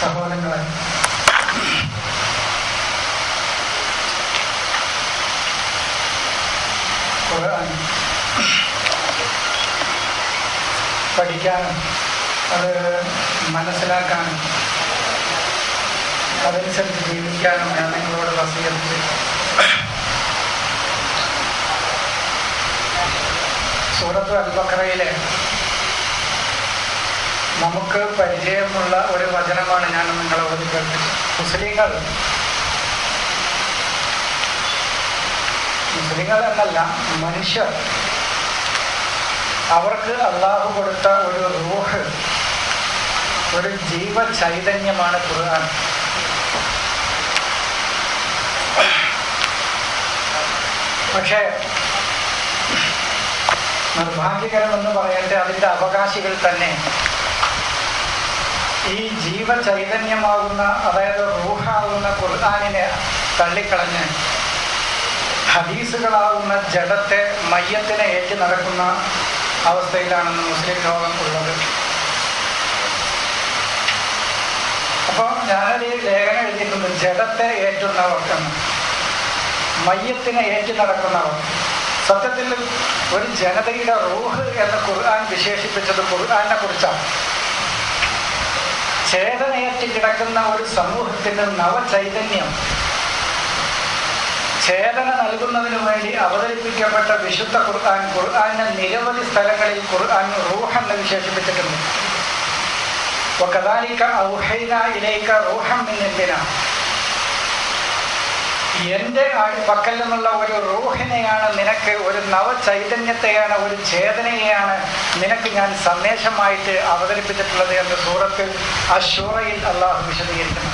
സഹോദരങ്ങളെ, ഖുർആൻ പഠിക്കാനും അത് മനസ്സിലാക്കാനും അതനുസരിച്ച് ജീവിക്കാനും ഞാൻ നിങ്ങളോട് വസിയത്ത് ചെയ്തു. സൂറത്ത് അൽ-ബഖറയിലെ നമുക്ക് പരിചയമുള്ള ഒരു വചനമാണ് ഞാൻ നിങ്ങളോട് കേൾപ്പിച്ചത്. മുസ്ലിങ്ങൾ എന്നല്ല, മനുഷ്യർ, അവർക്ക് അള്ളാഹു കൊടുത്ത ഒരു റൂഹ്, ഒരു ജീവചൈതന്യമാണ് ഖുർആൻ. പക്ഷേ നിർഭാഗ്യകരമെന്ന് പറയട്ടെ, അതിൻ്റെ അവകാശികൾ തന്നെ ഈ ജീവചൈതന്യമാകുന്ന, അതായത് റൂഹാകുന്ന ഖുർആനിനെ തള്ളിക്കളഞ്ഞ് ഹദീസുകളാകുന്ന ജഡത്തെ, മയ്യത്തിനെ ഏറ്റി നടക്കുന്ന അവസ്ഥയിലാണ് മുസ്ലിം ലോകം ഉള്ളത്. അപ്പോൾ ഞാനൊരു ലേഖനം എഴുതിയിട്ടുണ്ട്, ജഡത്തെ ഏറ്റുന്നവർ എന്ന്, മയ്യത്തിനെ ഏറ്റി നടക്കുന്നവർ. സത്യത്തിൽ ഒരു ജനതയുടെ റൂഹ് എന്ന് ഖുർആൻ വിശേഷിപ്പിച്ചത് ഖുർആനെ കുറിച്ചാണ്. ചേതനയേറ്റ് കിടക്കുന്ന ഒരു സമൂഹത്തിന് നവചൈതന്യം, ചേതന നൽകുന്നതിനു വേണ്ടി അവതരിപ്പിക്കപ്പെട്ട വിശുദ്ധ ഖുർആനെ നിരവധി സ്ഥലങ്ങളിൽ ഖുർആൻ റൂഹ് എന്ന് വിശേഷിപ്പിച്ചിട്ടുണ്ട്. വകദാലിക ഔഹൈനാ ഇലൈക റൂഹൻ മിൻ അംരിനാ, എൻ്റെ പക്കൽ നിന്നുള്ള ഒരു റൂഹിനെയാണ് നിനക്ക്, ഒരു നവചൈതന്യത്തെയാണ്, ഒരു ചേതനയെയാണ് നിനക്ക് ഞാൻ സന്ദേശമായിട്ട് അവതരിപ്പിച്ചിട്ടുള്ളത് എന്ന് സൂറത്ത് അശ്ശൂറയിൽ അള്ളാഹു വിശദീകരിക്കുന്നു.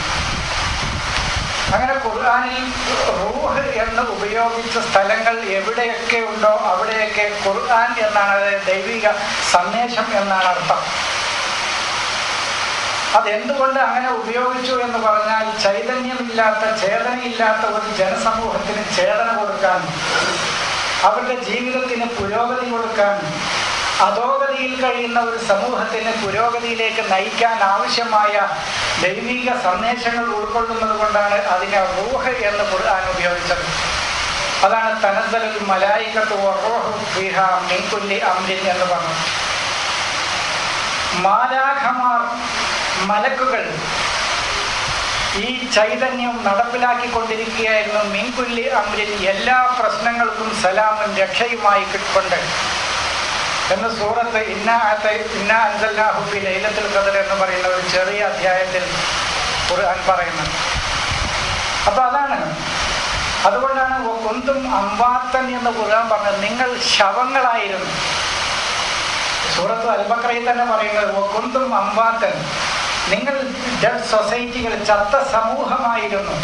അങ്ങനെ ഖുർആനിൽ റൂഹ് എന്ന് ഉപയോഗിച്ച സ്ഥലങ്ങൾ എവിടെയൊക്കെ ഉണ്ടോ അവിടെയൊക്കെ ഖുർആൻ എന്നാണ്, അതായത് ദൈവിക സന്ദേശം എന്നാണ് അർത്ഥം. അതെന്തുകൊണ്ട് അങ്ങനെ ഉപയോഗിച്ചു എന്ന് പറഞ്ഞാൽ, ചൈതന്യമില്ലാത്ത, ചേതനയില്ലാത്ത ഒരു ജനസമൂഹത്തിന് ചേതന കൊടുക്കാൻ, അവരുടെ ജീവിതത്തിന് പുരോഗതി കൊടുക്കാൻ, അധോഗതിയിൽ കഴിയുന്ന ഒരു സമൂഹത്തിന് പുരോഗതിയിലേക്ക് നയിക്കാൻ ആവശ്യമായ ദൈവിക സന്ദേശങ്ങൾ ഉൾക്കൊള്ളുന്നത് കൊണ്ടാണ് അതിനെ റൂഹ് എന്ന് ഖുർആൻ ഉപയോഗിച്ചത്. അതാണ് തനസ്സലുൽ മലായികത്തു വറൂഹു ഫീഹാ മിൻ കുല്ലി അംരിൻ എന്ന് പറഞ്ഞു. മാലാഖമാർ, മലക്കുകൾ ഈ ചൈതന്യം നടപ്പിലാക്കിക്കൊണ്ടിരിക്കുകയായിരുന്നു. മിൻ കുല്ലി അംരിൻ, എല്ലാ പ്രശ്നങ്ങൾക്കും സലാമും രക്ഷയുമായി കൊണ്ട് എന്ന് സൂറത്ത് ഇന്നാ അൻസൽനാഹു ഫീ ലൈലത്തുൽ ഖദ്ർ എന്ന് പറയുന്ന ഒരു ചെറിയ അധ്യായത്തിൽ ഖുർആൻ പറയുന്നത്. അപ്പൊ അതാണ്, അതുകൊണ്ടാണ് കുന്തും അംവാത്തൻ എന്ന് ഖുർആൻ പറഞ്ഞത്, നിങ്ങൾ ശവങ്ങളായിരുന്നു. സൂറത്ത് അൽ-ബഖറയിൽ തന്നെ പറയുന്നത് കുന്തും അംവാത്തൻ, നിങ്ങൾ ഡെഡ് സൊസൈറ്റികൾ, ചത്ത സമൂഹമായിരുന്നു.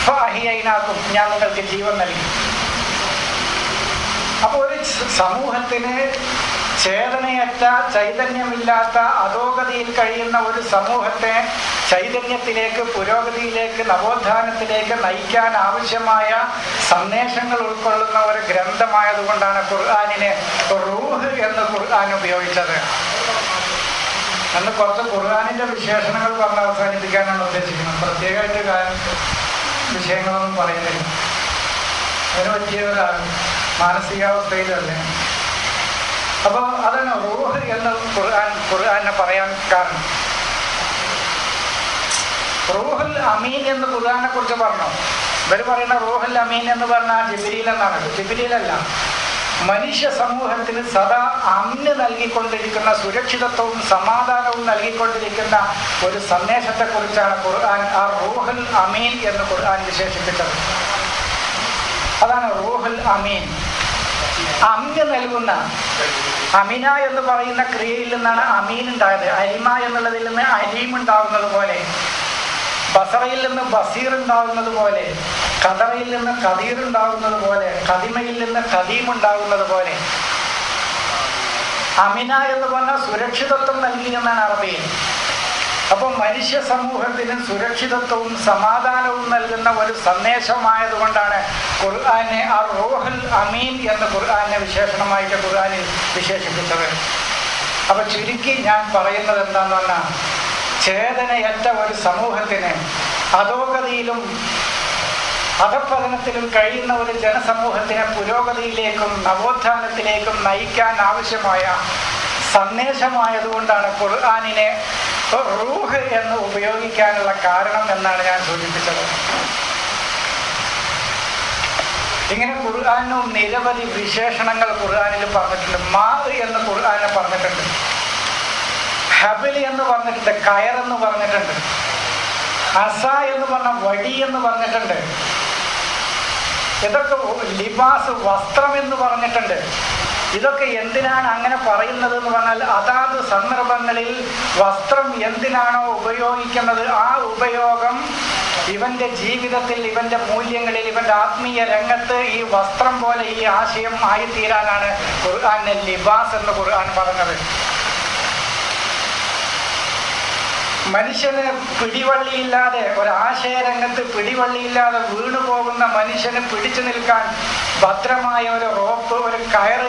ഫഅഹ്യൈനാകും, ഞാൻ നിങ്ങൾക്ക് ജീവൻ നൽകി. അപ്പോൾ ഒരു സമൂഹത്തിന് ചേതനയറ്റ, ചൈതന്യമില്ലാത്ത, അധോഗതിയിൽ കഴിയുന്ന ഒരു സമൂഹത്തെ ചൈതന്യത്തിലേക്ക്, പുരോഗതിയിലേക്ക്, നവോത്ഥാനത്തിലേക്ക് നയിക്കാൻ ആവശ്യമായ സന്ദേശങ്ങൾ ഉൾക്കൊള്ളുന്ന ഒരു ഗ്രന്ഥമായതുകൊണ്ടാണ് ഖുർആനിനെ റൂഹ് എന്ന് ഖുർആൻ ഉപയോഗിച്ചത്. അന്ന് കുറച്ച് ഖുർആനിൻ്റെ വിശേഷണങ്ങൾ പറഞ്ഞ് അവസാനിപ്പിക്കാനാണ് ഉദ്ദേശിക്കുന്നത്. പ്രത്യേകമായിട്ട് വിഷയങ്ങളൊന്നും പറയുന്നില്ല. അതിന് പറ്റിയ ഒരു മാനസികാവസ്ഥയിലല്ലേ. അപ്പോൾ അതാണ് റൂഹ് എന്ന് ഖുർആനെ പറയാൻ കാരണം. റൂഹുൽ അമീൻ എന്ന് ഖുർആനെ കുറിച്ച് പറഞ്ഞു. ഇവർ പറയുന്ന റൂഹുൽ അമീൻ എന്ന് പറഞ്ഞാൽ ജിബ്രീൽ എന്നാണ്. ജിബ്രീലല്ല, മനുഷ്യ സമൂഹത്തിന് സദാ അമ്ന് നൽകിക്കൊണ്ടിരിക്കുന്ന, സുരക്ഷിതത്വവും സമാധാനവും നൽകിക്കൊണ്ടിരിക്കുന്ന ഒരു സന്ദേശത്തെക്കുറിച്ചാണ് ഖുർആൻ ആ റൂഹുൽ അമീൻ എന്ന് ഖുർആൻ വിശേഷിപ്പിച്ചത്. അതാണ് റൂഹുൽ അമീൻ, അമ്ന് നൽകുന്ന. അമിന എന്ന് പറയുന്ന ക്രിയയിൽ നിന്നാണ് അമീൻ ഉണ്ടായത്. അരിമ എന്നുള്ളതിൽ നിന്ന് അലീം ഉണ്ടാകുന്നത് പോലെ, ബസറയിൽ നിന്ന് ബസീർ ഉണ്ടാകുന്നത് പോലെ, ഖദറയിൽ നിന്ന് ഖദീർ ഉണ്ടാകുന്നത് പോലെ, ഖദിമയിൽ നിന്ന് ഖദീം ഉണ്ടാകുന്നത് പോലെ, അമിന എന്ന് പറഞ്ഞാൽ സുരക്ഷിതത്വം നൽകി എന്നാണ് അറബിയിൽ. അപ്പോൾ മനുഷ്യ സമൂഹത്തിന് സുരക്ഷിതത്വവും സമാധാനവും നൽകുന്ന ഒരു സന്ദേശമായതുകൊണ്ടാണ് ഖുർആനെ ആ റൂഹുൽ അമീൻ എന്ന് ഖുർആനെ വിശേഷണമായിട്ട് ഖുർആനിൽ വിശേഷിപ്പിച്ചത്. അപ്പോൾ ചുരുക്കി ഞാൻ പറയുന്നത് എന്താണെന്ന് പറഞ്ഞാൽ, ചേതനയറ്റ ഒരു സമൂഹത്തിന്, അധോഗതിയിലും അധപ്പതനത്തിലും കഴിയുന്ന ഒരു ജനസമൂഹത്തിനെ പുരോഗതിയിലേക്കും നവോത്ഥാനത്തിലേക്കും നയിക്കാൻ ആവശ്യമായ സന്ദേശമായതുകൊണ്ടാണ് ഖുർആനിനെ റൂഹ് എന്ന് ഉപയോഗിക്കാനുള്ള കാരണം എന്നാണ് ഞാൻ സൂചിപ്പിച്ചത്. ഇങ്ങനെ ഖുർആനും നിരവധി വിശേഷണങ്ങൾ ഖുർആനിൽ പറഞ്ഞിട്ടുണ്ട്. മാ എന്ന് ഖുർആനെ പറഞ്ഞിട്ടുണ്ട്, ഹബിലി എന്ന് പറഞ്ഞിട്ടുണ്ട്, കയറെന്ന് പറഞ്ഞിട്ടുണ്ട്, അസ എന്ന് പറഞ്ഞ വടി എന്ന് പറഞ്ഞിട്ടുണ്ട്. ഇതൊക്കെ ലിബാസ്, വസ്ത്രം എന്ന് പറഞ്ഞിട്ടുണ്ട്. ഇതൊക്കെ എന്തിനാണ് അങ്ങനെ പറയുന്നത് എന്ന് പറഞ്ഞാൽ, അതാത് സന്ദർഭങ്ങളിൽ വസ്ത്രം എന്തിനാണോ ഉപയോഗിക്കുന്നത് ആ ഉപയോഗം ഇവന്റെ ജീവിതത്തിൽ, ഇവന്റെ മൂല്യങ്ങളിൽ, ഇവന്റെ ആത്മീയ രംഗത്ത് ഈ വസ്ത്രം പോലെ ഈ ആശയം ആയിത്തീരാനാണ് ഖുർആനിൽ ലിബാസ് എന്ന് ഖുർആൻ പറഞ്ഞത്. മനുഷ്യന് പിടിവള്ളിയില്ലാതെ, ഒരാശയരംഗത്ത് പിടിവള്ളിയില്ലാതെ വീണു പോകുന്ന മനുഷ്യന് പിടിച്ചു നിൽക്കാൻ ഭദ്രമായ ഒരു റോപ്പ്, ഒരു കയറ്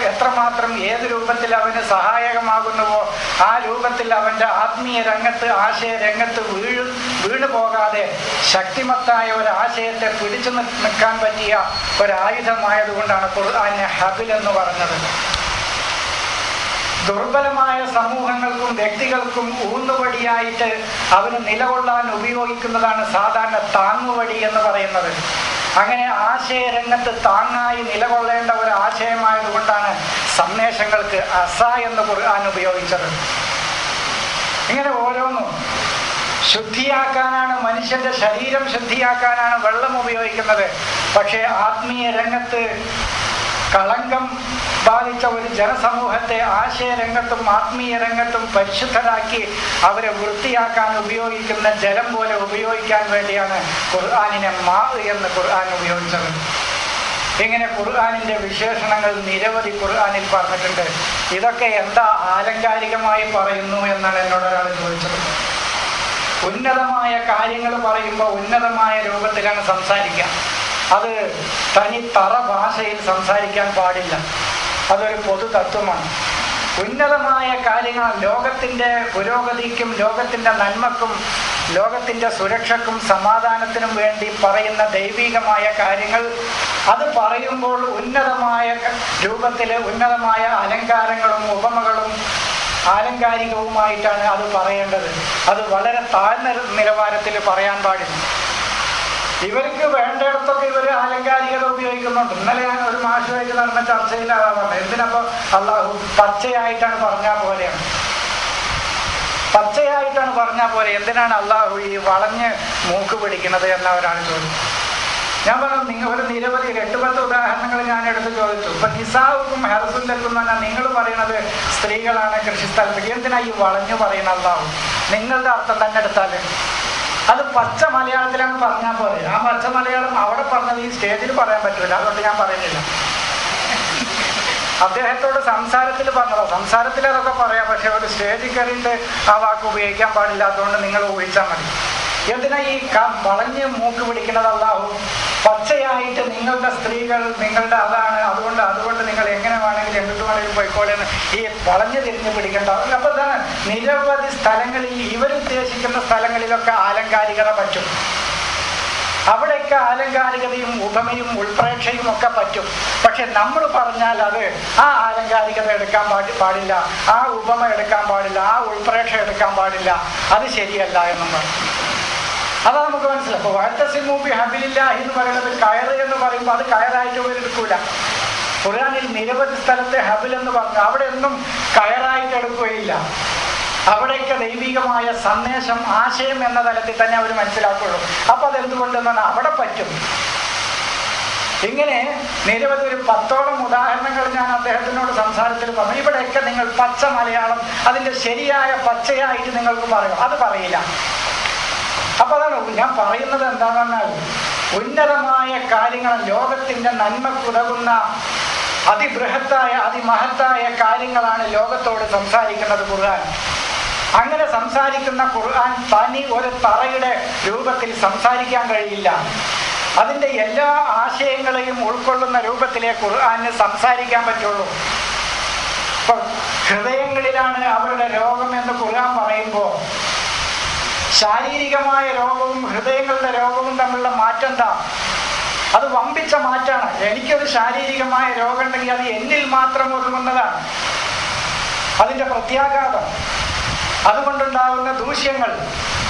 എത്രമാത്രം ഏത് രൂപത്തിൽ അവന് സഹായകമാകുന്നുവോ ആ രൂപത്തിൽ അവന്റെ ആത്മീയ രംഗത്ത്, ആശയ രംഗത്ത് വീണു പോകാതെ ശക്തിമത്തായ ഒരു ആശയത്തെ പിടിച്ചു നിൽക്കാൻ പറ്റിയ ഒരായുധമായതുകൊണ്ടാണ് ഖുർആനെ ഹബിൽ എന്ന് പറഞ്ഞത്. ദുർബലമായ സമൂഹങ്ങൾക്കും വ്യക്തികൾക്കും ഊന്നുവടിയായിട്ട് അവന് നിലകൊള്ളാൻ ഉപയോഗിക്കുന്നതാണ് സാധാരണ താങ്ങുവടി എന്ന് പറയുന്നത്. അങ്ങനെ ആശയരംഗത്ത് താങ്ങായി നിലകൊള്ളേണ്ട ഒരു ആശയമായതുകൊണ്ടാണ് സന്ദേശങ്ങൾക്ക് അസ എന്ന് ഖുർആൻ ഉപയോഗിച്ചത്. ഇങ്ങനെ ഓരോന്നും ശുദ്ധിയാക്കാനാണ്, മനുഷ്യന്റെ ശരീരം ശുദ്ധിയാക്കാനാണ് വെള്ളം ഉപയോഗിക്കുന്നത്. പക്ഷേ ആത്മീയ രംഗത്ത് കളങ്കം ബാധിച്ച ഒരു ജനസമൂഹത്തെ ആശയരംഗത്തും ആത്മീയ രംഗത്തും പരിശുദ്ധരാക്കി അവരെ വൃത്തിയാക്കാൻ ഉപയോഗിക്കുന്ന ജലം പോലെ ഉപയോഗിക്കാൻ വേണ്ടിയാണ് ഖുർആനിനെ മാ എന്ന് ഖുർആൻ ഉപയോഗിച്ചത്. ഇങ്ങനെ ഖുർആനിന്റെ വിശേഷണങ്ങൾ നിരവധി ഖുർആനിൽ പറഞ്ഞിട്ടുണ്ട്. ഇതൊക്കെ എന്താ ആലങ്കാരികമായി പറയുന്നു എന്നാണ് എന്നോട് ഒരാൾ ചോദിച്ചത്. ഉന്നതമായ കാര്യങ്ങൾ പറയുമ്പോൾ ഉന്നതമായ രൂപത്തിലാണ് സംസാരിക്കുക. അത് തനി തറ ഭാഷയിൽ സംസാരിക്കാൻ പാടില്ല. അതൊരു പൊതു തത്വമാണ്. ഉന്നതമായ കാര്യങ്ങൾ, ലോകത്തിൻ്റെ പുരോഗതിക്കും ലോകത്തിൻ്റെ നന്മക്കും ലോകത്തിൻ്റെ സുരക്ഷയ്ക്കും സമാധാനത്തിനും വേണ്ടി പറയുന്ന ദൈവികമായ കാര്യങ്ങൾ, അത് പറയുമ്പോൾ ഉന്നതമായ രൂപത്തിൽ ഉന്നതമായ അലങ്കാരങ്ങളും ഉപമകളും ആലങ്കാരികവുമായിട്ടാണ് അത് പറയേണ്ടത്. അത് വളരെ താഴ്ന്ന നിലവാരത്തിൽ പറയാൻ പാടില്ല. ഇവർക്ക് വേണ്ടിടത്തൊക്കെ ഇവർ ആലങ്കാരികത ഉപയോഗിക്കുന്നുണ്ട്. ഇന്നലെ ഞാൻ ഒരു മാഷുമായിട്ട് നടന്ന ചർച്ചയിൽ അതാ പറഞ്ഞത്. എന്തിനപ്പോൾ അള്ളാഹു പച്ചയായിട്ടാണ് പറഞ്ഞാൽ പോലെയാണ്, പച്ചയായിട്ടാണ് പറഞ്ഞാൽ പോലെ എന്തിനാണ് അള്ളാഹു ഈ വളഞ്ഞ് മൂക്ക് പിടിക്കുന്നത് എന്നവരാണ് ചോദിച്ചത്. ഞാൻ പറഞ്ഞു, നിങ്ങൾ ഒരു നിരവധി 8-10 ഉദാഹരണങ്ങൾ ഞാൻ എടുത്ത് ചോദിച്ചു. ഇപ്പൊ നിസാവുക്കും ഹെർസുല്ലക്കും എന്ന് പറഞ്ഞാൽ നിങ്ങൾ പറയുന്നത് സ്ത്രീകളാണ് കൃഷിസ്ഥലത്ത്, എന്തിനാ ഈ വളഞ്ഞു പറയുന്ന അള്ളാഹു? നിങ്ങളുടെ അർത്ഥം തന്നെ എടുത്താൽ അത് പച്ച മലയാളത്തിലാണ് പറഞ്ഞാൽ പോലെ. ആ പച്ച മലയാളം അവിടെ പറഞ്ഞത് ഈ സ്റ്റേജിൽ പറയാൻ പറ്റില്ല, അതുകൊണ്ട് ഞാൻ പറയുന്നില്ല. അദ്ദേഹത്തോട് സംസാരത്തിൽ പറഞ്ഞതോ, സംസാരത്തിൽ അതൊക്കെ പറയാം, പക്ഷെ ഒരു സ്റ്റേജിൽ കയറിയിട്ട് ആ വാക്ക് ഉപയോഗിക്കാൻ പാടില്ലാത്തതുകൊണ്ട് നിങ്ങൾ ഊഹിച്ചാൽ മതി. എന്തിനാ ഈ വളഞ്ഞ് മൂക്ക് പിടിക്കുന്നത് അള്ളാഹു? പച്ചയായിട്ട് നിങ്ങളുടെ സ്ത്രീകൾ നിങ്ങളുടെ അതാണ്, അതുകൊണ്ട് നിങ്ങൾ എങ്ങനെ വേണമെങ്കിലും എങ്ങോട്ട് വേണമെങ്കിലും പോയിക്കോളെന്ന് ഈ വളഞ്ഞു തിരിഞ്ഞ് പിടിക്കേണ്ട. അപ്പൊ എന്താണ്, നിരവധി സ്ഥലങ്ങളിൽ ഇവരുദ്ദേശിക്കുന്ന സ്ഥലങ്ങളിലൊക്കെ ആലങ്കാരികത പറ്റും. അവിടെയൊക്കെ ആലങ്കാരികതയും ഉപമയും ഉൾപ്രേക്ഷയും ഒക്കെ പറ്റും. പക്ഷെ നമ്മൾ പറഞ്ഞാൽ അത് ആ ആലങ്കാരികത എടുക്കാൻ പാടില്ല, ആ ഉപമ എടുക്കാൻ പാടില്ല, ആ ഉൾപ്രേക്ഷ എടുക്കാൻ പാടില്ല, അത് ശരിയല്ല എന്നും പറഞ്ഞു. അതാ നമുക്ക് മനസ്സിലാവും. അപ്പോൾ വഅതസിമൂ ബിഹബ്ലില്ലാഹി എന്ന് പറയുന്നത് കയറ് എന്ന് പറയുമ്പോൾ അത് കയറായിട്ട് എടുക്കൂല. ഖുർആനിൽ നിരവധി സ്ഥലത്തെ ഹബിൽ എന്ന് പറഞ്ഞു, അവിടെ ഒന്നും കയറായിട്ട് എടുക്കുകയില്ല. അവിടെയൊക്കെ ദൈവികമായ സന്ദേശം, ആശയം എന്ന തലത്തിൽ തന്നെ അവർ മനസ്സിലാക്കുള്ളൂ. അപ്പൊ അതെന്തുകൊണ്ടെന്നാണ് അവിടെ പറ്റും. ഇങ്ങനെ നിരവധി ഒരു 10ഓളം ഉദാഹരണങ്ങൾ ഞാൻ അദ്ദേഹത്തിനോട് സംസാരത്തിൽ പറഞ്ഞു. ഇവിടെയൊക്കെ നിങ്ങൾ പച്ച മലയാളം അതിന്റെ ശരിയായ പച്ചയായിട്ട് നിങ്ങൾക്ക് പറയും, അത് പറയില്ല. അപ്പൊ അതാണ് ഞാൻ പറയുന്നത്. എന്താണെന്നാൽ ഉന്നതമായ കാര്യങ്ങൾ, ലോകത്തിന്റെ നന്മക്കുതകുന്ന അതിബൃഹത്തായ അതിമഹത്തായ കാര്യങ്ങളാണ് ലോകത്തോട് സംസാരിക്കുന്നത് ഖുർആൻ. അങ്ങനെ സംസാരിക്കുന്ന ഖുർആൻ തനി ഒരു തറയുടെ രൂപത്തിൽ സംസാരിക്കാൻ കഴിയില്ല. അതിൻ്റെ എല്ലാ ആശയങ്ങളെയും ഉൾക്കൊള്ളുന്ന രൂപത്തിലേ ഖുർആന് സംസാരിക്കാൻ പറ്റുള്ളൂ. ഇപ്പൊ ഹൃദയങ്ങളിലാണ് അവരുടെ രോഗം എന്ന് ഖുർആൻ പറയുമ്പോൾ ശാരീരികമായ രോഗവും ഹൃദയങ്ങളുടെ രോഗവും തമ്മിലുള്ള മാറ്റം എന്താ? അത് വമ്പിച്ച മാറ്റാണ്. എനിക്കൊരു ശാരീരികമായ രോഗം ഉണ്ടെങ്കിൽ അത് എന്നിൽ മാത്രം ഒതുങ്ങുന്നതാണ്. അതിൻ്റെ പ്രത്യാഘാതം, അതുകൊണ്ടുണ്ടാകുന്ന ദൂഷ്യങ്ങൾ,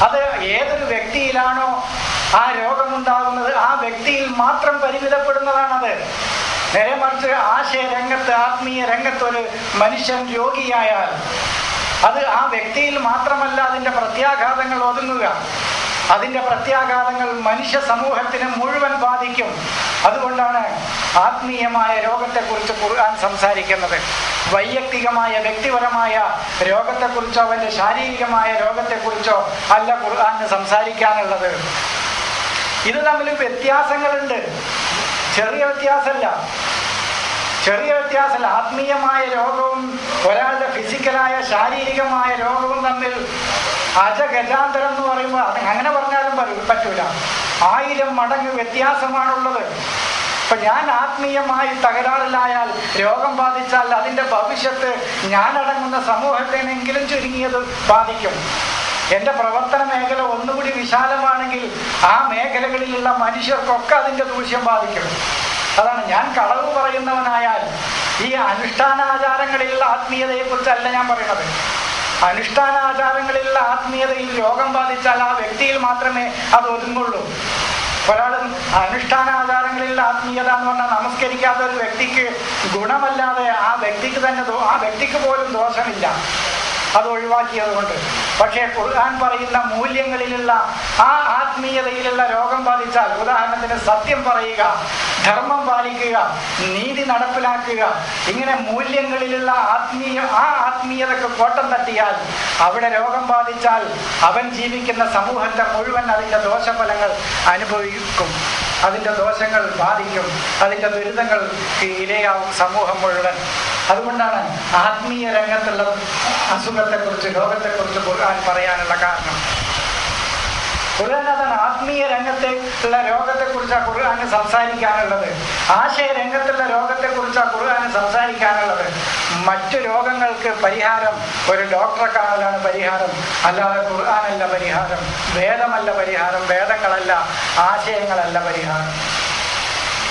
അത് ഏതൊരു വ്യക്തിയിലാണോ ആ രോഗമുണ്ടാകുന്നത് ആ വ്യക്തിയിൽ മാത്രം പരിമിതപ്പെടുന്നതാണത്. നേരെ മറിച്ച് ആശയ രംഗത്ത്, ആത്മീയ രംഗത്ത് ഒരു മനുഷ്യൻ രോഗിയായാൽ അത് ആ വ്യക്തിയിൽ മാത്രമല്ല അതിൻ്റെ പ്രത്യാഘാതങ്ങൾ ഒതുങ്ങുക. അതിൻ്റെ പ്രത്യാഘാതങ്ങൾ മനുഷ്യ സമൂഹത്തിനെ മുഴുവൻ ബാധിക്കും. അതുകൊണ്ടാണ് ആത്മീയമായ രോഗത്തെക്കുറിച്ച് ഖുർആൻ സംസാരിക്കുന്നത്. വൈയക്തികമായ വ്യക്തിപരമായ രോഗത്തെക്കുറിച്ചോ അവൻ്റെ ശാരീരികമായ രോഗത്തെക്കുറിച്ചോ അല്ല ഖുർആന് സംസാരിക്കാനുള്ളത്. ഇത് തമ്മിൽ വ്യത്യാസങ്ങളുണ്ട്, ചെറിയ വ്യത്യാസമല്ല. ആത്മീയമായ രോഗവും ഒരാളുടെ ഫിസിക്കലായ ശാരീരികമായ രോഗവും തമ്മിൽ അജഗജാന്തരം എന്ന് പറയുമ്പോൾ അങ്ങനെ പറഞ്ഞാലും പറ്റൂല. 1000 മടങ്ങ് വ്യത്യാസമാണുള്ളത്. ഇപ്പൊ ഞാൻ ആത്മീയമായി തകരാറിലായാൽ, രോഗം ബാധിച്ചാൽ അതിൻ്റെ ഭവിഷ്യത്ത് ഞാനടങ്ങുന്ന സമൂഹത്തിനെങ്കിലും ചുരുങ്ങിയത് ബാധിക്കും. എൻ്റെ പ്രവർത്തന മേഖല ഒന്നുകൂടി വിശാലമാണെങ്കിൽ ആ മേഖലകളിലുള്ള മനുഷ്യർക്കൊക്കെ അതിൻ്റെ ദൂഷ്യം ബാധിക്കും. അതാണ്, ഞാൻ കളവ് പറയുന്നവനായാൽ ഈ അനുഷ്ഠാനാചാരങ്ങളിലുള്ള ആത്മീയതയെക്കുറിച്ചല്ല ഞാൻ പറയുന്നത്. അനുഷ്ഠാനാചാരങ്ങളിലുള്ള ആത്മീയതയിൽ രോഗം ബാധിച്ചാൽ ആ വ്യക്തിയിൽ മാത്രമേ അത് ഒതുങ്ങുള്ളൂ. ഒരാൾ അനുഷ്ഠാനാചാരങ്ങളിലുള്ള ആത്മീയത എന്ന് പറഞ്ഞാൽ നമസ്കരിക്കാത്ത ഒരു വ്യക്തിക്ക് ഗുണമല്ലാതെ ആ വ്യക്തിക്ക് പോലും ദോഷമില്ല, അത് ഒഴിവാക്കിയത് കൊണ്ട്. പക്ഷേ ഖുർആൻ പറയുന്ന മൂല്യങ്ങളിലുള്ള ആ ആത്മീയതയിലുള്ള രോഗം ബാധിച്ചാൽ, ഉദാഹരണത്തിന് സത്യം പറയുക, ധർമ്മം പാലിക്കുക, നീതി നടപ്പിലാക്കുക, ഇങ്ങനെ മൂല്യങ്ങളിലുള്ള ആത്മീയതക്ക് കോട്ടം തട്ടിയാൽ, അവിടെ രോഗം ബാധിച്ചാൽ അവൻ ജീവിക്കുന്ന സമൂഹത്തെ മുഴുവൻ അതിൻ്റെ ദോഷഫലങ്ങൾ അനുഭവിക്കും, അതിൻ്റെ ദോഷങ്ങൾ ബാധിക്കും, അതിൻ്റെ ദുരിതങ്ങൾക്ക് ഇരയാവും സമൂഹം മുഴുവൻ. അതുകൊണ്ടാണ് ആത്മീയ രംഗത്തുള്ള അസുഖത്തെക്കുറിച്ച്, രോഗത്തെക്കുറിച്ച് ഖുർആൻ പറയാനുള്ള കാരണം. ഖുർആൻ അതാണ്, ആത്മീയ രംഗത്തുള്ള രോഗത്തെക്കുറിച്ചാണ് ഖുർആന് സംസാരിക്കാനുള്ളത്. ആശയ രംഗത്തുള്ള രോഗത്തെക്കുറിച്ചാണ് ഖുർആന് സംസാരിക്കാനുള്ളത്. മറ്റു രോഗങ്ങൾക്ക് പരിഹാരം ഒരു ഡോക്ടറെ കാണലാണ് പരിഹാരം, അല്ലാതെ ഖുർആനല്ല പരിഹാരം, വേദമല്ല പരിഹാരം, വേദങ്ങളല്ല, ആശയങ്ങളല്ല പരിഹാരം.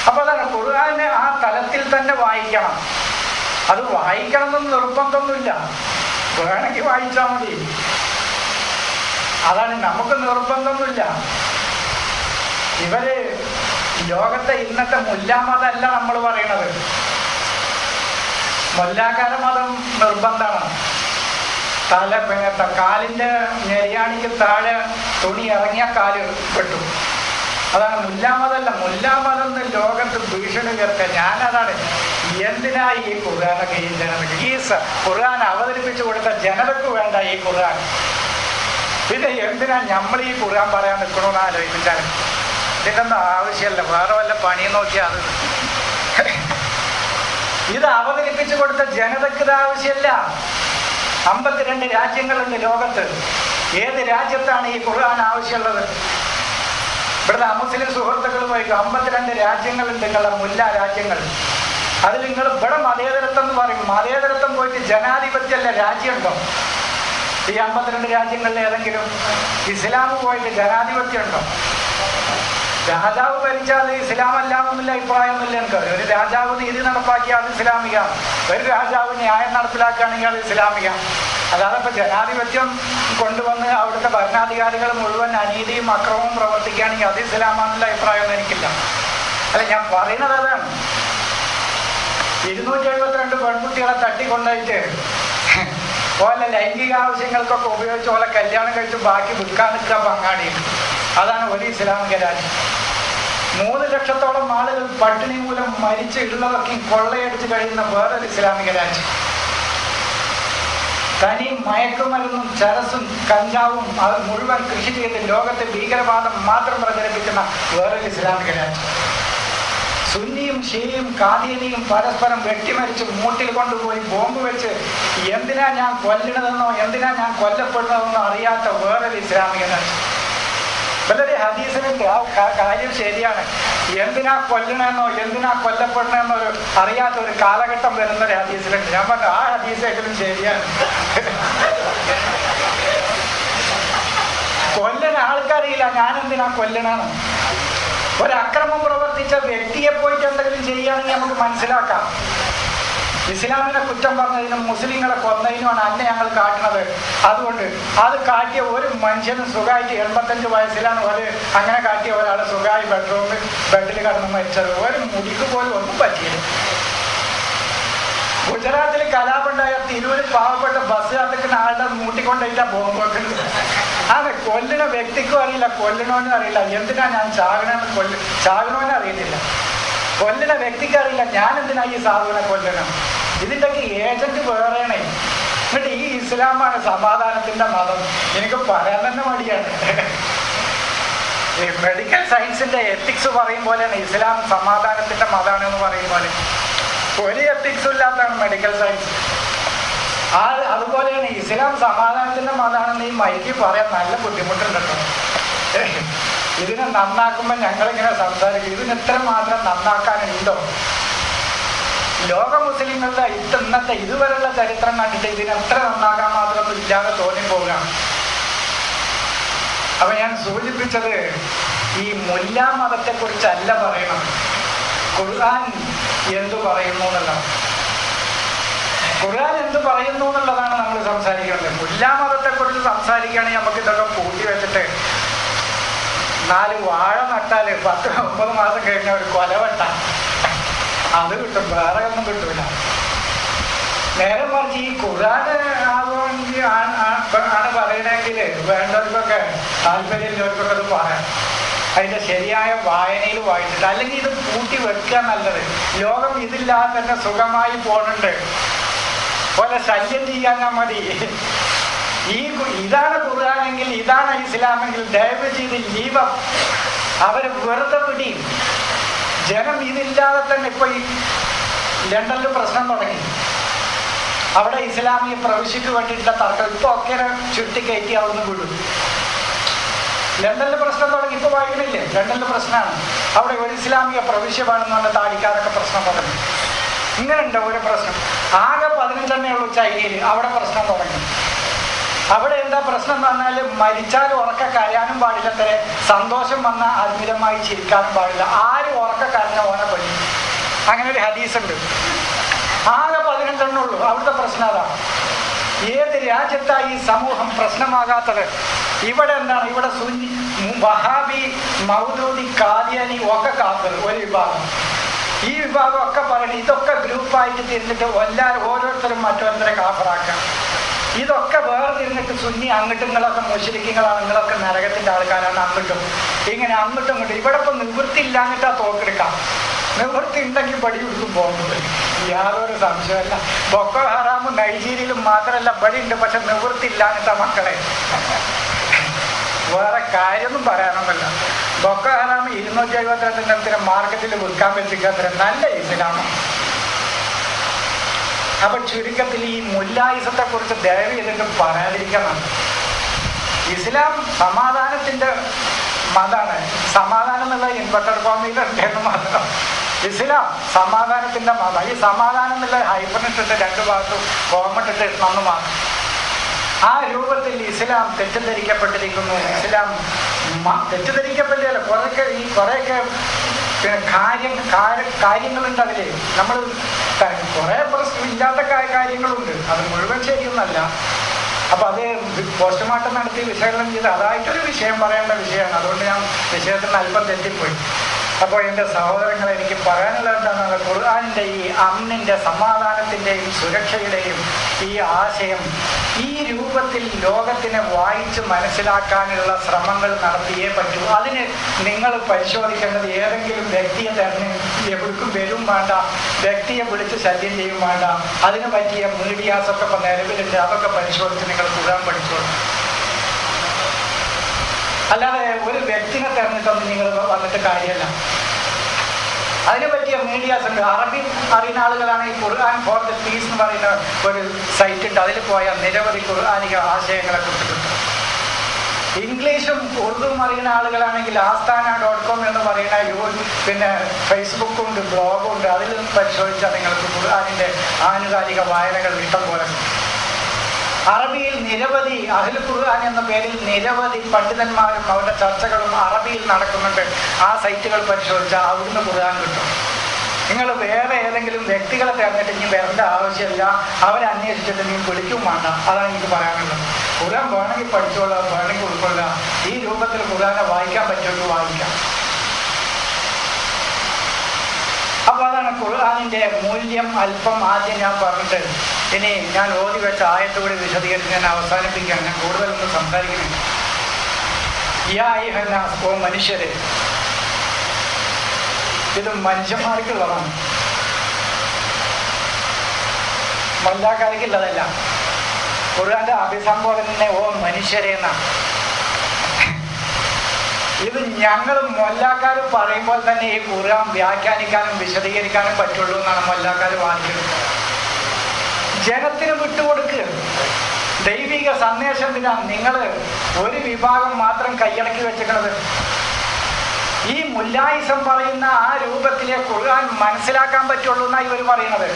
അപ്പൊ അതാണ്, ഖുർആനെ ആ തലത്തിൽ തന്നെ വായിക്കണം. അത് വായിക്കണമെന്ന് നിർബന്ധമൊന്നുമില്ല, വേണമെങ്കിൽ വായിച്ചാൽ മതി. അതാണ്, നമുക്ക് നിർബന്ധമൊന്നുമില്ല. ഇവര് ലോകത്തെ ഇന്നത്തെ മുല്ലാമതല്ല നമ്മൾ പറയണത്. മുല്ലാക്കാര മതം നിർബന്ധമാണ്. കാലിൻ്റെ ഞെരിയാണിക്ക് താഴെ തുണി ഇറങ്ങിയ കാല് പെട്ടു. അതാണ് മുല്ലാമതല്ല. മുല്ലാമതം ലോകത്ത് ഭീഷണി ഉയർത്തുക. ഞാനതാണ്, എന്തിനാ ഈ ഖുർആനൊക്കെ ഈ ജനതയ്ക്ക്, ഈ ഖുർആൻ അവതരിപ്പിച്ചു കൊടുത്ത ജനതക്ക് വേണ്ട ഈ ഖുർആൻ, പിന്നെ എന്തിനാ നമ്മൾ ഈ ഖുർആൻ പറയാൻ നിൽക്കണമെന്ന് ആലോചിച്ചാൽ ഇതിനൊന്നും ആവശ്യമല്ല. വേറെ വല്ല പണിയും നോക്കിയാൽ അത് ഇത് അവതരിപ്പിച്ചു കൊടുത്ത ജനതക്ക് ഇത് ആവശ്യമല്ല. 52 രാജ്യങ്ങളുണ്ട് ലോകത്ത്. ഏത് രാജ്യത്താണ് ഈ ഖുർആൻ ആവശ്യമുള്ളത്? ഇവിടുത്തെ അമുസ്ലിം സുഹൃത്തുക്കൾ പോയിക്കും, 52 രാജ്യങ്ങളുണ്ട് നിങ്ങളുടെ മുല്ല രാജ്യങ്ങൾ. അതിൽ നിങ്ങൾ ഇവിടെ മതേതരത്വം എന്ന് പറയും. മതേതരത്വം പോയിട്ട് ജനാധിപത്യമല്ല രാജ്യമുണ്ടോ? ഈ 52 രാജ്യങ്ങളിൽ ഏതെങ്കിലും ഇസ്ലാം പോയിട്ട് ജനാധിപത്യം ഉണ്ടോ? രാജാവ് ഭരിച്ചാൽ ഇസ്ലാം അല്ലാമെന്നില്ല അഭിപ്രായമൊന്നുമില്ല എനിക്ക്. ഒരു രാജാവ് നീതി നടപ്പാക്കിയാൽ അത് ഇസ്ലാമിക, ഒരു രാജാവ് ന്യായം നടപ്പിലാക്കുകയാണെങ്കിൽ അത് ഇസ്ലാമിക. അല്ലാതെ ഇപ്പൊ ജനാധിപത്യം കൊണ്ടുവന്ന് അവിടുത്തെ ഭരണാധികാരികൾ മുഴുവൻ അനീതിയും അക്രമവും പ്രവർത്തിക്കുകയാണെങ്കിൽ അത് ഇസ്ലാമാണെന്നുള്ള അഭിപ്രായമൊന്നും എനിക്കില്ല. അല്ല, ഞാൻ പറയുന്നത് അതാണ്. 272 പെൺകുട്ടികളെ തട്ടിക്കൊണ്ടായിട്ട് ഓലെ ലൈംഗിക ആവശ്യങ്ങൾക്കൊക്കെ ഉപയോഗിച്ച് ഓലെ കല്യാണം കഴിച്ച് ബാക്കി വിൽക്കാൻ നിൽക്കുക പങ്കാളിയിൽ. അതാണ് ഒരു ഇസ്ലാമിക രാജ്യം. 3 ലക്ഷത്തോളം ആളുകൾ പട്ടിണി മൂലം മരിച്ച് ഉള്ളതൊക്കെ കൊള്ളയടിച്ച് കഴിയുന്ന വേറൊരു ഇസ്ലാമിക രാജ്യം. തനി മയക്കുമരുന്നും ചരസും കഞ്ചാവും അത് മുഴുവൻ കൃഷി ചെയ്ത് ലോകത്തെ ഭീകരവാദം മാത്രം പ്രചരിപ്പിക്കുന്ന വേറൊരു ഇസ്ലാമിക രാജ്യം. സുന്നിയും ഷിയയും കാദിയനിയും പരസ്പരം വെട്ടിമരിച്ച് മൂട്ടിൽ കൊണ്ടുപോയി ബോംബ് വെച്ച് എന്തിനാ ഞാൻ കൊല്ലണതെന്നോ എന്തിനാ ഞാൻ കൊല്ലപ്പെടുന്നതെന്നോ അറിയാത്ത വേറൊരു ഇസ്ലാമിക രാജ്യം. വളരെ ഹദീസിലുണ്ട്. ആ കാര്യം ശരിയാണ്. എന്തിനാ കൊല്ലണമെന്നോ എന്തിനാ കൊല്ലപ്പെടണമെന്നോ അറിയാത്ത ഒരു കാലഘട്ടം വരുന്നൊരു ഹദീസിലുണ്ട്. ഞാൻ പറഞ്ഞു ആ ഹദീസെങ്കിലും ശരിയാണ്. കൊല്ലണ ആൾക്കറിയില്ല ഞാൻ എന്തിനാ കൊല്ലണമെന്ന്. ഒരക്രമം പ്രവർത്തിച്ച വ്യക്തിയെ പോയിട്ട് എന്തെങ്കിലും ചെയ്യുകയാണെങ്കിൽ നമുക്ക് മനസ്സിലാക്കാം. ഇസ്ലാമിനെ കുറ്റം പറഞ്ഞതിനും മുസ്ലിങ്ങളെ കൊന്നതിനുമാണ് അന്നെ ഞങ്ങൾ കാട്ടുന്നത്. അതുകൊണ്ട് അത് കാട്ടിയ ഒരു മനുഷ്യനും സുഖമായിട്ട് 85 വയസ്സിലാണ് അങ്ങനെ കാട്ടിയ ഒരാൾ സുഖമായി ബെഡിൽ കിടന്ന് മരിച്ചത്. ഒരു മുടിക്ക് പോലും ഒന്നും പറ്റിയില്ല. ഗുജറാത്തിൽ കലാപുണ്ടായ തിരൂരിൽ പാവപ്പെട്ട ബസ് കത്തിക്കുന്ന ആളുടെ മൂട്ടിക്കൊണ്ടിട്ടാ ബോംബ് വെക്കുന്നത്. അതെ, കൊല്ലണ വ്യക്തിക്കും അറിയില്ല, കൊല്ലണോനും അറിയില്ല. എന്തിനാ ഞാൻ ചാകണോനും അറിയത്തില്ല, കൊല്ലണ വ്യക്തിക്ക് അറിയില്ല ഞാൻ എന്തിനാ ഈ സാധുവിനെ കൊല്ലണം. ഇതിൻ്റെയൊക്കെ ഏജന്റ് വേറെയാണ്. എന്നിട്ട് ഈ ഇസ്ലാമാണ് സമാധാനത്തിന്റെ മതം. എനിക്ക് പറയാൻ തന്നെ മടിയാണ്. ഈ മെഡിക്കൽ സയൻസിന്റെ എത്തിക്സ് പറയും പോലെയാണ് ഇസ്ലാം സമാധാനത്തിന്റെ മതമാണ് എന്ന് പറയും പോലെ. ഒരു എത്തിക്സും ഇല്ലാത്തതാണ് മെഡിക്കൽ സയൻസ്. അതുപോലെയാണ് ഇസ്ലാം സമാധാനത്തിന്റെ മതമാണെന്ന് ഈ മൈക്ക് പറയാൻ നല്ല ബുദ്ധിമുട്ടുണ്ടല്ലോ. ഇതിനെ നന്നാക്കുമ്പോൾ ഞങ്ങളിങ്ങനെ സംസാരിക്കും. ഇതിന് ഇത്ര മാത്രം നന്നാക്കാനുണ്ടോ? ലോക മുസ്ലിങ്ങളുടെ ഇന്നത്തെ ഇതുവരെയുള്ള ചരിത്രം കണ്ടിട്ട് ഇതിനെത്ര നന്നാക്കാൻ മാത്രമൊന്നും ഇല്ലാതെ തോന്നിപ്പോവുകയാണ്. അപ്പൊ ഞാൻ സൂചിപ്പിച്ചത് ഈ മുല്ലാ മതത്തെ കുറിച്ചല്ല പറയണം, ഖുർആൻ എന്തു പറയുന്നു എന്നുള്ളതാണ്. ഖുർആൻ എന്ത് പറയുന്നു എന്നുള്ളതാണ് നമ്മൾ സംസാരിക്കുന്നത്. മുല്ലാ മതത്തെ കുറിച്ച് സംസാരിക്കുകയാണെങ്കിൽ നമുക്ക് ഇതൊക്കെ കൂട്ടി വെച്ചിട്ട് 4 വാഴ നട്ടാല് 10-9 മാസം കഴിഞ്ഞ ഒരു കൊല വെട്ടാൻ അത് കിട്ടും, വേറെ ഒന്നും കിട്ടൂല. നേരെ മറിച്ച് ഈ ഖുർആൻ ആകുമെങ്കിൽ ആണ് പറയണമെങ്കിൽ വേണ്ടവർക്കൊക്കെ താല്പര്യമുള്ളവർക്കൊക്കെ അത് പറയാം. അതിന്റെ ശരിയായ വായനയിൽ വായിച്ചിട്ട്, അല്ലെങ്കിൽ ഇത് കൂട്ടി വെക്കുക നല്ലത്. ലോകം ഇതില്ലാതെ തന്നെ സുഖമായി പോണുണ്ട്. പോലെ ശല്യം ചെയ്യാൻ മതി. ഇതാണ് ഖുർആനെങ്കിൽ, ഇതാണ് ഇസ്ലാമെങ്കിൽ ദയവ് ചെയ്ത് ലീവ്. അവര് വെറുതെ പിടിയും. ജനം ഇതില്ലാതെ തന്നെ ഇപ്പൊ ഈ ലണ്ടനിൽ പ്രശ്നം തുടങ്ങി. അവിടെ ഇസ്ലാമിക പ്രവിശ്യക്ക് വേണ്ടിയിട്ടുള്ള തർക്കം ഇപ്പൊ ഒക്കെ ചുരുട്ടിക്കയറ്റി അവിടുന്ന് വിടും. ലണ്ടനിൽ പ്രശ്നം തുടങ്ങി. ഇപ്പൊ വായിക്കണില്ലേ, ലണ്ടനിൽ പ്രശ്നമാണ്. അവിടെ ഒരു ഇസ്ലാമിക പ്രവിശ്യ വേണമെന്ന് പറഞ്ഞ താടിക്കാരൊക്കെ പ്രശ്നം തുടങ്ങി. ഇങ്ങനെ ഉണ്ട് ഒരു പ്രശ്നം. ആകെ 15 ഉള്ളൂ ചൈനയിൽ. അവിടെ പ്രശ്നം തുടങ്ങി. അവിടെ എന്താ പ്രശ്നം എന്ന് പറഞ്ഞാല് മരിച്ചാൽ ഉറക്ക കരയാനും പാടില്ലത്രേ, സന്തോഷം വന്നാൽ അത്ഭുതമായി ചിരിക്കാനും പാടില്ല. ആരും ഉറക്ക കരഞ്ഞ ഓനെ പറ്റി. അങ്ങനെ ഒരു ഹദീസ് ഉണ്ട്. ആകെ 15 ഉള്ളൂ. അവിടുത്തെ പ്രശ്നം അതാണ്. ഏത് രാജ്യത്താണ് ഈ സമൂഹം പ്രശ്നമാകാത്തത്? ഇവിടെ എന്താണ്? ഇവിടെ സുന്നി, വഹാബി, മൗദൂദി, ഖാദിയാനി ഒക്കെ കാത്തത് ഒരു വിഭാഗം. ഈ വിഭാഗം ഒക്കെ പറയണം ഇതൊക്കെ ഗ്രൂപ്പായിട്ട് തിരിഞ്ഞിട്ട് ഓരോരുത്തരും മറ്റോരുത്തരെ കാഫറാക്കാം. ഇതൊക്കെ വേർതിരിഞ്ഞിട്ട് സുന്നി അങ്ങോട്ടും നിങ്ങളൊക്കെ മുശ്രിക്കുകളാണ്, നിങ്ങളൊക്കെ നരകത്തിന്റെ ആൾക്കാരാണ്, അങ്ങോട്ടും ഇങ്ങനെ അങ്ങോട്ടും ഇങ്ങോട്ടും. ഇവിടെ ഇപ്പൊ നിവൃത്തി ഇല്ലാഞ്ഞിട്ടാ തോക്കെടുക്കാം. നിവൃത്തി ഉണ്ടെങ്കിൽ പടി കൊടുക്കും പോകുന്നത് യാതൊരു സംശയമല്ല. ബൊക്കോ ഹറാമും നൈജീരിയയിലും മാത്രമല്ല പടി ഉണ്ട്. പക്ഷെ നിവൃത്തി ഇല്ലാഞ്ഞിട്ടാ മക്കളെ, വേറെ കാര്യമൊന്നും പറയാനൊന്നുമില്ല. ബൊക്കോ ഹറാം 272 മാർക്കറ്റിൽ വിൽക്കാൻ വെച്ചിരിക്കാത്ര നല്ല ഇസ്ലാമാണ്. അപ്പൊ ചുരുക്കത്തിൽ ഈ മുല്ലായിസത്തെ കുറിച്ച് ദയവ് ചെയ്തിട്ട് പറയാതിരിക്കണം. ഇസ്ലാം സമാധാനത്തിന്റെ മതമാണ്. സമാധാനം എന്നുള്ള ഇൻവെർട്ടഡ് കോമിയിലുണ്ടെന്ന് മാത്രം. ഇസ്ലാം സമാധാനത്തിന്റെ മതം. ഈ സമാധാനം എന്നുള്ള ഹൈഫനിട്ടിട്ട് 2 ഭാഗത്തും കോമട്ടിട്ട് ഇടണമെന്ന് മാത്രം. ആ രൂപത്തിൽ ഇസ്ലാം തെറ്റിദ്ധരിക്കപ്പെട്ടിരിക്കുന്നു. ഇസ്ലാം തെറ്റിദ്ധരിക്കപ്പെട്ടില്ല. കുറെയൊക്കെ കാര്യങ്ങളുണ്ട് അതില്. നമ്മൾ കുറെ പ്രശ്നമില്ലാത്ത കാര്യങ്ങളുണ്ട്. അത് മുഴുവൻ ശരിയൊന്നല്ല. അപ്പൊ അത് പോസ്റ്റ്മോർട്ടം നടത്തി വിശകലനം ചെയ്ത് അതായിട്ടൊരു വിഷയം പറയേണ്ട വിഷയമാണ്. അതുകൊണ്ട് ഞാൻ വിഷയത്തിൽ നിന്ന് അല്പം തെറ്റിപ്പോയി. അപ്പോൾ എൻ്റെ സഹോദരങ്ങളെ, എനിക്ക് പറയാനുള്ളത് എന്താണെന്ന്, ഖുർആനിൻ്റെ ഈ അമ്നിൻ്റെ, സമാധാനത്തിൻ്റെയും സുരക്ഷയുടെയും ഈ ആശയം ഈ രൂപത്തിൽ ലോകത്തിനെ വായിച്ച് മനസ്സിലാക്കാനുള്ള ശ്രമങ്ങൾ നടത്തിയേ പറ്റൂ. അതിന് നിങ്ങൾ പരിശോധിക്കേണ്ടത് ഏതെങ്കിലും വ്യക്തിയെ തന്നെ എവിടേക്കും വരും വേണ്ട, വ്യക്തിയെ വിളിച്ച് ശല്യം ചെയ്യും വേണ്ട. അതിന് പറ്റിയ മീഡിയാസൊക്കെ ഇപ്പം നിലവിലുണ്ട്. അതൊക്കെ പരിശോധിച്ച് നിങ്ങൾ ഖുർആൻ പഠിച്ചോളൂ. അല്ലാതെ ഒരു വ്യക്തിനെ തെരഞ്ഞിട്ടൊന്നും നിങ്ങൾ വന്നിട്ട് കാര്യമല്ല. അതിനെ പറ്റിയ മീഡിയാസ് ഉണ്ട്. അറബി അറിയുന്ന ആളുകളാണ് ഈ ഖുർആൻ ഫോർ ദ പീസ് എന്ന് പറയുന്ന ഒരു സൈറ്റ് ഉണ്ട്. അതിൽ പോയാൽ നിരവധി ഖുർആനിക ആശയങ്ങളെ കുറിച്ച് കിട്ടും. ഇംഗ്ലീഷും ഉറുദുവും അറിയുന്ന ആളുകളാണെങ്കിൽ ആസ്ഥാന.com എന്ന് പറയുന്ന ഫേസ്ബുക്കും ഉണ്ട്, ബ്ലോഗും ഉണ്ട്. അതിൽ നിന്ന് പരിശോധിച്ചാൽ നിങ്ങൾക്ക് ഖുർആനിൻ്റെ ആനുകാലിക വായനകൾ ഇഷ്ടം പോലെ. അറബിയിൽ നിരവധി അഹ്ലുൽ ഖുർആൻ എന്ന പേരിൽ നിരവധി പണ്ഡിതന്മാരും അവരുടെ ചർച്ചകളും അറബിയിൽ നടക്കുന്നുണ്ട്. ആ സൈറ്റുകൾ പരിശോധിച്ചാൽ അവിടുന്ന് ഖുർആൻ കിട്ടും. നിങ്ങൾ വേറെ ഏതെങ്കിലും വ്യക്തികളെ തിരഞ്ഞിട്ട് ഇനി വരേണ്ട ആവശ്യമില്ല. അവരെ അന്വേഷിച്ചിട്ട് നീ വിളിക്കും വേണ്ട. അതാണ് എനിക്ക് പറയാനുള്ളത്. ഖുർആൻ വേണമെങ്കിൽ പഠിച്ചോളാം, വേണമെങ്കിൽ ഉൾക്കൊള്ളാം. ഈ രൂപത്തിൽ ഖുർആനെ വായിക്കാൻ പറ്റുമെങ്കിൽ വായിക്കാം. അപ്പൊ അതാണ് ഖുർആനിന്റെ മൂല്യം. അല്പം ആദ്യം ഞാൻ പറഞ്ഞിട്ട് ഇനി ഞാൻ ഓതി വെച്ച ആയത്തോടെ വിശദീകരിച്ച് ഞാൻ അവസാനിപ്പിക്കാൻ. ഞാൻ കൂടുതലൊന്നും സംസാരിക്കുന്നില്ല. യാ അയ്യുഹന്നാസ്, ഓ മനുഷ്യരെ. ഇത് മനുഷ്യന്മാർക്കുള്ളതാണ്, മൊല്ലാക്കാർക്കുള്ളതല്ല. ഖുർആന്റെ അഭിസംബോധന ഓ മനുഷ്യരെ എന്നാണ്. ഇത് ഞങ്ങൾ മൊല്ലാക്കാർ പറയുമ്പോൾ തന്നെ ഈ ഖുർആൻ വ്യാഖ്യാനിക്കാനും വിശദീകരിക്കാനും പറ്റുള്ളൂ എന്നാണ് മൊല്ലാക്കാർ വാദിക്കുന്നത്. ജനത്തിന് വിട്ടുകൊടുക്കുക. ദൈവിക സന്ദേശത്തിനാണ് നിങ്ങൾ ഒരു വിഭാഗം മാത്രം കൈയടക്കി വെച്ചിരിക്കുന്നത്. ഈ മുല്ലായിസം പറയുന്ന ആ രൂപത്തിലെ ഖുർആൻ മനസ്സിലാക്കാൻ പറ്റുള്ളൂ എന്നാണ് ഇവർ പറയുന്നത്.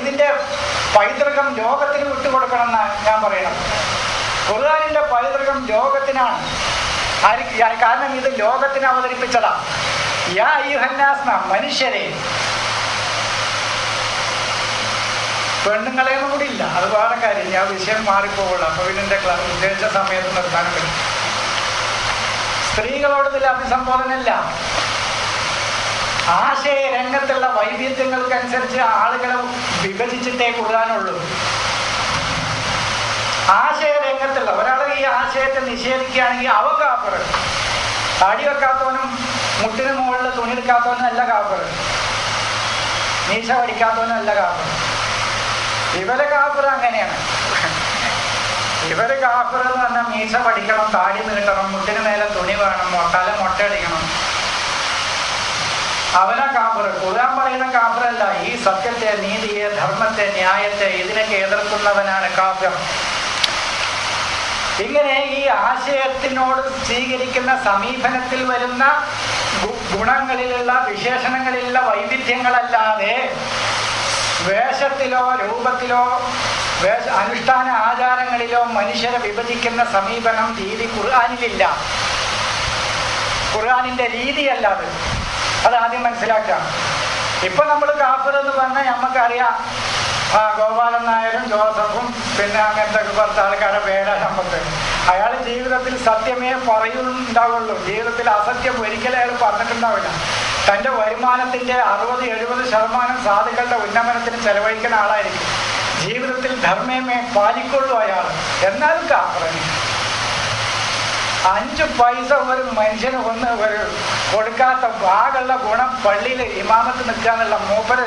ഇതിന്റെ പൈതൃകം ലോകത്തിന് വിട്ടുകൊടുക്കണം എന്നാണ് ഞാൻ പറയുന്നത്. ഖുർആനിന്റെ പൈതൃകം ലോകത്തിനാണ്. കാരണം ഇത് ലോകത്തിന് അവതരിപ്പിച്ചതാ. യാ അയ്യുഹന്നാസ്, മനുഷ്യരെ. പെണ്ണുങ്ങളെയൊന്നും കൂടി ഇല്ല, അത് വേറെ കാര്യം. ഞാൻ വിഷയം മാറിപ്പോവുള്ളൂ. അപ്പൊ ഇതിന്റെ ഉദ്ദേശിച്ച സമയത്ത് നിർത്താനും പറ്റും. സ്ത്രീകളോട് ഇതിൽ അഭിസംബോധനല്ല. ആശയ രംഗത്തുള്ള വൈവിധ്യങ്ങൾക്കനുസരിച്ച് ആളുകളെ വിഭജിച്ചിട്ടേ ഖുർആനുള്ളൂ. ആശയ രംഗത്തുള്ള ഒരാളെ ഈ ആശയത്തെ നിഷേധിക്കുകയാണെങ്കിൽ അവൻ കാഫിർ. താടി വെക്കാത്തവനും മുട്ടിന് മുകളിൽ തുണി എടുക്കാത്തവനും അല്ല കാഫിർ. മീശ പഠിക്കാത്തവനും അല്ല കാഫിർ. ഇവരെ കാഫിർ അങ്ങനെയാണ്. ഇവര് കാഫിർ എന്ന് പറഞ്ഞാൽ മീശ പഠിക്കണം, താടി നീട്ടണം, മുട്ടിന് മേലെ തുണി വേണം, തല മൊട്ടയടിക്കണം. അവനാ കാഫിർ. ഖുർആൻ പറയുന്ന കാഫിറല്ല. ഈ സത്യത്തെ, നീതിയെ, ധർമ്മത്തെ, ന്യായത്തെ ഇതിനൊക്കെ എതിർക്കുന്നവനാണ് കാഫിർ. ഇങ്ങനെ ഈ ആശയത്തിനോട് സ്വീകരിക്കുന്ന സമീപനത്തിൽ വരുന്ന ഗുണങ്ങളിലുള്ള വിശേഷണങ്ങളിലുള്ള വൈവിധ്യങ്ങളല്ലാതെ വേഷത്തിലോ രൂപത്തിലോ അനുഷ്ഠാന ആചാരങ്ങളിലോ മനുഷ്യരെ വിഭജിക്കുന്ന സമീപനം, രീതി ഖുർആനിലില്ല. ഖുർആനിന്റെ രീതിയല്ല അത്. അതാദ്യം മനസ്സിലാക്കാം. ഇപ്പൊ നമ്മൾ കാഫിർ എന്ന് പറഞ്ഞാൽ നമുക്കറിയാം, ഗോപാലൻ നായരും ജോസഫും പിന്നെ അങ്ങനത്തെ കുറച്ച് ആൾക്കാരുടെ പേരാ നമുക്ക്. അയാൾ ജീവിതത്തിൽ സത്യമേ പറയുന്നുണ്ടാവുള്ളൂ. ജീവിതത്തിൽ അസത്യം ഒരിക്കലും അയാൾ പറഞ്ഞിട്ടുണ്ടാവില്ല. തൻ്റെ വരുമാനത്തിൻ്റെ 60-70% സാധുക്കളുടെ ഉന്നമനത്തിന് ചെലവഴിക്കുന്ന ആളായിരിക്കും. ജീവിതത്തിൽ ധർമ്മമേ പാലിക്കുള്ളൂ അയാൾ. എന്നാലും കാഫിറന് 5 പൈസ ഒരു മനുഷ്യന് ഒരു കൊടുക്കാത്ത ആകെയുള്ള ഗുണം പള്ളിയിൽ ഇമാമത്ത് നിൽക്കുക എന്നുള്ള മൂപ്പര്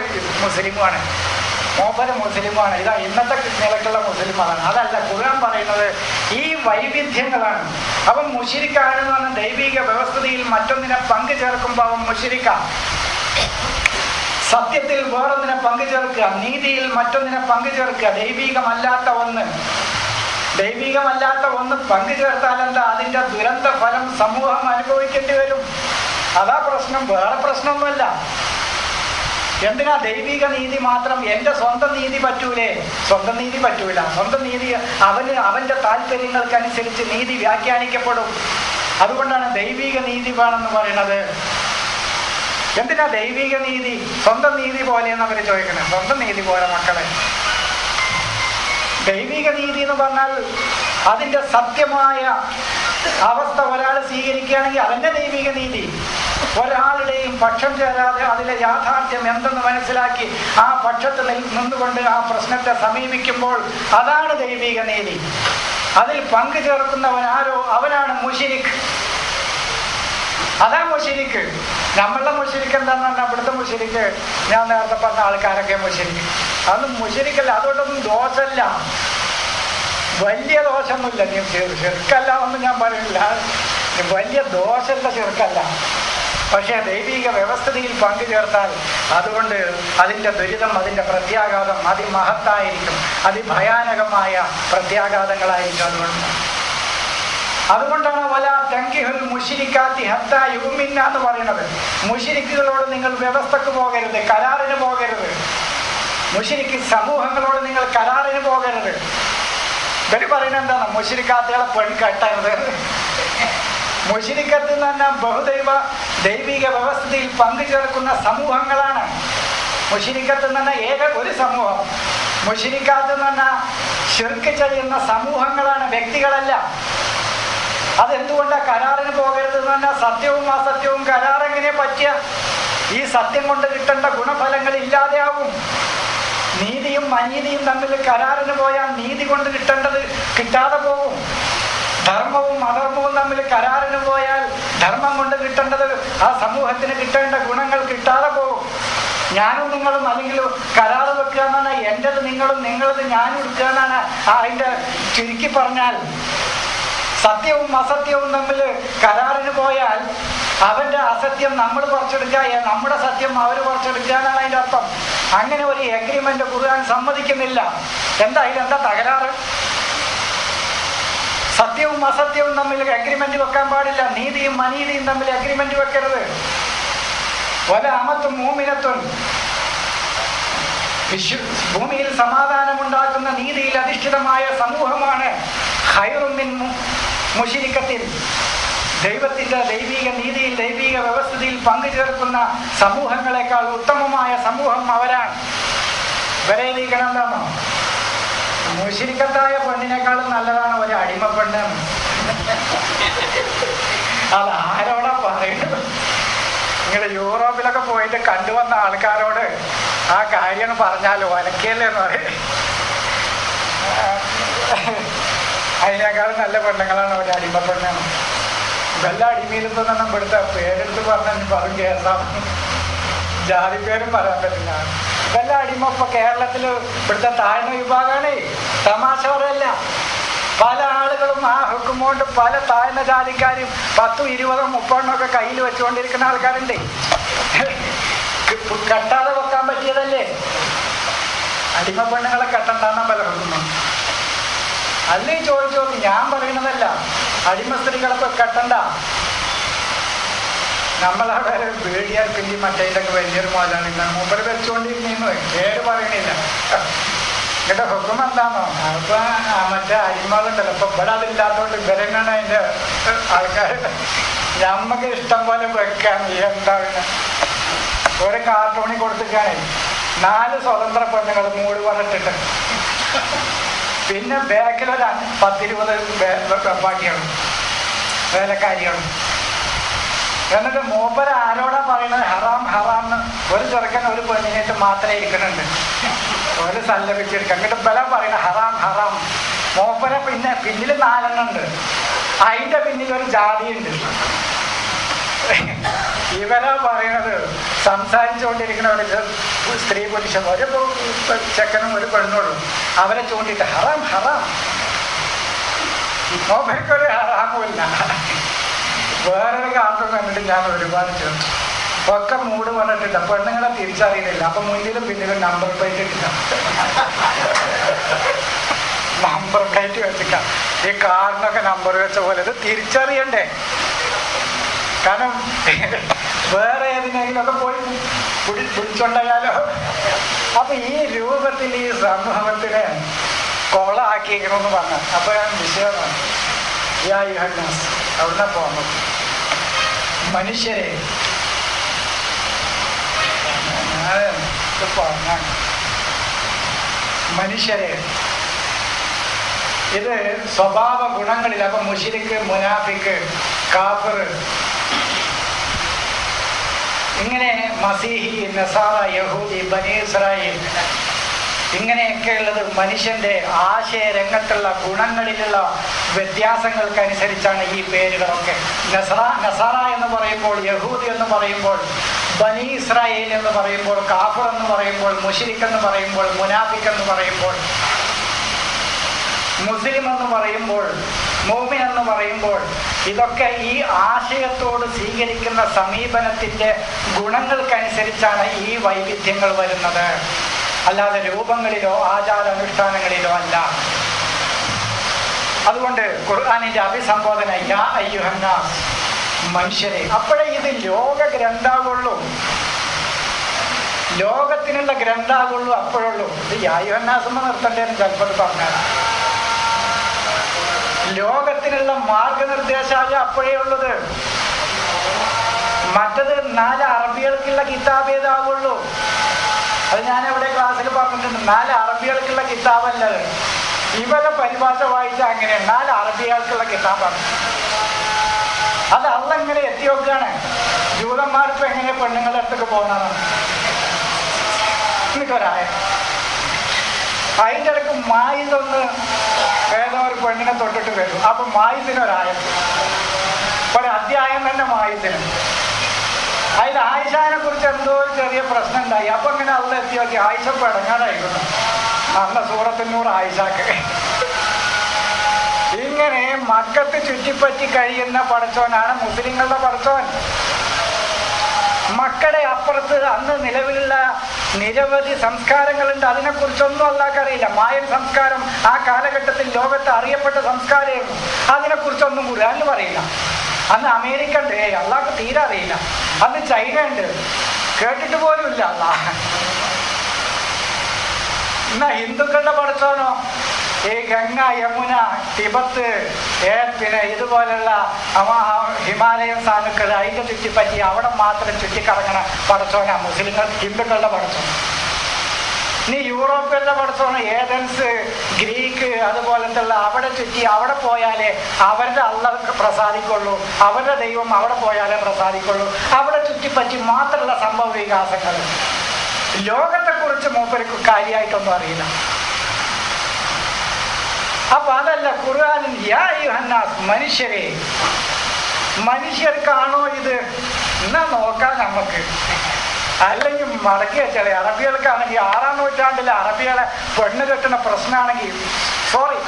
മുസ്ലിമാണ്. ഇതാ ഇന്നത്തെ നിലക്കുള്ള മുസ്ലിമാണ്. അതല്ല ഖുർആൻ പറയുന്നത്. ഈ വൈവിധ്യങ്ങളാണ്. അവൻ മുശ്രിക്കാണെന്ന് പറഞ്ഞ ദൈവിക വ്യവസ്ഥിതിയിൽ മറ്റൊന്നിനെ പങ്കു ചേർക്കുമ്പോൾ അവൻ മുശ്രിക്കാണ്. സത്യത്തിൽ വേറൊന്നിനെ പങ്കു ചേർക്കുക, നീതിയിൽ മറ്റൊന്നിനെ പങ്കു ചേർക്കുക. ദൈവികമല്ലാത്ത ഒന്ന് പങ്കു ചേർത്താൽ എന്താ? അതിന്റെ ദുരന്ത ഫലം സമൂഹം അനുഭവിക്കേണ്ടി വരും. അതാ പ്രശ്നം, വേറെ പ്രശ്നമൊന്നുമല്ല. എന്തിനാ ദൈവിക നീതി മാത്രം? എൻ്റെ സ്വന്തം നീതി പറ്റൂലേ? സ്വന്തം നീതി പറ്റൂല. സ്വന്തം നീതി അവന്റെ താല്പര്യങ്ങൾക്കനുസരിച്ച് നീതി വ്യാഖ്യാനിക്കപ്പെടും. അതുകൊണ്ടാണ് ദൈവിക നീതി വേണമെന്ന് പറയുന്നത്. എന്തിനാ ദൈവിക നീതി? സ്വന്തം നീതി പോലെയെന്ന് അവർ ചോദിക്കണം. സ്വന്തം നീതി പോലെ മക്കളെ. ദൈവിക നീതി എന്ന് പറഞ്ഞാൽ അതിൻ്റെ സത്യമായ അവസ്ഥ ഒരാൾ സ്വീകരിക്കുകയാണെങ്കിൽ അതന്നെ ദൈവിക നീതി. ഒരാളുടെയും പക്ഷം ചേരാതെ അതിലെ യാഥാർത്ഥ്യം എന്തെന്ന് മനസ്സിലാക്കി ആ പക്ഷത്തിൽ നിന്നുകൊണ്ട് ആ പ്രശ്നത്തെ സമീപിക്കുമ്പോൾ അതാണ് ദൈവിക നീതി. അതിൽ പങ്കു ചേർക്കുന്നവൻ ആരോ അവനാണ് മുശ്രിക്ക്. അതാ മുശ്രിക്ക്. നമ്മളുടെ മുശ്രിക്ക് എന്താന്ന് പറഞ്ഞാൽ അവിടുത്തെ മുശ്രിക്ക് ഞാൻ നേരത്തെ പറഞ്ഞ ആൾക്കാരൊക്കെ മുശ്രിക്ക്. അതൊന്നും മുശ്രിക്കല്ല. അതുകൊണ്ടൊന്നും ദോഷമല്ല, വലിയ ദോഷമൊന്നുമില്ല. നീ ചെറുക്കല്ല എന്ന് ഞാൻ പറയില്ല, വലിയ ദോഷമുള്ള ചെറുക്കല്ല. പക്ഷേ ദൈവിക വ്യവസ്ഥിതിയിൽ പങ്കു ചേർത്താൽ അതുകൊണ്ട് അതിൻ്റെ ദുരിതം, അതിൻ്റെ പ്രത്യാഘാതം അതിമഹത്തായിരിക്കും. അതിഭയാനകമായ പ്രത്യാഘാതങ്ങളായിരിക്കും. അതുകൊണ്ട് അതുകൊണ്ടാണ് വലാ തൻകിഹുൽ മുശ്രിക്കാത്തി ഹത്താ യുഅ്മിന്ന എന്ന് പറയുന്നത്. മുശ്രിക്കുകളോട് നിങ്ങൾ വ്യവസ്ഥക്ക് പോകരുത്, കരാറിന് പോകരുത്. മുശ്രിക്ക് സമൂഹങ്ങളോട് നിങ്ങൾ കരാറിന് പോകരുത്. ഇവര് പറയുന്നത് എന്താണ്? മുശ്രിക്കാത്തുകളെ പെൺ കെട്ടരുത്. മുശ്രിക്കത്ത് എന്ന് പറഞ്ഞാൽ ദൈവിക വ്യവസ്ഥയിൽ പങ്കുചേർക്കുന്ന സമൂഹങ്ങളാണ്. മുശ്രിക്കത്ത് എന്ന് പറഞ്ഞാൽ ഒരു സമൂഹം. മുശ്രിക്കാത്ത് എന്ന് പറഞ്ഞാൽ ശിർക്ക് ചെയ്യുന്ന സമൂഹങ്ങളാണ്, വ്യക്തികളല്ല. അതെന്തുകൊണ്ടാണ് കരാറിന് പോകരുത് എന്ന് പറഞ്ഞാൽ സത്യവും അസത്യവും കരാർ എങ്ങനെ പറ്റിയ? ഈ സത്യം കൊണ്ട് കിട്ടേണ്ട ഗുണഫലങ്ങൾ ഇല്ലാതെയാവും. നീതിയും അനീതിയും തമ്മിൽ കരാറിന് പോയാൽ നീതി കൊണ്ട് കിട്ടേണ്ടത് കിട്ടാതെ പോകും. ധർമ്മവും അധർമ്മവും തമ്മിൽ കരാറിന് പോയാൽ ധർമ്മം കൊണ്ട് കിട്ടേണ്ടത് ആ സമൂഹത്തിന് കിട്ടേണ്ട ഗുണങ്ങൾ കിട്ടാതെ പോകും. ഞാനും നിങ്ങളും അല്ലെങ്കിൽ കരാറ് വെക്കുക എന്നാണ് എൻ്റെത് നിങ്ങളും നിങ്ങളത് ഞാനും എടുക്കുക എന്നാണ് അതിൻ്റെ ചുരുക്കി പറഞ്ഞാൽ. സത്യവും അസത്യവും തമ്മിൽ കരാറിന് പോയാൽ അവന്റെ അസത്യം നമ്മൾ പറിച്ചെടുക്കുക, നമ്മുടെ സത്യം അവർ പറിച്ചെടുക്കുക എന്നാണ് അതിൻ്റെ അർത്ഥം. അങ്ങനെ ഒരു എഗ്രിമെന്റ് ഖുർആൻ സമ്മതിക്കുന്നില്ല. അതിലെന്താ തകരാറ്? സത്യവും അസത്യവും തമ്മിൽ അഗ്രിമെന്റ് വെക്കാൻ പാടില്ല. നീതിയും അനീതിയും തമ്മിൽ അഗ്രിമെന്റ് വെക്കരുത്. വല അമത്തും മൂമിനത്തും, ഭൂമിയിൽ സമാധാനമുണ്ടാക്കുന്ന നീതിയിൽ അധിഷ്ഠിതമായ സമൂഹമാണ് ഖൈറും മിൻ മുശ്രിക്കത്തിൻ. ദൈവത്തിന്റെ ദൈവിക നീതിയിൽ ദൈവിക വ്യവസ്ഥയിൽ പങ്കുചേർക്കുന്ന സമൂഹങ്ങളെക്കാൾ ഉത്തമമായ സമൂഹം അവരാണ്. വരേതിരിക്കണം എന്താണോ? മുശ്രിക്കത്തായ പെണ്ണിനേക്കാളും നല്ലതാണ് ഒരു അടിമ പെണ്ണ്. അത് ആരോടാ പറയുന്നത്? നിങ്ങൾ യൂറോപ്പിലൊക്കെ പോയിട്ട് കണ്ടുവന്ന ആൾക്കാരോട് ആ കാര്യം പറഞ്ഞാലോ അനക്കല്ലേ എന്ന് പറയും. അതിനേക്കാളും നല്ല പെണ്ണുങ്ങളാണ് ഒരു അടിമ പെണ്ണാണ്. വല്ല അടിമയിലിപ്പോ തന്നെ ഇവിടുത്തെ പേരെടുത്ത് പറഞ്ഞാൽ പറയും കേസാണ്. ജാതി പേരും പറയാൻ പറ്റില്ല. വല്ല അടിമ ഇപ്പൊ കേരളത്തില് ഇവിടുത്തെ താഴ്ന്ന വിഭാഗമാണ്. തമാശ പറയല്ല. പല ആളുകളും ആ ഹുക്കും കൊണ്ട് പല താഴ്ന്ന ജാതിക്കാരും 10, 20, 30 കയ്യിൽ വെച്ചുകൊണ്ടിരിക്കുന്ന ആൾക്കാരുണ്ട്. കെട്ടാതെ വെക്കാൻ പറ്റിയതല്ലേ? അടിമ പെണ്ണുങ്ങളെ കെട്ടണ്ടെന്നാ പല ഹുക്കുന്നു. അല്ലേ ചോദിച്ചു, ഞാൻ പറയുന്നതല്ല. അടിമ സ്ത്രീകളെ കെട്ടണ്ട. നമ്മളവിടെ പേടിയാർക്കില്ല. മറ്റേതൊക്കെ വലിയൊരു മോലാണ് മൂപ്പര് വെച്ചുകൊണ്ടിരുന്നു. പേര് പറയണില്ല. എന്നിട്ട് ഹുക്കും എന്താണോ? അപ്പൊ മറ്റേ അടിമകളുണ്ടല്ലോ. ഇപ്പൊ ഇവിടെ അതില്ലാത്തോണ്ട് ഇവരെന്നാണ് അതിന്റെ ആൾക്കാർ. ഞമ്മക്ക് ഇഷ്ടം പോലെ വെക്കാൻ എന്താണ് ഒരു കാർട്ടൂണിൽ കൊടുത്തിട്ടാണ് 4 സ്വതന്ത്ര പെണ്ണുങ്ങൾ മൂട് പറഞ്ഞിട്ടുണ്ട്. പിന്നെ ബാക്കിലൊരു 10-20 പാട്ടികളും വേലക്കാരികളും. എന്നിട്ട് മൂപ്പര് ആരോടാ പറയുന്നത്? ഹറാം ഹറാം എന്ന്. ഒരു ചെറുക്കൻ ഒരു പെണ്ണിനായിട്ട് മാത്രമേ ഇരിക്കുന്നുണ്ട്. ഒരു സല്ലപിച്ചെടുക്കുക. എന്നിട്ട് ബല പറയുന്നത് ഹറാം ഹറാം. മൂപ്പര പിന്നിൽ 4 ഉണ്ട്. അതിന്റെ പിന്നിൽ ഒരു ജാതിയുണ്ട്. ഇവരാ പറയണത് സംസാരിച്ചുകൊണ്ടിരിക്കുന്ന ഒരു സ്ത്രീ പുരുഷൻ, ഒരു ചെക്കനും ഒരു പെണ്ണുള്ളൂ. അവരെ ചൂണ്ടിട്ട് ഹറാം ഹറാം. മൂപ്പർക്കൊരു ഹറാമില്ല. വേറൊരു കാർട്ടൂൺ കണ്ടിട്ട് ഞാൻ ഒരുപാട് ചേർത്തു. ഒക്കെ മൂട് പറഞ്ഞിട്ടില്ല. പെണ്ണുങ്ങളെ തിരിച്ചറിയുന്നില്ല. അപ്പൊ മുന്നിലും പിന്നിലും നമ്പർ പ്ലേറ്റ് ഇട്ടില്ല. നമ്പർ പ്ലേറ്റ് വെച്ചിട്ട ഈ കാറിനൊക്കെ നമ്പർ വെച്ച പോലെ ഇത് തിരിച്ചറിയണ്ടേ? കാരണം വേറെ ഏതിനെങ്കിലുമൊക്കെ പോയി പിടിച്ചുണ്ടായാലോ. അപ്പൊ ഈ രൂപത്തിൽ ഈ സമൂഹത്തിനെ കൊളാക്കിയിരിക്കണമെന്ന് പറഞ്ഞ അപ്പൊ ഞാൻ വിഷയമാണ്. അവിടുന്ന് പോകുന്നത് മനുഷ്യരെ മനുഷ്യരെ ഇത് സ്വഭാവ ഗുണങ്ങളിൽ. അപ്പൊ മുശ്രിക്ക്, മുനാഫിക്ക്, കാഫിർ, ഇങ്ങനെ മസീഹി, നസാറ, യഹൂദി, ബനി ഇസ്രായേൽ, ഇങ്ങനെയൊക്കെ ഉള്ളത് മനുഷ്യന്റെ ആശയരംഗത്തുള്ള ഗുണങ്ങളിലുള്ള വ്യത്യാസങ്ങൾക്കനുസരിച്ചാണ് ഈ പേരുകളൊക്കെ. നസാറ എന്ന് പറയുമ്പോൾ, യഹൂദി എന്ന് പറയുമ്പോൾ, ബനി ഇസ്രായേൽ എന്ന് പറയുമ്പോൾ, കാഫിർ എന്ന് പറയുമ്പോൾ, മുശ്രിക്ക് എന്ന് പറയുമ്പോൾ, മുനാഫിക്ക് എന്ന് പറയുമ്പോൾ, മുസ്ലിം എന്ന് പറയുമ്പോൾ, മുഅ്മിൻ എന്ന് പറയുമ്പോൾ, ഇതൊക്കെ ഈ ആശയത്തോട് സ്വീകരിക്കുന്ന സമീപനത്തിന്റെ ഗുണങ്ങൾക്കനുസരിച്ചാണ് ഈ വൈവിധ്യങ്ങൾ വരുന്നത്. അല്ലാതെ രൂപങ്ങളിലോ ആചാരാനുഷ്ഠാനങ്ങളിലോ അല്ല. അതുകൊണ്ട് ഖുർആനിന്റെ അഭിസംബോധന യാ അയ്യുഹന്നാസ്, മനുഷ്യരെ. അപ്പോഴേ ഇത് ലോക ഗ്രന്ഥാകുള്ളൂ, ലോകത്തിനുള്ള ഗ്രന്ഥാകുള്ളൂ, അപ്പോഴുള്ളൂ. ഇത് യാ അയ്യുഹന്നാസ് നിർത്തേണ്ടതെന്ന് ചിലപ്പോൾ പറഞ്ഞാൽ ലോകത്തിനുള്ള മാർഗനിർദ്ദേശായ അപ്പോഴേ ഉള്ളത്. മറ്റത് 4 അറബികൾക്കുള്ള കിതാബ് ഏതാകുള്ളൂ. അത് ഞാൻ എവിടെ ക്ലാസ്സിൽ പറഞ്ഞിട്ടുണ്ട്. 4 അറബികൾക്കുള്ള കിതാബല്ലത്. ഇവരെ പരിഭാഷ വായിച്ച അങ്ങനെയാണ്, 4 അറബികൾക്കുള്ള കിതാബാണ്. അത് അള്ള എങ്ങനെ എത്തി നോക്കുകയാണ്. ജൂതന്മാർക്ക് എങ്ങനെ പെണ്ണുങ്ങളുടെ അടുത്തേക്ക് പോകുന്നതാണ്. എന്നിട്ടൊരായ അതിൻ്റെ ഇടയ്ക്ക് മായിതൊന്ന് ഏതോ ഒരു പെണ്ണിനെ തൊട്ടിട്ട് വരും. അപ്പൊ മായിസിനൊരായ ഒരധ്യായം തന്നെ മായിസിന്. അതിൽ ആയിഷാനെ കുറിച്ച് എന്തോ ഒരു ചെറിയ പ്രശ്നം ഉണ്ടായി. അപ്പൊ ഇങ്ങനെ അള്ള എത്തി നോക്കി ആയിഷ പെടങ്ങാനായിരുന്നു. അന്ന് സൂറത്തിനൂറ് ആയിഷാക്ക്. ഇങ്ങനെ മക്കത്ത് ചുറ്റിപ്പറ്റി കഴിയുന്ന പടച്ചോനാണ് മുസ്ലിങ്ങളുടെ പടച്ചോൻ. മക്കളുടെ അപ്പുറത്ത് അന്ന് നിലവിലുള്ള നിരവധി സംസ്കാരങ്ങളുണ്ട്. അതിനെക്കുറിച്ചൊന്നും അല്ലാക്കറിയില്ല. മായൻ സംസ്കാരം ആ കാലഘട്ടത്തിൽ ലോകത്ത് അറിയപ്പെട്ട സംസ്കാരമായിരുന്നു. അതിനെക്കുറിച്ചൊന്നും ഖുർആനിൽ പറയില്ല. അന്ന് അമേരിക്ക ഉണ്ട്, അള്ളാഹ്ക്ക് തീരെ അറിയില്ല. അന്ന് ചൈന ഉണ്ട്, കേട്ടിട്ട് പോലും ഇല്ല അള്ളാഹ്. എന്നാ ഹിന്ദുക്കളുടെ പടച്ചോനോ ഈ ഗംഗ, യമുന, ടിബത്ത്, പിന്നെ ഇതുപോലുള്ള ഹിമാലയൻ സാനുക്കൾ അതിൻ്റെ ചുറ്റിപ്പറ്റി അവിടെ മാത്രം ചുറ്റിക്കറങ്ങണ പടച്ചോനാ മുസ്ലിങ്ങൾ, ഹിന്ദുക്കളുടെ പടച്ചോൻ. ഇനി യൂറോപ്പിലെ പടച്ചോന് ഏതൻസ്, ഗ്രീക്ക്, അതുപോലത്തെ അവിടെ ചുറ്റി അവിടെ പോയാലേ അവരുടെ അള്ള പ്രസാദിക്കുള്ളൂ, അവരുടെ ദൈവം അവിടെ പോയാലേ പ്രസാദിക്കുള്ളൂ. അവിടെ ചുറ്റിപ്പറ്റി മാത്രമുള്ള സംഭവ വികാസങ്ങൾ. ലോകത്തെക്കുറിച്ച് മൂപ്പർക്ക് കാര്യമായിട്ടൊന്നും അറിയില്ല. അപ്പൊ അതല്ല ഖുർആനിൽ യാ അയ്യുഹന്നാസ്, മനുഷ്യരെ. മനുഷ്യർക്കാണോ ഇത്? എന്നാ നോക്കാം നമുക്ക്. അല്ലെങ്കിൽ മടക്കി വെച്ചാൽ അറബികൾക്കാണെങ്കിൽ 6-ാം നൂറ്റാണ്ടിലെ അറബികളെ പെണ്ണ് കെട്ടുന്ന പ്രശ്നമാണെങ്കിൽ സോറി,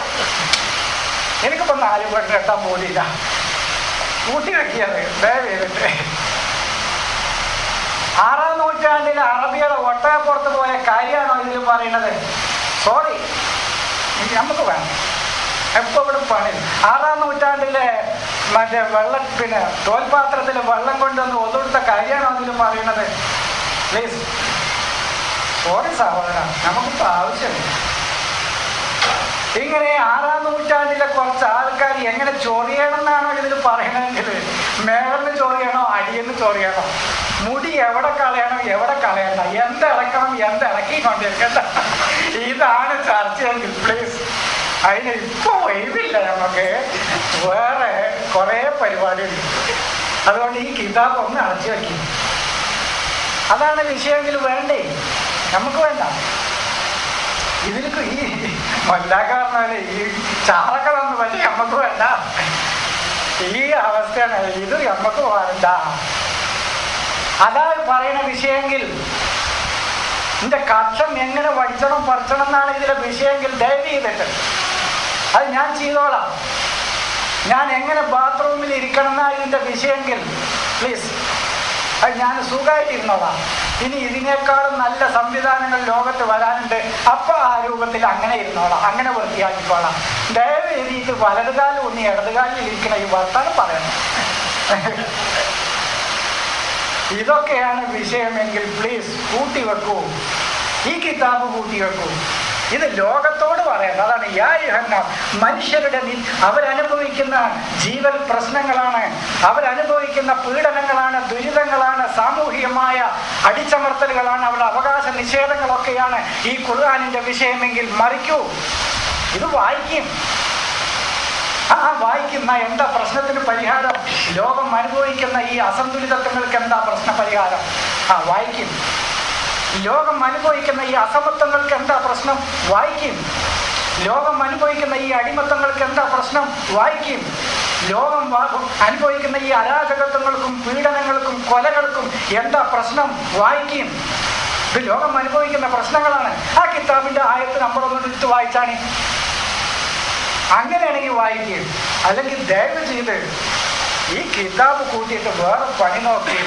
എനിക്കിപ്പോൾ 4 പെണ്ണ് കെട്ടാൻ പോലില്ല. കൂട്ടി വെക്കിയത് ദയവ് ചെയ്തിട്ട്. 6-ാം നൂറ്റാണ്ടിലെ അറബികളെ ഒട്ടകപ്പുറത്ത് പോയ കാര്യമാണോ ഇതിൽ പറയുന്നത്? സോറി, നമുക്ക് വേണം. എപ്പോൾ ഇവിടെ പണി. 6-ാം നൂറ്റാണ്ടിലെ മറ്റേ പിന്നെ തോൽപാത്രത്തിൽ വെള്ളം കൊണ്ടുവന്ന് ഒതുകൊടുത്ത കാര്യമാണോ അതിൽ പറയുന്നത്? പ്ലീസ്, സോറി സഹോദര, നമുക്കിപ്പോൾ ആവശ്യമില്ല. ഇങ്ങനെ 6-ാം നൂറ്റാണ്ടിലെ കുറച്ച് ആൾക്കാർ എങ്ങനെ ചൊറിയണം എന്നാണോ ഇതിൽ പറയണമെങ്കിൽ, മേളിന്ന് ചൊറിയണോ അടിയെന്ന് ചൊറിയണോ, മുടി എവിടെ കളയണം എവിടെ കളയണ്ട, എന്തിളക്കണം എന്തിളക്കിക്കൊണ്ടിരിക്കണ്ട, ഇതാണ് ചർച്ചയെങ്കിൽ പ്ലീസ്. അതിന് ഇപ്പോൾ ഒഴിവില്ല, നമുക്ക് വേറെ കുറേ പരിപാടിയുണ്ട്. അതുകൊണ്ട് ഈ കിതാബ് ഒന്ന് അടച്ചു വയ്ക്കും. അതാണ് വിഷയമെങ്കിൽ വേണ്ടേ, നമുക്ക് വേണ്ട. ഇതിലേക്ക് ഈ മല്ലാക്കാരനാല് ഈ ചാറക്ക തന്നു പക്ഷേ നമുക്ക് വേണ്ട. ഈ അവസ്ഥയാണ്. ഇത് നമുക്ക് വേണ്ട. അതാ പറയുന്ന വിഷയമെങ്കിൽ എന്റെ കക്ഷം എങ്ങനെ വടിച്ചണം പറിച്ചണം എന്നാണ് ഇതിലെ വിഷയമെങ്കിൽ ദയവ് ചെയ്തിട്ട് അത് ഞാൻ ചെയ്തോളാം. ഞാൻ എങ്ങനെ ബാത്റൂമിൽ ഇരിക്കണം എന്നാണ് ഇതിന്റെ വിഷയമെങ്കിൽ പ്ലീസ് അത് ഞാൻ സുഖമായിട്ടിരുന്നോളാം. ഇനി ഇതിനേക്കാളും നല്ല സംവിധാനങ്ങൾ ലോകത്ത് വരാനുണ്ട്. അപ്പൊ ആ രൂപത്തിൽ അങ്ങനെ ഇരുന്നോളാം, അങ്ങനെ വൃത്തിയാക്കിക്കോളാം. ദയവ് എഴുതിയിട്ട് വലതുകാലം ഒന്നി ഇടതുകാലിൽ ഇരിക്കണ ഈ വർത്താനം പറയണം. ഇതൊക്കെയാണ് വിഷയമെങ്കിൽ പ്ലീസ് കൂട്ടി വെക്കൂ, ഈ കിതാബ് കൂട്ടി വെക്കൂ. ഇത് ലോകത്തോട് പറയുന്നത്. അതാണ് യാ അയ്യുഹന്നാസ്, മനുഷ്യരുടെ അവരനുഭവിക്കുന്ന ജീവൽ പ്രശ്നങ്ങളാണ്, അവരനുഭവിക്കുന്ന പീഡനങ്ങളാണ്, ദുരിതങ്ങളാണ്, സാമൂഹികമായ അടിച്ചമർത്തലുകളാണ്, അവരുടെ അവകാശ നിഷേധങ്ങളൊക്കെയാണ് ഈ ഖുർആനിന്റെ വിഷയമെങ്കിൽ മറിക്കൂ. ഇത് വായിക്കും. വായിക്കുന്ന എന്താ പ്രശ്നത്തിന് പരിഹാരം? ലോകം അനുഭവിക്കുന്ന ഈ അസന്തുലിതത്വങ്ങൾക്ക് എന്താ പ്രശ്ന പരിഹാരം? വായിക്കും. ലോകം അനുഭവിക്കുന്ന ഈ അസമത്വങ്ങൾക്ക് എന്താ പ്രശ്നം? വായിക്കും. ലോകം അനുഭവിക്കുന്ന ഈ അടിമത്തങ്ങൾക്ക് എന്താ പ്രശ്നം? വായിക്കും. ലോകം അനുഭവിക്കുന്ന ഈ അരാജകത്വങ്ങൾക്കും പീഡനങ്ങൾക്കും കൊലകൾക്കും എന്താ പ്രശ്നം? വായിക്കും. ഇത് ലോകം അനുഭവിക്കുന്ന പ്രശ്നങ്ങളാണ്. ആ കിതാബിന്റെ ആയത്ത് നമ്പർ 1 എടുത്ത് വായിച്ചാണ്. അങ്ങനെയാണെങ്കിൽ വായിക്കും. അല്ലെങ്കിൽ ദയവ് ചെയ്ത് ഈ കിതാബ് കൂട്ടിയിട്ട് വേറെ പണി നോക്കി.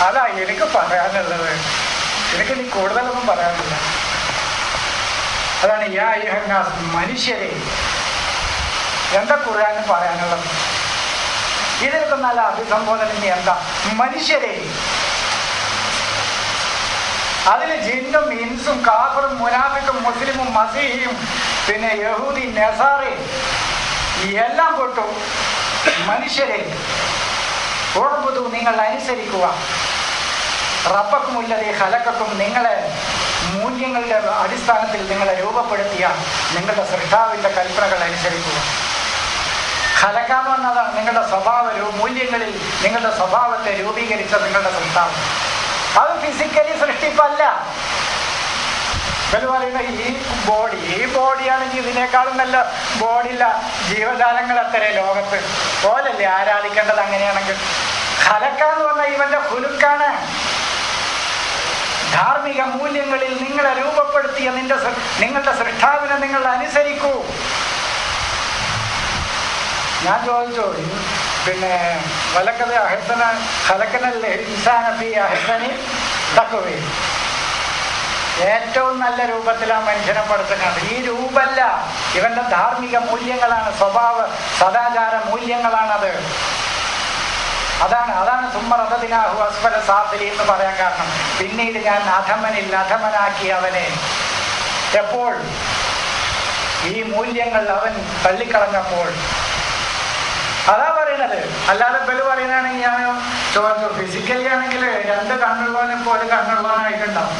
അതാ എനിക്ക് പറയാനുള്ളത്. എനിക്ക് ഇനി കൂടുതലൊന്നും പറയാനില്ല. അതാണ് യാ അയ്യുഹന്നാസ്, മനുഷ്യരെ. എന്താ ഖുർആനിൽ പറയാനുള്ളത്? ഇതിനൊക്കെ നല്ല അഭിസംബോധന ഇനി എന്താ? മനുഷ്യരെ, അതിൽ ജിന്നും ഇൻസും കാഫറും മുനാഫിക്കും മുസ്ലിമും മസീഹിയും പിന്നെ യഹൂദി നസാറയും എല്ലാം പെട്ടു. മനുഷ്യരെ, ഉഅ്ബുദൂ, നിങ്ങൾ അനുസരിക്കുക, റബ്ബക്കുമുല്ലദീ ഖലഖക്കും, നിങ്ങളെ മൂല്യങ്ങളുടെ അടിസ്ഥാനത്തിൽ നിങ്ങളെ രൂപപ്പെടുത്തിയ നിങ്ങളുടെ സൃഷ്ടാവിൻ്റെ കൽപ്പനകൾ അനുസരിക്കുക. ഖലഖാന്ന് പറഞ്ഞതാണ് നിങ്ങളുടെ സ്വഭാവ മൂല്യങ്ങളിൽ നിങ്ങളുടെ സ്വഭാവത്തെ രൂപീകരിച്ച നിങ്ങളുടെ സൃഷ്ടാവ്. അത് ഫിസിക്കലി സൃഷ്ടിപ്പല്ല. ഇവർ പറയുന്ന ഈ ബോഡിയാണെങ്കിൽ ഇതിനേക്കാളും നല്ല ബോഡിയില്ല ജീവജാലങ്ങൾ അത്രേ ലോകത്ത് പോലല്ലേ ആരാധിക്കേണ്ടത്. അങ്ങനെയാണെങ്കിൽ ഖലഖാന്ന് പറഞ്ഞാൽ ഇവന്റെ ഖുലുഖാണ്. ധാർമ്മിക മൂല്യങ്ങളിൽ നിങ്ങളെ രൂപപ്പെടുത്തിയ നിങ്ങളുടെ സൃഷ്ടാവിനെ നിങ്ങൾ അനുസരിക്കൂ. ഞാൻ ചോദിച്ചു, പിന്നെ വലക്കത് അഹസന ഖലഖനൽ ഇൻസാന ഫീ അഹ്സനി തഖ്വീം, ഏറ്റവും നല്ല രൂപത്തിലാണ് മനുഷ്യനെ പടുത്തുന്നത്. ഈ രൂപമല്ല, ഇവന്റെ ധാർമ്മിക മൂല്യങ്ങളാണ്, സ്വഭാവ സദാചാര മൂല്യങ്ങളാണത്. അതാണ് സുമ്മറദദിനാഹു അസ്ഫല സാഫിലി എന്ന് പറയാൻ കാരണം. പിന്നീട് ഞാൻ അധമനാക്കി അവനെ. എപ്പോൾ? ഈ മൂല്യങ്ങൾ അവൻ തള്ളിക്കളഞ്ഞപ്പോൾ. അതാ പറയണത്. അല്ലാതെ ബലു പറയുന്നതാണെങ്കിൽ ഞാൻ ചോദിച്ചു, ഫിസിക്കലി ആണെങ്കിൽ 2 കണ്ണുള്ളവനെ ഇപ്പോൾ 1 കണ്ണുള്ളവനായിട്ടുണ്ടാവും,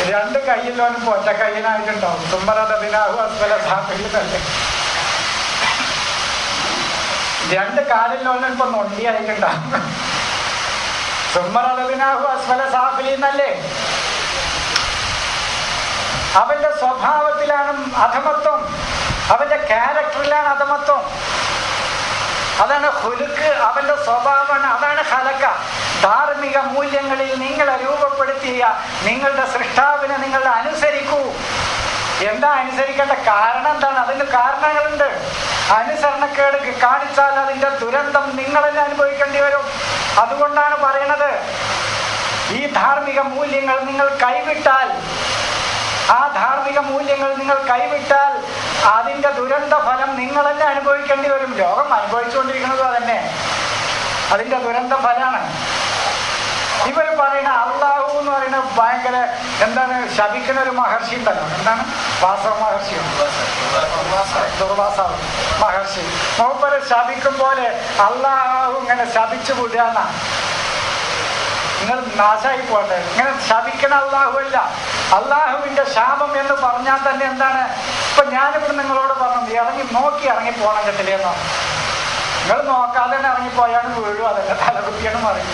2 കൈയുള്ളവനും ഇപ്പോൾ 1 കൈയിനായിട്ടുണ്ടാവും. സുമ്മറദദിനാഹു അസ്ഫല സാഫിലി തന്നെ. 2 കാലിലുള്ളവനും ഇപ്പൊ നൊണ്ടിയായിട്ടുണ്ടാവും. സുമ്മറദദിനാഹു അസ്ഫല സാഫിലി എന്നല്ലേ? അവന്റെ സ്വഭാവത്തിലാണ് അധമത്വം, അവന്റെ ക്യാരക്ടറിലാണ് അധമത്വം. അതാണ് ഖുലുഖ്, അവന്റെ സ്വഭാവമാണ്. അതാണ് ഖലഖ. ധാർമ്മിക മൂല്യങ്ങളിൽ നിങ്ങളെ രൂപപ്പെടുത്തിയ നിങ്ങളുടെ സൃഷ്ടാവിനെ നിങ്ങൾ അനുസരിക്കൂ. എന്താ അനുസരിക്കേണ്ട കാരണം എന്താണ്? അതിന് കാരണങ്ങളുണ്ട്. അനുസരണക്കേട് കാണിച്ചാൽ അതിന്റെ ദുരന്തം നിങ്ങൾ തന്നെ അനുഭവിക്കേണ്ടി വരും. അതുകൊണ്ടാണ് പറയണത്, ഈ ധാർമ്മിക മൂല്യങ്ങൾ നിങ്ങൾ കൈവിട്ടാൽ, അതിന്റെ ദുരന്ത ഫലം നിങ്ങൾ തന്നെ അനുഭവിക്കേണ്ടി വരും. ലോകം അനുഭവിച്ചുകൊണ്ടിരിക്കുന്നത് അതന്നെ, അതിന്റെ ദുരന്ത ഫലമാണ്. ഇവർ പറയുന്ന അള്ളാഹു എന്ന് പറയുന്ന ഭയങ്കര എന്താണ്, ശപിക്കുന്ന ഒരു മഹർഷി ഉണ്ടല്ലോ. എന്താണ്? വാസവ മഹർഷിയോ ദുർവാസ മഹർഷി. മൂപ്പര് ശപിക്കും പോലെ അള്ളാഹു ഇങ്ങനെ ശപിച്ചു വിടുകയെന്നാ. നിങ്ങൾ നാശമായി പോട്ടെ. ഇങ്ങനെ ശപിക്കണ അള്ളാഹു അല്ല. അള്ളാഹുവിന്റെ ശാപം എന്ന് പറഞ്ഞാൽ തന്നെ എന്താണ്? ഇപ്പൊ ഞാനിവിടെ നിങ്ങളോട് പറഞ്ഞു, ഇറങ്ങി പോണം കെട്ടില്ലെന്നോ. നിങ്ങൾ നോക്കാതെ തന്നെ ഇറങ്ങിപ്പോയാണ് വീഴും, അതല്ല തലകുത്തിയാണ് പറയും.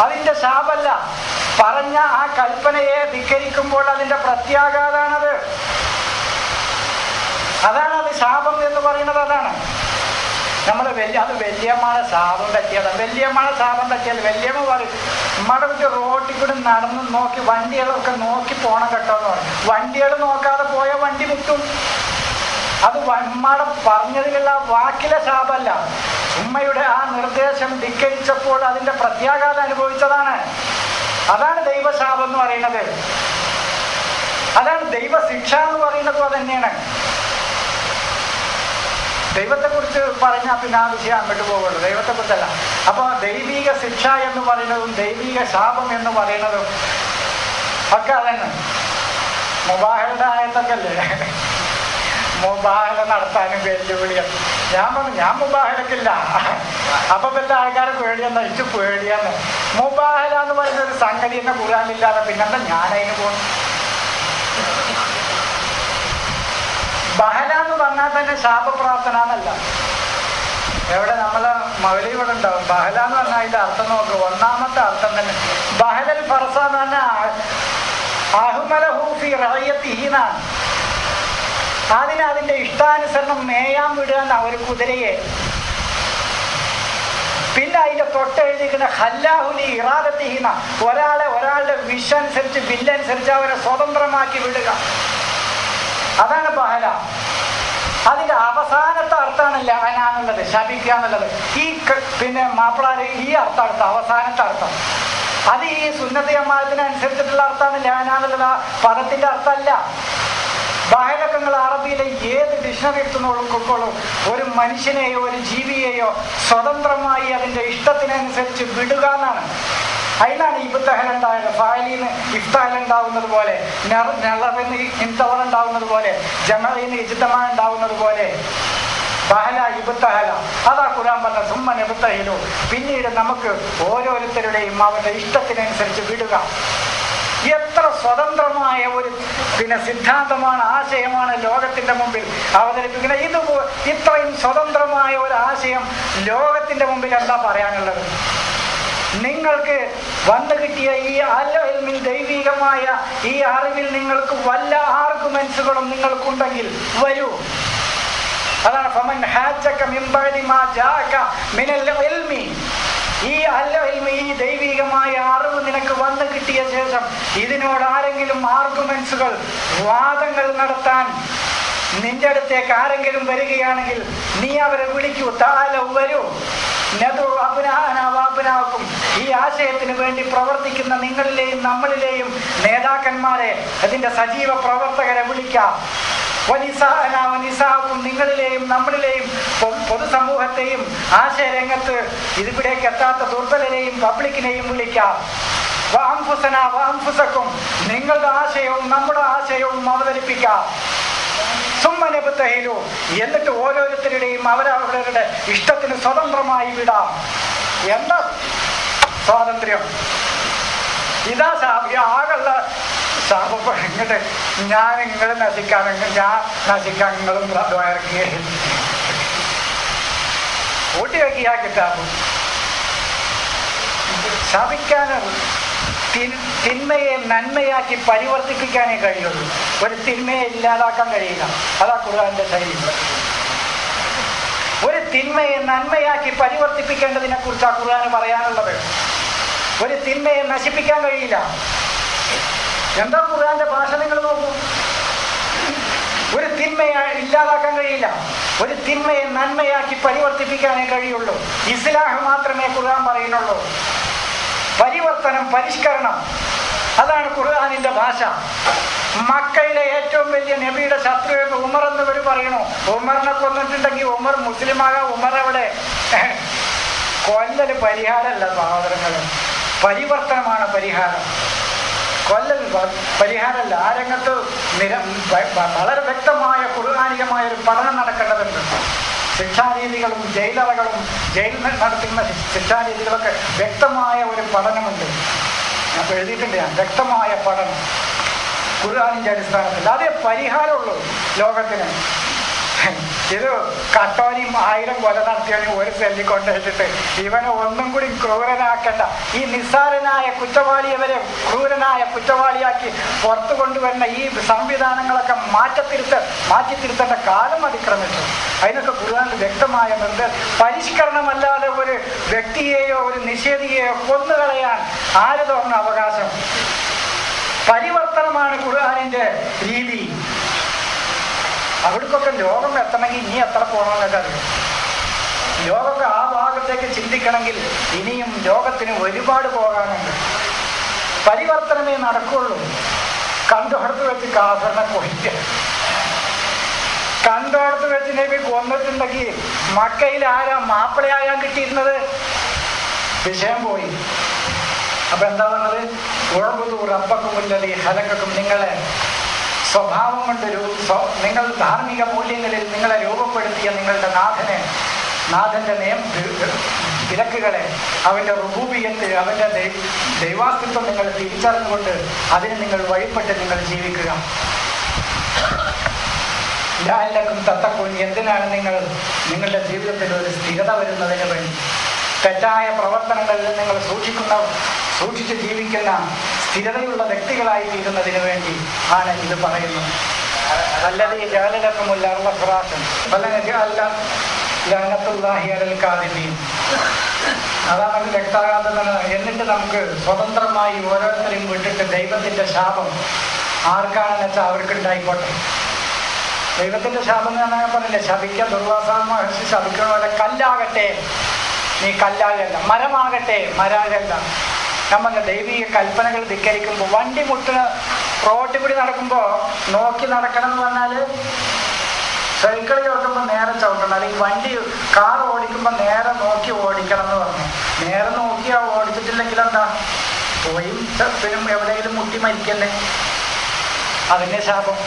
അതിന്റെ ശാപല്ല. പറഞ്ഞ ആ കൽപ്പനയെ ധിക്കരിക്കുമ്പോൾ അതിന്റെ പ്രത്യാഘാതാണത്. അതാണ് ശാപം എന്ന് പറയുന്നത്. അതാണ് നമ്മൾ അത് വല്യമ്മയുടെ ശാപം പറ്റിയതാണ്. വല്യമ്മയുടെ ശാപം പറ്റിയാൽ വല്യമ്മ പറയും, നമ്മുടെ വീട്ടിൽ റോട്ടിൽ കൂടി നടന്ന് നോക്കി വണ്ടികളൊക്കെ നോക്കി പോണം കേട്ടോ എന്ന് പറയും. വണ്ടികൾ നോക്കാതെ പോയ വണ്ടി മുട്ടും. അത് ഉമ്മയുടെ പറഞ്ഞതിലുള്ള വാക്കിലെ ശാപമല്ല, ഉമ്മയുടെ ആ നിർദ്ദേശം ധിക്കരിച്ചപ്പോൾ അതിന്റെ പ്രത്യാഘാതം അനുഭവിച്ചതാണ്. അതാണ് ദൈവശാപം എന്ന് പറയുന്നത്. അതാണ് ദൈവശിക്ഷ എന്ന് പറയുന്നതും അതന്നെയാണ്. ദൈവത്തെ കുറിച്ച് പറഞ്ഞാൽ പിന്നെ ആ വിഷയം അങ്ങോട്ട് പോകുള്ളൂ, ദൈവത്തെ കുറിച്ചല്ല. അപ്പൊ ദൈവിക ശിക്ഷ എന്ന് പറയുന്നതും ദൈവിക ശാപം എന്ന് പറയുന്നതും ഒക്കെ അതന്നെ. മുബാഹയുടെ ആയത്തൊക്കെ അല്ലേ, മുബാഹല നടത്താനും വെല്ലുവിളിയാണ്. ഞാൻ പറഞ്ഞു ഞാൻ മുബാഹലക്കില്ല. അപ്പൊ വല്ല ആൾക്കാരെ പേടിയെന്നാ, എനിക്ക് പേടിയാന്ന്. മുബാഹല എന്ന് പറയുന്ന ഒരു സംഗതി എന്നെ ഖുർആനിലില്ലാതെ പിന്നെന്താ ഞാനതിന് പോകും. ബഹല എന്ന് പറഞ്ഞാൽ തന്നെ ശാപപ്രാർത്ഥന എന്നല്ല. എവിടെ നമ്മളെ മൗലി ഇവിടെ ഉണ്ടാവും. ബഹല എന്ന് പറഞ്ഞാൽ അതിന്റെ അർത്ഥം നോക്കുക. ഒന്നാമത്തെ അർത്ഥം തന്നെ ബഹലൽ ഫർസ എന്ന് പറഞ്ഞാൽ അഹ്മലഹൂഫി റഅയത്തിഹിനാണ്. അതിന്റെ ഇഷ്ടാനുസരണം മേയാൻ വിടുക ഒരു കുതിരയെ. പിന്നെ അതിന്റെ തൊട്ടെഴുതിക്കുന്ന ഹല്ലാഹുലി ഇറാദത്തിഹിന, ഒരാളുടെ വിഷനുസരിച്ച് ബില്ലനുസരിച്ച് അവരെ സ്വതന്ത്രമാക്കി വിടുക. അതാണ് ബഹല. അതിന്റെ അവസാനത്തെ അർത്ഥമാണ് ലഅനാന്നുള്ളത്, ശപിക്കുക എന്നുള്ളത്. പിന്നെ മാപ്പിളാര് ഈ അർത്ഥം എടുത്ത അവസാനത്തെ അർത്ഥം അത് ഈ സുന്നത്ത് ജമാഅത്തിനനുസരിച്ചിട്ടുള്ള അർത്ഥമാണ് ലഅനാന്നുള്ളത്. ആ പദത്തിന്റെ അർത്ഥമല്ല. ബഹലൊക്കെ നിങ്ങൾ അറബിയിലെ ഏത് ഡിക്ഷണറി എടുത്ത് നോക്കുമ്പോഴും ഒരു മനുഷ്യനെയോ ഒരു ജീവിയെയോ സ്വതന്ത്രമായി അതിൻ്റെ ഇഷ്ടത്തിനനുസരിച്ച് വിടുക എന്നാണ്. അതിനാണ് ഇബ്തഹലുണ്ടായത്. ഫാലിന്ന് ഇഫ്താലുണ്ടാവുന്നത് പോലെ, നെളറിന്ന് ഇൻതവറുണ്ടാവുന്നത് പോലെ, ജമലിന്ന് ഇജ്തമാ ഉണ്ടാവുന്നത് പോലെ ബഹല ഇബ്തഹല. അതാ ഖുർആൻ പറഞ്ഞ സുമ്മൻ ഇബ്തഹിലു. പിന്നീട് നമുക്ക് ഓരോരുത്തരുടെയും അവരുടെ ഇഷ്ടത്തിനനുസരിച്ച് വിടുക. എത്ര സ്വതന്ത്രമായ ഒരു സിദ്ധാന്തമാണ്, ആശയമാണ് ലോകത്തിന്റെ മുമ്പിൽ അവതരിപ്പിക്കുന്നത്. ഇത്രയും സ്വതന്ത്രമായ ഒരു ആശയം ലോകത്തിന്റെ മുമ്പിൽ എന്താ പറയാനുള്ളത്? നിങ്ങൾക്ക് വന്നു കിട്ടിയ ഈ അൽ-ഇൽമിൽ ദൈവികമായ ഈ അറിവിൽ നിങ്ങൾക്ക് വല്ല ആർഗ്യുമെന്റ്സുകളും നിങ്ങൾക്കുണ്ടെങ്കിൽ വരൂ. അതാണ് ഫമൻ ഹാജക മിൻ ബഅദി മാ ജാഅക മിനൽ ഇൽമി. ഈ അൽ-ഇൽമി, ഈ ദൈവികമായ അറിവ് നിനക്ക് വന്നു കിട്ടിയ ശേഷം ഇതിനോട് ആരെങ്കിലും ആർഗ്യുമെന്റ്സുകൾ, വാദങ്ങൾ നടത്താൻ നിന്റെ അടുത്തേക്ക് ആരെങ്കിലും വരികയാണെങ്കിൽ നീ അവരെ വിളിക്കൂ. താലൗ, വരൂ. നദു അബ്നാഅനാ വഅബ്നാഅക്കും. ഈ ആശയത്തിന് വേണ്ടി പ്രവർത്തിക്കുന്ന നിങ്ങളിലെയും നമ്മളിലെയും നേതാക്കന്മാരെ, അതിന്റെ സജീവ പ്രവർത്തകരെ വിളിക്കാം. വനിസാഅനാ വനിസാഅക്കും. നിങ്ങളിലെയും നമ്മളിലെയും പൊതുസമൂഹത്തെയും ആശയരംഗത്ത് ഇതിവിടേക്ക് എത്താത്ത ദുർബലരെയും പബ്ലിക്കിനെയും വിളിക്കാം. വഅൻഫുസനാ വഅൻഫുസക്കും. നിങ്ങളുടെ ആശയവും നമ്മുടെ ആശയവും അവതരിപ്പിക്കാം. സുമ്മനബത്തഹിലു. എന്നിട്ട് ഓരോരുത്തരുടെയും അവരവരുടെ ഇഷ്ടത്തിന് സ്വതന്ത്രമായി വിടാം. എന്താ സ്വാതന്ത്ര്യം? ഇതാ ആകുള്ള ഇങ്ങോട്ട് ഞാൻ നിങ്ങൾ നശിക്കാൻ, ഞാൻ നശിക്കാൻ, നിങ്ങളും കൂട്ടി വെക്കിയാ കിട്ടാറും ശപിക്കാനും തിന്മയെ നന്മയാക്കി പരിവർത്തിപ്പിക്കാനേ കഴിയുള്ളൂ. ഒരു തിന്മയെ ഇല്ലാതാക്കാൻ കഴിയില്ല. അതാ ഖുർആന്റെ ശൈലി. ഒരു തിന്മയെ നന്മയാക്കി പരിവർത്തിപ്പിക്കേണ്ടതിനെ കുറിച്ചാണ് ഖുർആന് പറയാനുള്ളത്. ഒരു തിന്മയെ നശിപ്പിക്കാൻ കഴിയില്ല. എന്താ ഖുർആന്റെ ഭാഷ നിങ്ങൾ നോക്കൂ. ഒരു തിന്മയെ ഇല്ലാതാക്കാൻ കഴിയില്ല. ഒരു തിന്മയെ നന്മയാക്കി പരിവർത്തിപ്പിക്കാനേ കഴിയുള്ളൂ. ഇസ്ലാഹ് മാത്രമേ ഖുർആൻ പറയുന്നുള്ളൂ. പരിവർത്തനം, പരിഷ്കരണം, അതാണ് ഖുർആനിന്റെ ഭാഷ. മക്കയിലെ ഏറ്റവും വലിയ നബിയുടെ ശത്രു എന്ന് ഉമർ എന്നിവർ പറയണു. ഉമറിനെ കൊന്നിട്ടുണ്ടെങ്കിൽ ഉമർ മുസ്ലിമാകാം. ഉമർ എവിടെ? കൊല്ലല് പരിഹാരമല്ല സഹോദരങ്ങള്, പരിവർത്തനമാണ് പരിഹാരം. കൊല്ലൽ പരിഹാരമല്ല. ആ രംഗത്ത് വളരെ വ്യക്തമായ ഖുർആനികമായ ഒരു പഠനം നടക്കേണ്ടതുണ്ട്. ശിക്ഷാരീതികളും ജയിലറകളും ജയിലിൽ നടത്തുന്ന ശിക്ഷാരീതികളൊക്കെ വ്യക്തമായ ഒരു പഠനമുണ്ട്. ഞാൻ എഴുതിയിട്ടുണ്ട്. വ്യക്തമായ പഠനം ഖുർആനിന്റെ അടിസ്ഥാനത്തിൽ. അതേ പരിഹാരമുള്ളൂ ലോകത്തിന്. ഇത് കട്ടോനിയും 1000 കൊല നടത്തിയവനും ഒരു സെല്ലി കൊണ്ടുവച്ചിട്ട് ഇവനെ ഒന്നും കൂടി ക്രൂരനാക്കണ്ട. ഈ നിസ്സാരനായ കുറ്റവാളിയെ വരെ ക്രൂരനായ കുറ്റവാളിയാക്കി പുറത്തു കൊണ്ടുവരുന്ന ഈ സംവിധാനങ്ങളൊക്കെ മാറ്റിത്തിരുത്തേണ്ട കാലം അതിക്രമിച്ചു. അതിനൊക്കെ ഖുർആനിൽ വ്യക്തമായ നിർദ്ദേശം. പരിഷ്കരണമല്ലാതെ ഒരു വ്യക്തിയെയോ ഒരു നിഷേധിയെയോ കൊന്നുകളയാൻ ആര് തുറന്ന അവകാശം? പരിവർത്തനമാണ് ഖുർആനിന്റെ രീതി. അവിടേക്കൊക്കെ ലോകം എത്തണമെങ്കിൽ ഇനി എത്ര പോകണമെന്നൊക്കെ അറിയാം. ലോകമൊക്കെ ആ ഭാഗത്തേക്ക് ചിന്തിക്കണമെങ്കിൽ ഇനിയും ലോകത്തിന് ഒരുപാട് പോകാനുണ്ട്. പരിവർത്തനമേ നടക്കുള്ളൂ. കണ്ടോടത്ത് വെച്ച് കാഫറിനെ കൊല്ലുക, കണ്ടോടത്ത് വെച്ച് നബി കൊന്നിട്ടുണ്ടെങ്കിൽ മക്കയിൽ ആരാ മാപ്പിളയാകാൻ കിട്ടിയിരുന്നത്? വിഷയം പോയി. അപ്പൊ എന്താ പറഞ്ഞത്? ഉഴമ്പുതു റബ്ബക്കുമുല്ലദീ ഖലഖക്കും. നിങ്ങളെ സ്വഭാവം കൊണ്ട് നിങ്ങൾ ധാർമ്മിക മൂല്യങ്ങളിൽ നിങ്ങളെ രൂപപ്പെടുത്തിയ നിങ്ങളുടെ നാഥന്റെ വിലക്കുകളെ, അവന്റെ റുബൂബിയത്ത്, അവന്റെ ദൈവാസ്തിത്വം നിങ്ങൾ തിരിച്ചറിഞ്ഞുകൊണ്ട് അതിന് നിങ്ങൾ വഴിപ്പെട്ട് നിങ്ങൾ ജീവിക്കുക. ലഅല്ലക്കും തത്തഖൂൻ. എന്തിനാണ് നിങ്ങളുടെ ജീവിതത്തിൽ ഒരു സ്ഥിരത വരുന്നതിന് വേണ്ടി. തെറ്റായ പ്രവർത്തനങ്ങളിൽ നിങ്ങൾ സൂക്ഷിച്ച് ജീവിക്കുന്ന സ്ഥിരതയുള്ള വ്യക്തികളായി തീരുന്നതിന് വേണ്ടി ആണ് ഇത് പറയുന്നത്. അല്ലദീ ജഅല ലക്കുമുൽ അർള ഫിറാശൻ ഫലനജഅല ലഅനത്തുല്ലാഹി അലൽ കാദിബീൻ. അതാണ് വ്യക്താകാതം. എന്നിട്ട് നമുക്ക് സ്വതന്ത്രമായി ഓരോരുത്തരെയും വിട്ടിട്ട് ദൈവത്തിന്റെ ശാപം ആർക്കാണെന്ന് വെച്ചാൽ അവർക്ക് ഉണ്ടായിക്കോട്ടെ. ദൈവത്തിന്റെ ശാപം എന്ന് ഞാൻ പറഞ്ഞില്ലേ, ശപിക്കുക. ദുർവാസ മഹർഷി ശപിക്കുന്ന പോലെ കല്ലാകട്ടെ നീ കല്ലാകല്ല, മരമാകട്ടെ മരാകല്ല. നമ്മൾ ദൈവിക കൽപ്പനകൾ ധിക്കരിക്കുമ്പോൾ, വണ്ടി മുട്ടിന് റോട്ടിൽ കൂടി നടക്കുമ്പോൾ നോക്കി നടക്കണം എന്ന് പറഞ്ഞാൽ സൈക്കിൾ ചവിട്ടുമ്പോൾ നേരെ ചവിട്ടണം, അല്ലെങ്കിൽ വണ്ടി കാർ ഓടിക്കുമ്പോൾ നേരെ നോക്കി ഓടിക്കണം എന്ന് പറഞ്ഞു. നേരെ നോക്കി ഓടിച്ചിട്ടില്ലെങ്കിൽ എന്താ, പോയി പിന്നെ എവിടെയെങ്കിലും മുട്ടി മരിക്കല്ലേ, അതിൻ്റെ ശാപം.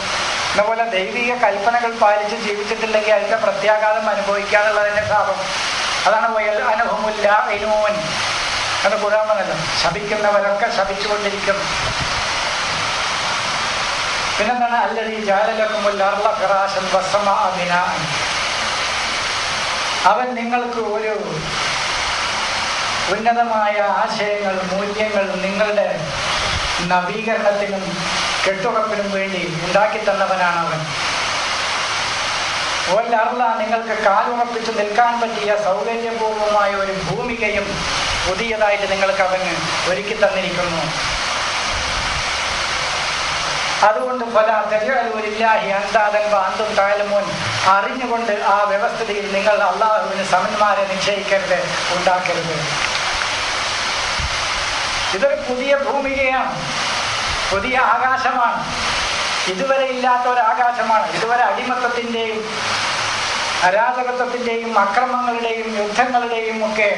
അതുപോലെ ദൈവിക കൽപ്പനകൾ പാലിച്ച് ജീവിച്ചിട്ടില്ലെങ്കിൽ അതിൻ്റെ പ്രത്യാഘാതം അനുഭവിക്കാനുള്ളതിൻ്റെ ശാപം. അതാണ് അനുഭവമില്ല ഇനോൻ എന്ന് ഖുർആൻ പറഞ്ഞല്ലോ. ശപിക്കുന്നവരൊക്കെ ശപിച്ചുകൊണ്ടിരിക്കുന്നു. പിന്നെന്താണ് അല്ലദീ ജഅലലക്കുമുൽ അർള ഫിറാശൻ വസ്സമാഅ ബിനാഅൻ. അവൻ നിങ്ങൾക്ക് ഒരു ഉന്നതമായ ആശയങ്ങൾ, മൂല്യങ്ങൾ നിങ്ങളുടെ നവീകരണത്തിനും കെട്ടുറപ്പിനും വേണ്ടി ഉണ്ടാക്കി തന്നവനാണ് അവൻ. ഒരർള, നിങ്ങൾക്ക് കാലുറപ്പിച്ച് നിൽക്കാൻ പറ്റിയ സൗകര്യപൂർവമായ ഒരു ഭൂമികയും പുതിയതായിട്ട് നിങ്ങൾക്ക് അവന് ഒരുക്കി തന്നിരിക്കുന്നു. അതുകൊണ്ട് അറിഞ്ഞുകൊണ്ട് ആ വ്യവസ്ഥയിൽ നിങ്ങൾ അള്ളാഹുവിന് സമന്മാരെ നിശ്ചയിക്കരുത്, ഉണ്ടാക്കരുത്. ഇതൊരു പുതിയ ഭൂമികയാണ്, പുതിയ ആകാശമാണ്. ഇതുവരെ ഇല്ലാത്ത ഒരു ആകാശമാണ്. ഇതുവരെ അടിമത്തത്തിൻ്റെയും അരാജകത്വത്തിൻ്റെയും അക്രമങ്ങളുടെയും യുദ്ധങ്ങളുടെയും ഒക്കെ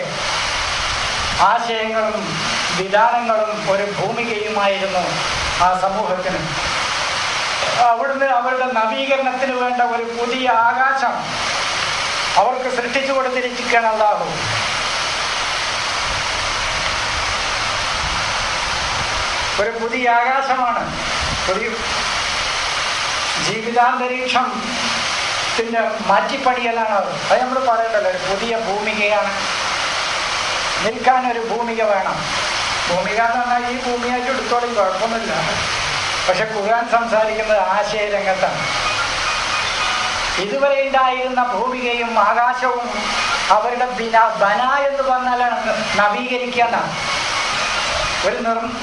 ആശയങ്ങളും വിധാനങ്ങളും ഒരു ഭൂമികയുമായിരുന്നു ആ സമൂഹത്തിന്. അവിടുന്ന് അവരുടെ നവീകരണത്തിന് വേണ്ട ഒരു പുതിയ ആകാശം അവർക്ക് സൃഷ്ടിച്ചു കൊടുത്തിരിക്കുകയാണ് അല്ലാഹു. ഒരു പുതിയ ആകാശമാണ്, പുതിയ ജീവിതാന്തരീക്ഷത്തിന്റെ മാറ്റിപ്പണിയലാണ് അത്. അത് നമ്മൾ പറയണ്ടല്ലോ, ഒരു പുതിയ ഭൂമികയാണ്. നിൽക്കാൻ ഒരു ഭൂമിക വേണം. ഭൂമിക എന്ന് പറഞ്ഞാൽ ഈ ഭൂമിയായിട്ട് എടുത്തോളം കുഴപ്പമൊന്നുമില്ല. പക്ഷെ ഖുർആൻ സംസാരിക്കുന്നത് ആശയരംഗത്താണ്. ഇതുവരെ ഉണ്ടായിരുന്ന ഭൂമികയും ആകാശവും അവരുടെ ബന എന്ന് പറഞ്ഞാലാണ് നവീകരിക്കുക. ഒരു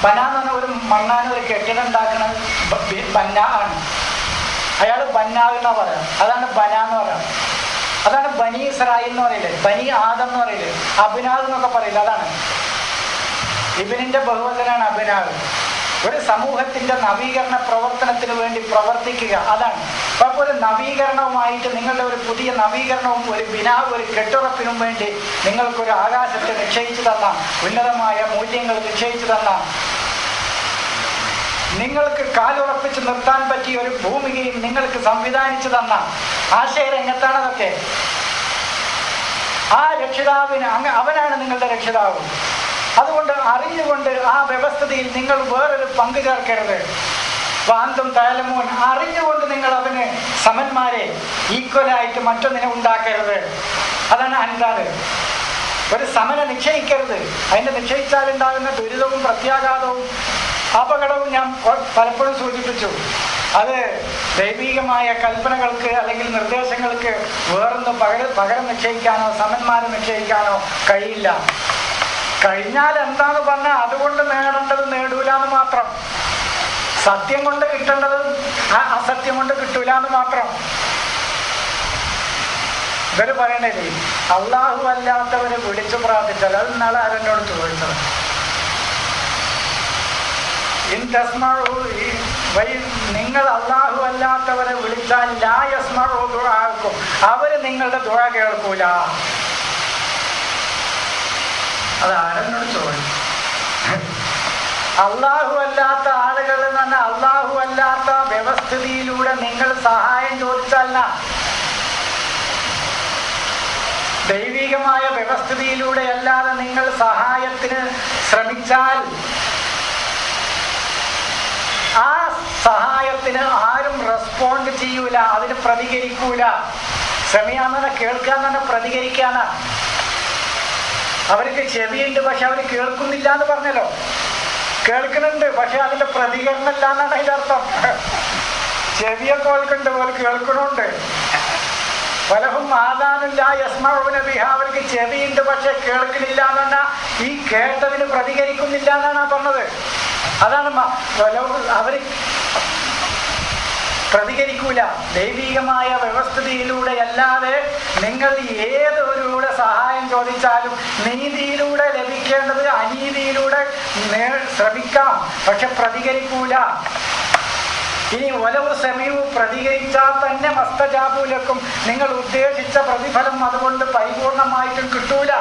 ബന എന്ന് പറഞ്ഞാൽ ഒരു മണ്ണാൻ ഒരു കെട്ടിടം ഉണ്ടാക്കുന്നത് ബന്ന ആണ്. അയാൾ ബന്നാവ് എന്നാ പറയാം. അതാണ് ബന എന്ന് പറയാം. അതാണ് ബനി ഇസ്രായേൽ എന്ന് പറയില്ലേ, ബനി ആദം എന്ന് പറയില്ലേ, അബിനാവ് എന്നൊക്കെ പറയില്ല. അതാണ് ഇബിനിന്റെ ബഹുവചനാണ് അബിനാവ്. ഒരു സമൂഹത്തിന്റെ നവീകരണ പ്രവർത്തനത്തിന് വേണ്ടി പ്രവർത്തിക്കുക, അതാണ്. അപ്പോൾ ഒരു നവീകരണവുമായിട്ട് നിങ്ങളുടെ ഒരു പുതിയ നവീകരണവും ഒരു ബിനാവ്, ഒരു കെട്ടുറപ്പിനും വേണ്ടി നിങ്ങൾക്കൊരു ആകാശത്തെ നിശ്ചയിച്ചു തന്ന, ഉന്നതമായ മൂല്യങ്ങൾ നിശ്ചയിച്ചു തന്ന, നിങ്ങൾക്ക് കാലുറപ്പിച്ച് നിർത്താൻ പറ്റിയ ഒരു ഭൂമികയും നിങ്ങൾക്ക് സംവിധാനിച്ചു തന്ന ആശയരംഗത്താണ് അതൊക്കെ. ആ രക്ഷിതാവിന് അവനാണ് നിങ്ങളുടെ രക്ഷിതാവ്. അതുകൊണ്ട് അറിഞ്ഞുകൊണ്ട് ആ വ്യവസ്ഥയിൽ നിങ്ങൾ വേറൊരു പങ്കു ചേർക്കരുത്. വാന്തും തയലമോൻ, അറിഞ്ഞുകൊണ്ട് നിങ്ങൾ അവന് സമന്മാരെ ഈക്വലായിട്ട് മറ്റൊന്നിനെ ഉണ്ടാക്കരുത്. അതാണ് അൻതാത്. ഒരു സമന നിശ്ചയിക്കരുത്. അതിനെ നിശ്ചയിച്ചാലുണ്ടാകുന്ന ദുരിതവും പ്രത്യാഘാതവും അപകടവും ഞാൻ പലപ്പോഴും സൂചിപ്പിച്ചു. അത് ദൈവികമായ കൽപ്പനകൾക്ക് അല്ലെങ്കിൽ നിർദ്ദേശങ്ങൾക്ക് വേറൊന്ന് പകരം നിശ്ചയിക്കാനോ സമന്മാരെ നിശ്ചയിക്കാനോ കഴിയില്ല. കഴിഞ്ഞാൽ എന്താന്ന് പറഞ്ഞാൽ അതുകൊണ്ട് നേടേണ്ടത് നേടൂല എന്ന് മാത്രം. സത്യം കൊണ്ട് കിട്ടേണ്ടത് അസത്യം കൊണ്ട് കിട്ടൂല എന്ന് മാത്രം. ഇവര് പറയണേ, അള്ളാഹു അല്ലാത്തവരെ വിളിച്ചു പ്രാർത്ഥിച്ചാൽ, അത് ഇന്നാളെ ആരെന്നോട് ചോദിച്ചത്, നിങ്ങൾ അള്ളാഹു അല്ലാത്തവരെ വിളിച്ചാൽ ലാ യസ്മഉ ദുആഅക്കും, അവര് നിങ്ങളുടെ ദുആ കേൾക്കൂല. അത് ആരെന്നോട് ചോദിച്ചു. അള്ളാഹു അല്ലാത്ത ആളുകൾ എന്ന് പറഞ്ഞാൽ അള്ളാഹു അല്ലാത്ത വ്യവസ്ഥിതിയിലൂടെ നിങ്ങൾ സഹായം ചോദിച്ചാൽ, ദൈവികമായ വ്യവസ്ഥിതിയിലൂടെ അല്ലാതെ നിങ്ങൾ സഹായത്തിന് ശ്രമിച്ചാൽ ആ സഹായത്തിന് ആരും റെസ്പോണ്ട് ചെയ്യൂല, അതിന് പ്രതികരിക്കൂല. ശ്രമിയാന്ന് കേൾക്കാന്ന് തന്നെ പ്രതികരിക്കാണ്. അവർക്ക് ചെവിയുണ്ട്, പക്ഷെ അവർ കേൾക്കുന്നില്ല എന്ന് പറഞ്ഞല്ലോ. കേൾക്കുന്നുണ്ട്, പക്ഷെ അതിന്റെ പ്രതികരണം ഇല്ല എന്നാണ് അതിന്റെ അർത്ഥം. ചെവിയൊക്കെ ഓൽക്കുണ്ട്, ഓൽ കേൾക്കണുണ്ട്. പലഹും ആദാനില്ല യസ്മഊന ബിഹാ, അവർക്ക് ചെവിയുണ്ട് പക്ഷെ കേൾക്കുന്നില്ല എന്ന് പറഞ്ഞാൽ ഈ കേട്ടതിന് പ്രതികരിക്കുന്നില്ല എന്നാണ് പറഞ്ഞത്. അതാണ് അവര് പ്രതികരിക്കൂല. ദൈവികമായ വ്യവസ്ഥിതിയിലൂടെ അല്ലാതെ നിങ്ങൾ ഏതൊരുവിടെ സഹായം ചോദിച്ചാലും നീതിയിലൂടെ ലഭിക്കേണ്ടത് അനീതിയിലൂടെ ശ്രമിക്കാം, പക്ഷെ പ്രതികരിക്കൂല. ഇനി വലവു സമീപു പ്രതികരിച്ചാൽ തന്നെ മസ്തജാബൂലക്കും നിങ്ങൾ ഉദ്ദേശിച്ച പ്രതിഫലം അതുകൊണ്ട് പരിപൂർണമായിട്ടും കിട്ടൂല.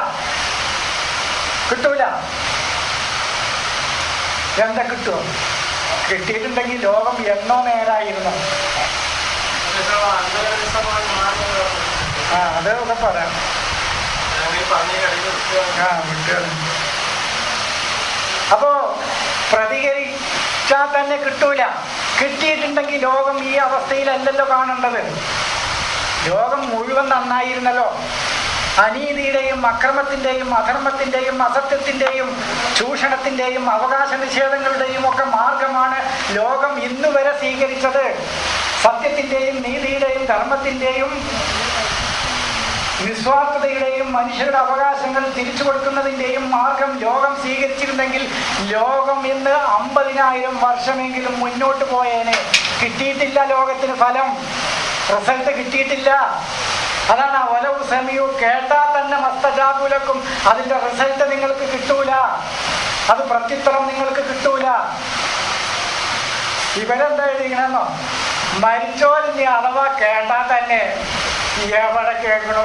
എന്താ കിട്ടുമോ? കിട്ടിയിട്ടുണ്ടെങ്കിൽ ലോകം എന്നോ നേരായിരുന്നു. അതൊക്കെ പറയാം. അപ്പോ പ്രതികരിച്ചാൽ തന്നെ കിട്ടൂല. കിട്ടിയിട്ടുണ്ടെങ്കിൽ ലോകം ഈ അവസ്ഥയിലല്ലല്ലോ കാണേണ്ടത്. ലോകം മുഴുവൻ നന്നായിരുന്നല്ലോ. അനീതിയുടെയും അക്രമത്തിന്റെയും അധർമ്മത്തിന്റെയും അസത്യത്തിന്റെയും ചൂഷണത്തിന്റെയും അവകാശ നിഷേധങ്ങളുടെയും ഒക്കെ മാർഗമാണ് ലോകം ഇന്നുവരെ സ്വീകരിച്ചത്. സത്യത്തിന്റെയും നീതിയുടെയും ധർമ്മത്തിന്റെയും നിസ്വാർത്ഥതയുടെയും മനുഷ്യരുടെ അവകാശങ്ങൾ തിരിച്ചു കൊടുക്കുന്നതിന്റെയും മാർഗം ലോകം സ്വീകരിച്ചിരുന്നെങ്കിൽ ലോകം ഇന്ന് 50,000 വർഷമെങ്കിലും മുന്നോട്ട് പോയേനെ. കിട്ടിയിട്ടില്ല ലോകത്തിന് ഫലം, റിസൾട്ട് കിട്ടിയിട്ടില്ല. അതാണ് വലവു സമയു കേട്ടാൽ തന്നെ മസ്തജാബുലക്കും അതിന്റെ റിസൾട്ട് നിങ്ങൾക്ക് കിട്ടൂല, അത് പ്രത്യുത്തരം നിങ്ങൾക്ക് കിട്ടൂല. ഇവരെന്താ എഴുതിക്കണെന്നോ, മരിച്ചോലിനി അഥവാ കേട്ടാൽ തന്നെ എവിടെ കേൾക്കണോ,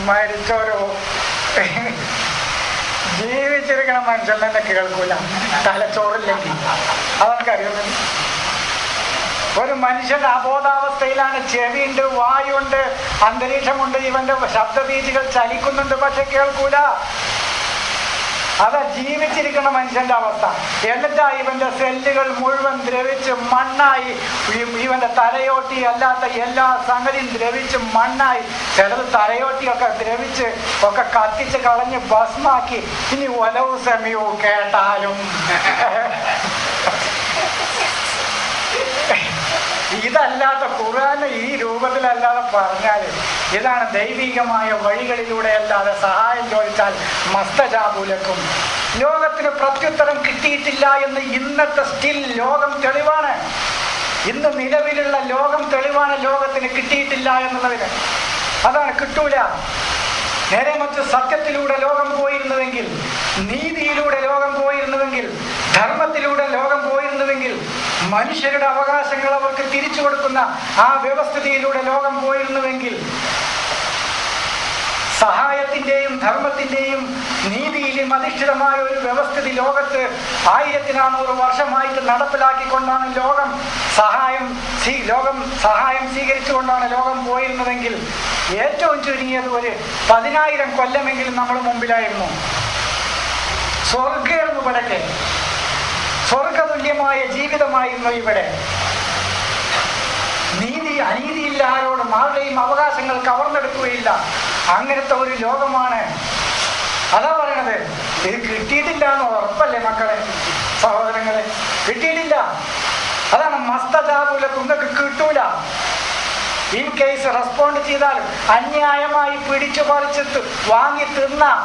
മരിച്ചോരോ ജീവിച്ചിരിക്കണ മനുഷ്യൻ തന്നെ കേൾക്കൂല, തലച്ചോറില്ലെങ്കിൽ. അതെനിക്കറിയുന്നത്. ഒരു മനുഷ്യന്റെ അബോധാവസ്ഥയിലാണ്. ചെവിയുണ്ട്, വായുണ്ട്, അന്തരീക്ഷമുണ്ട്, ഇവന്റെ ശബ്ദബീജികൾ ചലിക്കുന്നുണ്ട്, പക്ഷെ കേൾക്കൂല. അതാ ജീവിച്ചിരിക്കുന്ന മനുഷ്യന്റെ അവസ്ഥ. എന്നിട്ടാ ഇവന്റെ സെല്ലുകൾ മുഴുവൻ ദ്രവിച്ച് മണ്ണായി, ഇവന്റെ തലയോട്ടി അല്ലാത്ത എല്ലാ സംഗതിയും ദ്രവിച്ച് മണ്ണായി, ചിലത് തലയോട്ടിയൊക്കെ ദ്രവിച്ച് ഒക്കെ കത്തിച്ച് കളഞ്ഞ് ഭസ്മാക്കി. ഇനി വലവു സമയവും കേട്ടാലും ഇതല്ലാത്ത ഖുർആന് ഈ രൂപത്തിലല്ലാതെ പറഞ്ഞാല്, ഇതാണ് ദൈവികമായ വഴികളിലൂടെ അല്ലാതെ സഹായം ചോദിച്ചാൽ മസ്തജാബൂലക്കും ലോകത്തിന് പ്രത്യുത്തരം കിട്ടിയിട്ടില്ല എന്ന് ഇന്നത്തെ സ്റ്റിൽ ലോകം തെളിവാണ്. ഇന്ന് നിലവിലുള്ള ലോകം തെളിവാണ് ലോകത്തിന് കിട്ടിയിട്ടില്ല എന്നുള്ളതിന്. അതാണ് കിട്ടൂല. നേരെ മറ്റ് സത്യത്തിലൂടെ ലോകം പോയിരുന്നുവെങ്കിൽ, നീതിയിലൂടെ ലോകം പോയിരുന്നുവെങ്കിൽ, ധർമ്മത്തിലൂടെ ലോകം പോയിരുന്നുവെങ്കിൽ, മനുഷ്യരുടെ അവകാശങ്ങൾ അവർക്ക് തിരിച്ചു കൊടുക്കുന്ന ആ വ്യവസ്ഥിതിയിലൂടെ ലോകം പോയിരുന്നുവെങ്കിൽ, സഹായത്തിന്റെയും ധർമ്മത്തിന്റെയും നീതിയിലും അധിഷ്ഠിതമായ ഒരു വ്യവസ്ഥിതി ലോകത്ത് 1400 വർഷമായിട്ട് നടപ്പിലാക്കിക്കൊണ്ടാണ് ലോകം സഹായം സ്വീകരിച്ചുകൊണ്ടാണ് ലോകം പോയിരുന്നതെങ്കിൽ, ഏറ്റവും ചുരുങ്ങിയത് ഒരു 10,000 കൊല്ലമെങ്കിലും നമ്മൾ മുമ്പിലായിരുന്നു. സ്വർഗ്ഗം ഇവിടൊക്കെ സ്വർഗതുല്യമായ ജീവിതമായിരുന്നു ഇവിടെ. അനീതിയില്ല, ആരോടും ആരുടെയും അവകാശങ്ങൾ കവർന്നെടുക്കുകയില്ല. അങ്ങനത്തെ ഒരു ലോകമാണ്. അതാ പറയണത്. ഇത് കിട്ടിയിട്ടില്ല എന്ന് ഉറപ്പല്ലേ മക്കളെ, സഹോദരങ്ങളെ? കിട്ടിയിട്ടില്ല. അതാണ് മസ്തജാബുല. നിങ്ങൾക്ക് കിട്ടൂല. ഇൻ കേസ് റെസ്പോണ്ട് ചെയ്താൽ അന്യായമായി പിടിച്ചു പറിച്ച് വാങ്ങി തിന്നാം,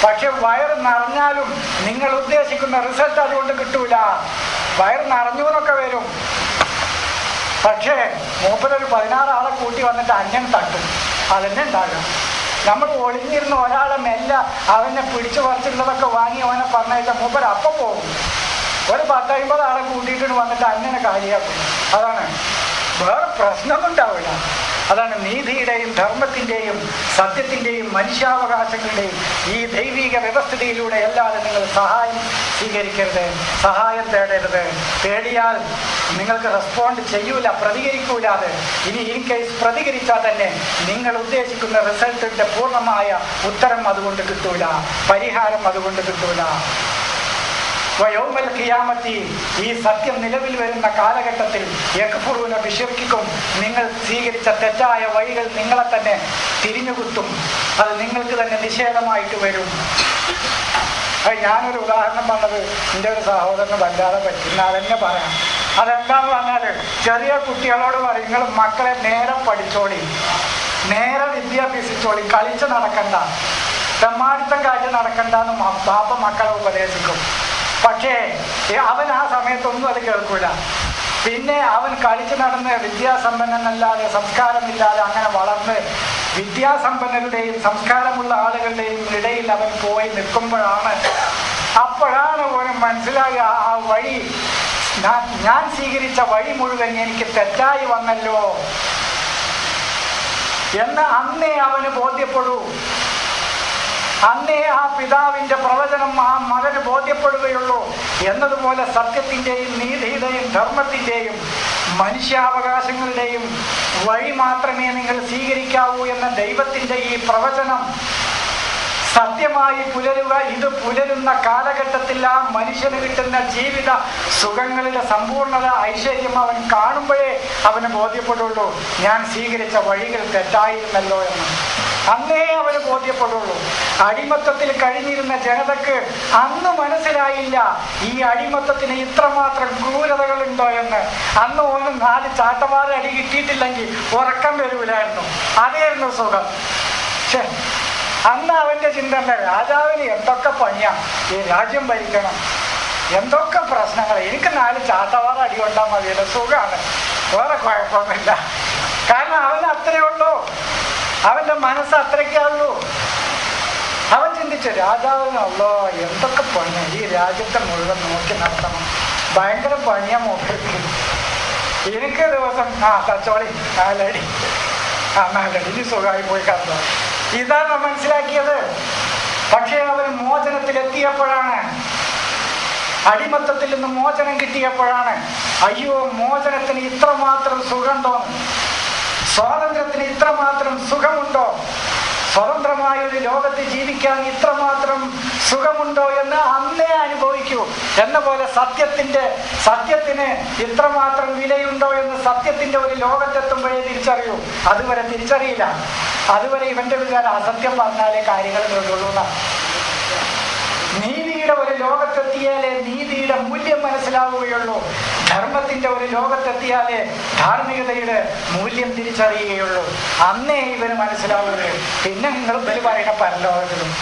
പക്ഷെ വയറ് നിറഞ്ഞാലും നിങ്ങൾ ഉദ്ദേശിക്കുന്ന റിസൾട്ട് അതുകൊണ്ട് കിട്ടൂല. വയറ് നിറഞ്ഞു എന്നൊക്കെ വരും, പക്ഷേ മൂപ്പരൊരു 16 ആളെ കൂട്ടി വന്നിട്ട് അന്യം തട്ടും. അതന്നെ ഉണ്ടാകും. നമ്മൾ ഒളിഞ്ഞിരുന്ന ഒരാളെ മെല്ല അവനെ പിടിച്ചു പറിച്ചിട്ടുള്ളതൊക്കെ വാങ്ങി അവനെ പറഞ്ഞാൽ മൂപ്പർ അപ്പം പോകും. ഒരു 10-50 ആളെ കൂട്ടിയിട്ട് വന്നിട്ട് അന്യനെ കാര്യമാക്കും. അതാണ്, വേറെ പ്രശ്നമൊന്നും ഉണ്ടാവില്ല. അതാണ് നീതിയുടെയും ധർമ്മത്തിന്റെയും സത്യത്തിന്റെയും മനുഷ്യാവകാശങ്ങളുടെയും ഈ ദൈവിക വ്യവസ്ഥിതിയിലൂടെ അല്ലാതെ നിങ്ങൾ സഹായം സ്വീകരിക്കരുത്, സഹായം തേടരുത്. തേടിയാൽ നിങ്ങൾക്ക് റെസ്പോണ്ട് ചെയ്യൂല, പ്രതികരിക്കൂലാതെ. ഇനി ഇൻ കേസ് പ്രതികരിച്ചാൽ തന്നെ നിങ്ങൾ ഉദ്ദേശിക്കുന്ന റിസൾട്ടിന്റെ പൂർണ്ണമായ ഉത്തരം അതുകൊണ്ട് കിട്ടൂല, പരിഹാരം അതുകൊണ്ട് കിട്ടൂല. വയൗമൽ ഖിയാമത്തി, ഈ സത്യം നിലവിൽ വരുന്ന കാലഘട്ടത്തിൽ യക്ഫുറൂന ബിശിർക്കിക്കും, നിങ്ങൾ സ്വീകരിച്ച തെറ്റായ വഴികൾ നിങ്ങളെ തന്നെ തിരിഞ്ഞുകുത്തും. അത് നിങ്ങൾക്ക് തന്നെ നിഷേധമായിട്ട് വരും. ഞാനൊരു ഉദാഹരണം പറഞ്ഞത് എൻ്റെ ഒരു സഹോദരന് വല്ലാതെ പറ്റുന്ന അതെന്നെ പറയാം. അതെന്താന്ന് പറഞ്ഞാല്, ചെറിയ കുട്ടികളോട് പറയും, നിങ്ങൾ മക്കളെ നേരെ പഠിച്ചോളി, നേരെ വിദ്യാഭ്യസിച്ചോളി, കളിച്ച് നടക്കണ്ട, തെമ്മാടിത്തം കാറ്റ് നടക്കണ്ടെന്ന് ബാപ്പ മക്കളെ ഉപദേശിക്കും. പക്ഷേ അവൻ ആ സമയത്തൊന്നും അത് കേൾക്കൂല. പിന്നെ അവൻ കളിച്ച് നടന്ന് വിദ്യാസമ്പന്നനല്ലാതെ സംസ്കാരമില്ലാതെ അങ്ങനെ വളർന്ന് വിദ്യാസമ്പന്നരുടെയും സംസ്കാരമുള്ള ആളുകളുടെയും ഇടയിൽ അവൻ പോയി നിൽക്കുമ്പോഴാണ്, അപ്പോഴാണ് അവന് മനസ്സിലാകുക, ആ വഴി, ഞാൻ സ്വീകരിച്ച വഴി മുഴുവൻ എനിക്ക് തെറ്റായി വന്നല്ലോ എന്ന് അന്നേ അവന് ബോധ്യപ്പെടൂ. അന്നേ ആ പിതാവിൻ്റെ പ്രവചനം ആ മകന് ബോധ്യപ്പെടുകയുള്ളൂ. എന്നതുപോലെ സത്യത്തിൻ്റെയും നീതിയുടെയും ധർമ്മത്തിൻ്റെയും മനുഷ്യാവകാശങ്ങളുടെയും വഴി മാത്രമേ നിങ്ങൾ സ്വീകരിക്കാവൂ എന്ന ദൈവത്തിൻ്റെ ഈ പ്രവചനം സത്യമായി പുലരുക. ഇത് പുലരുന്ന കാലഘട്ടത്തിൽ ആ മനുഷ്യന് കിട്ടുന്ന ജീവിത സുഖങ്ങളുടെ സമ്പൂർണത, ഐശ്വര്യം അവൻ കാണുമ്പോഴേ അവന് ബോധ്യപ്പെടുള്ളൂ, ഞാൻ സ്വീകരിച്ച വഴികൾ തെറ്റായിരുന്നല്ലോ എന്ന്. അന്നേ അവന് ബോധ്യപ്പെടുള്ളൂ. അടിമത്തത്തിൽ കഴിഞ്ഞിരുന്ന ജനതക്ക് അന്ന് മനസ്സിലായില്ല ഈ അടിമത്തത്തിന് ഇത്രമാത്രം ക്രൂരതകളുണ്ടോ എന്ന്. അന്ന് ഓന് 4 ചാട്ടവാറ് അടി കിട്ടിയിട്ടില്ലെങ്കിൽ ഉറക്കം വരൂലായിരുന്നു. അതായിരുന്നു സുഖം. അന്ന് അവന്റെ ചിന്ത എന്താ, രാജാവിന് എന്തൊക്കെ പണിയാ, ഈ രാജ്യം ഭരിക്കണം, എന്തൊക്കെ പ്രശ്നങ്ങൾ, എനിക്ക് 4 ചാട്ടവാറ് അടി കൊണ്ടാൽ മതിയല്ലോ, സുഖമാണ്, വേറെ കുഴപ്പമൊന്നുമില്ല. കാരണം അവന് അത്രയേ ഉള്ളൂ, അവന്റെ മനസ്സ് അത്രയ്ക്കേ ഉള്ളൂ. അവൻ ചിന്തിച്ചു, രാജാവിനുള്ളോ എന്തൊക്കെ പണിയാ, ഈ രാജ്യത്തെ മുഴുവൻ നോക്കി നടത്തണം, ഭയങ്കര പണിയാ മൂപ്പർക്ക്. എനിക്ക് ദിവസം തച്ചോളി 4 അടി, 4 അടി, ഇനി സുഖമായി പോയി കണ്ടോ. ഇതാണ് മനസ്സിലാക്കിയത്. പക്ഷേ അവന് മോചനത്തിലെത്തിയപ്പോഴാണ്, അടിമത്തത്തിൽ നിന്ന് മോചനം കിട്ടിയപ്പോഴാണ്, അയ്യോ മോചനത്തിന് ഇത്രമാത്രം സുഖമുണ്ടോ, സ്വാതന്ത്ര്യത്തിന് ഇത്രമാത്രം സുഖമുണ്ടോ, സ്വതന്ത്രമായ ഒരു ലോകത്ത് ജീവിക്കാൻ ഇത്രമാത്രം സുഖമുണ്ടോ എന്ന് അന്നേ അനുഭവിക്കൂ. എന്ന പോലെ സത്യത്തിന് ഇത്രമാത്രം വിലയുണ്ടോ എന്ന് സത്യത്തിന്റെ ഒരു ലോകത്തെത്തുമ്പോഴേ തിരിച്ചറിയൂ. അതുവരെ തിരിച്ചറിയില്ല. അതുവരെ ഇവന്റെ വിചാരം അസത്യം പറഞ്ഞാലേ കാര്യങ്ങൾ നീളുള്ളൂ. നീതിയുടെ ഒരു ലോകത്തെത്തിയാലേ നീതിയുടെ മൂല്യം മനസ്സിലാവുകയുള്ളൂ. ധർമ്മത്തിന്റെ ഒരു ലോകത്തെത്തിയാലേ ധാർമ്മികതയുടെ മൂല്യം തിരിച്ചറിയുകയുള്ളൂ. അന്നേ ഇവന് മനസ്സിലാവുകയുള്ളൂ. പിന്നെ നിങ്ങൾ ബലി പറയുന്ന പരലോകത്തിലും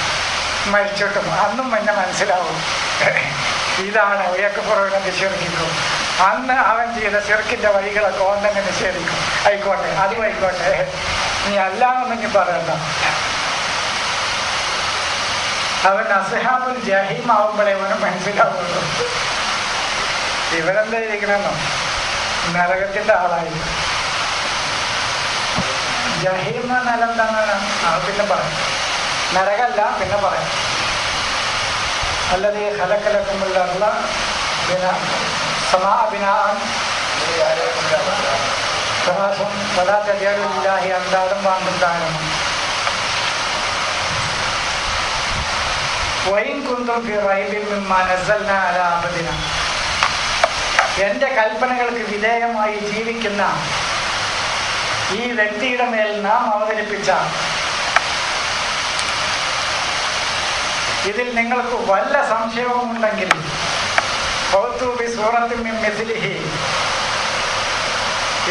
മരിച്ചിട്ടും അന്നും എന്നെ മനസ്സിലാവും, ഇതാണ് ഉയക്കപ്പുറവിനെ നിഷേധിക്കും. അന്ന് അവൻ ചെയ്ത ചെറുക്കിന്റെ വഴികളൊക്കെ ഓൻ തന്നെ നിഷേധിക്കും. ആയിക്കോട്ടെ, അതും ആയിക്കോട്ടെ, നീ അല്ലാന്നൊന്നും പറയണ്ട. അവൻ അസ്ഹാബുൽ ജഹീം ആവുമ്പോഴേ അവന് മനസ്സിലാവുള്ളൂ ഇവരെന്താ ഇരിക്കണമെന്നോ, നരകത്തിന്റെ ആളായി. ജഹീം എന്ന നില എന്താണ് പിന്നെ പറയാം, നരകല്ല പിന്നെ പറയാം. അല്ലതീ ഖലഖലകുമുൽ അർള സമാഅ ബിനാഅൻ ഫറാസും വലാ തജഅലു ലില്ലാഹി അൻദാദൻ വഅൻതും തഅലമൂൻ വഇൻ കുന്തും ഫീ റൈബിൻ മിമ്മാ നസ്സൽനാ അലാ അബ്ദിനാ. എൻ്റെ കൽപ്പനകൾക്ക് വിധേയമായി ജീവിക്കുന്ന ഈ വ്യക്തിയുടെ മേൽ നാം അവതരിപ്പിച്ച ഇതിൽ നിങ്ങൾക്ക് വല്ല സംശയവുമുണ്ടെങ്കിൽ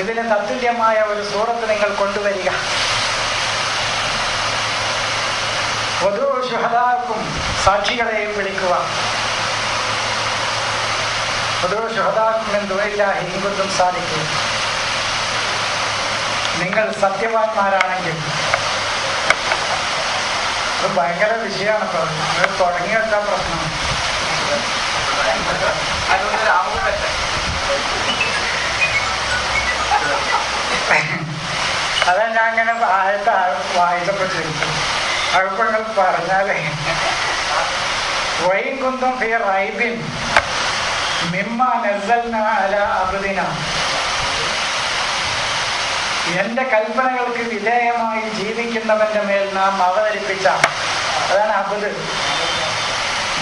ഇതിന് തത്തുല്യമായ ഒരു സൂറത്ത് നിങ്ങൾ കൊണ്ടുവരിക. വധുശുഹദാക്കും സാക്ഷികളെയും വിളിക്കുക. വധുശുഹദാക്കും ദുനില്ലാഹി ഇൻ കുന്തും സാദിഖീൻ. നിങ്ങൾ സത്യവാന്മാരാണെങ്കിൽ. അത് ഭയങ്കര വിഷയമാണ്. ഇപ്പോൾ തുടങ്ങി വെക്കാൻ പ്രശ്നം. അതാ ഞാൻ അങ്ങനെ വായിച്ചപ്പോൾ ചോദിച്ചു. അഴുപ്പങ്ങൾ പറഞ്ഞാലേ വൈൻ കുന്തും ഫീ റൈബിൻ മിമ്മാ നസ്സൽനാ അലാ അബ്ദിനാ. എൻ്റെ കൽപ്പനകൾക്ക് വിധേയമായി ജീവിക്കുന്നവന്റെ മേൽ നാം അവതരിപ്പിച്ച, അതാണ് അബ്ദ്.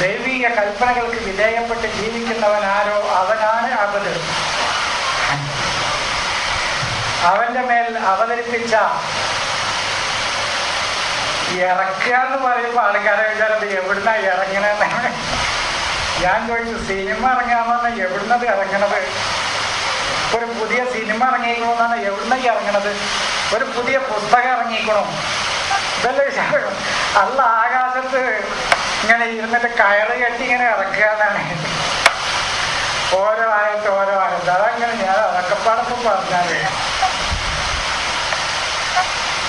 ദൈവിക കൽപ്പനകൾക്ക് വിധേയപ്പെട്ട് ജീവിക്കുന്നവൻ ആരോ അവനാണ് അബ്ദ്. അവന്റെ മേൽ അവതരിപ്പിച്ച ഇറക്കുക എന്ന് പറയുമ്പോൾ ആൾക്കാരെ വിചാരം എവിടുന്നാ ഇറങ്ങണെന്നാണ്. ഞാൻ ചോദിച്ചു, സിനിമ ഇറങ്ങാന്ന് പറഞ്ഞാൽ എവിടുന്നത് ഇറങ്ങണത്? ഒരു പുതിയ സിനിമ ഇറങ്ങിക്കണമെന്നാണ് എവിടുന്ന ഇറങ്ങണത്? ഒരു പുതിയ പുസ്തകം ഇറങ്ങിക്കണോ? ഇതല്ലേ വിചാരം. അല്ല ആകാശത്ത് ഇങ്ങനെ ഇരുന്നിട്ട് കയറ് കെട്ടി ഇങ്ങനെ ഇറക്കുക എന്നാണ്. ഓരോ ആയത്ത് അതങ്ങനെ ഞാൻ അതൊക്കെപ്പാടൊപ്പം പറഞ്ഞാല്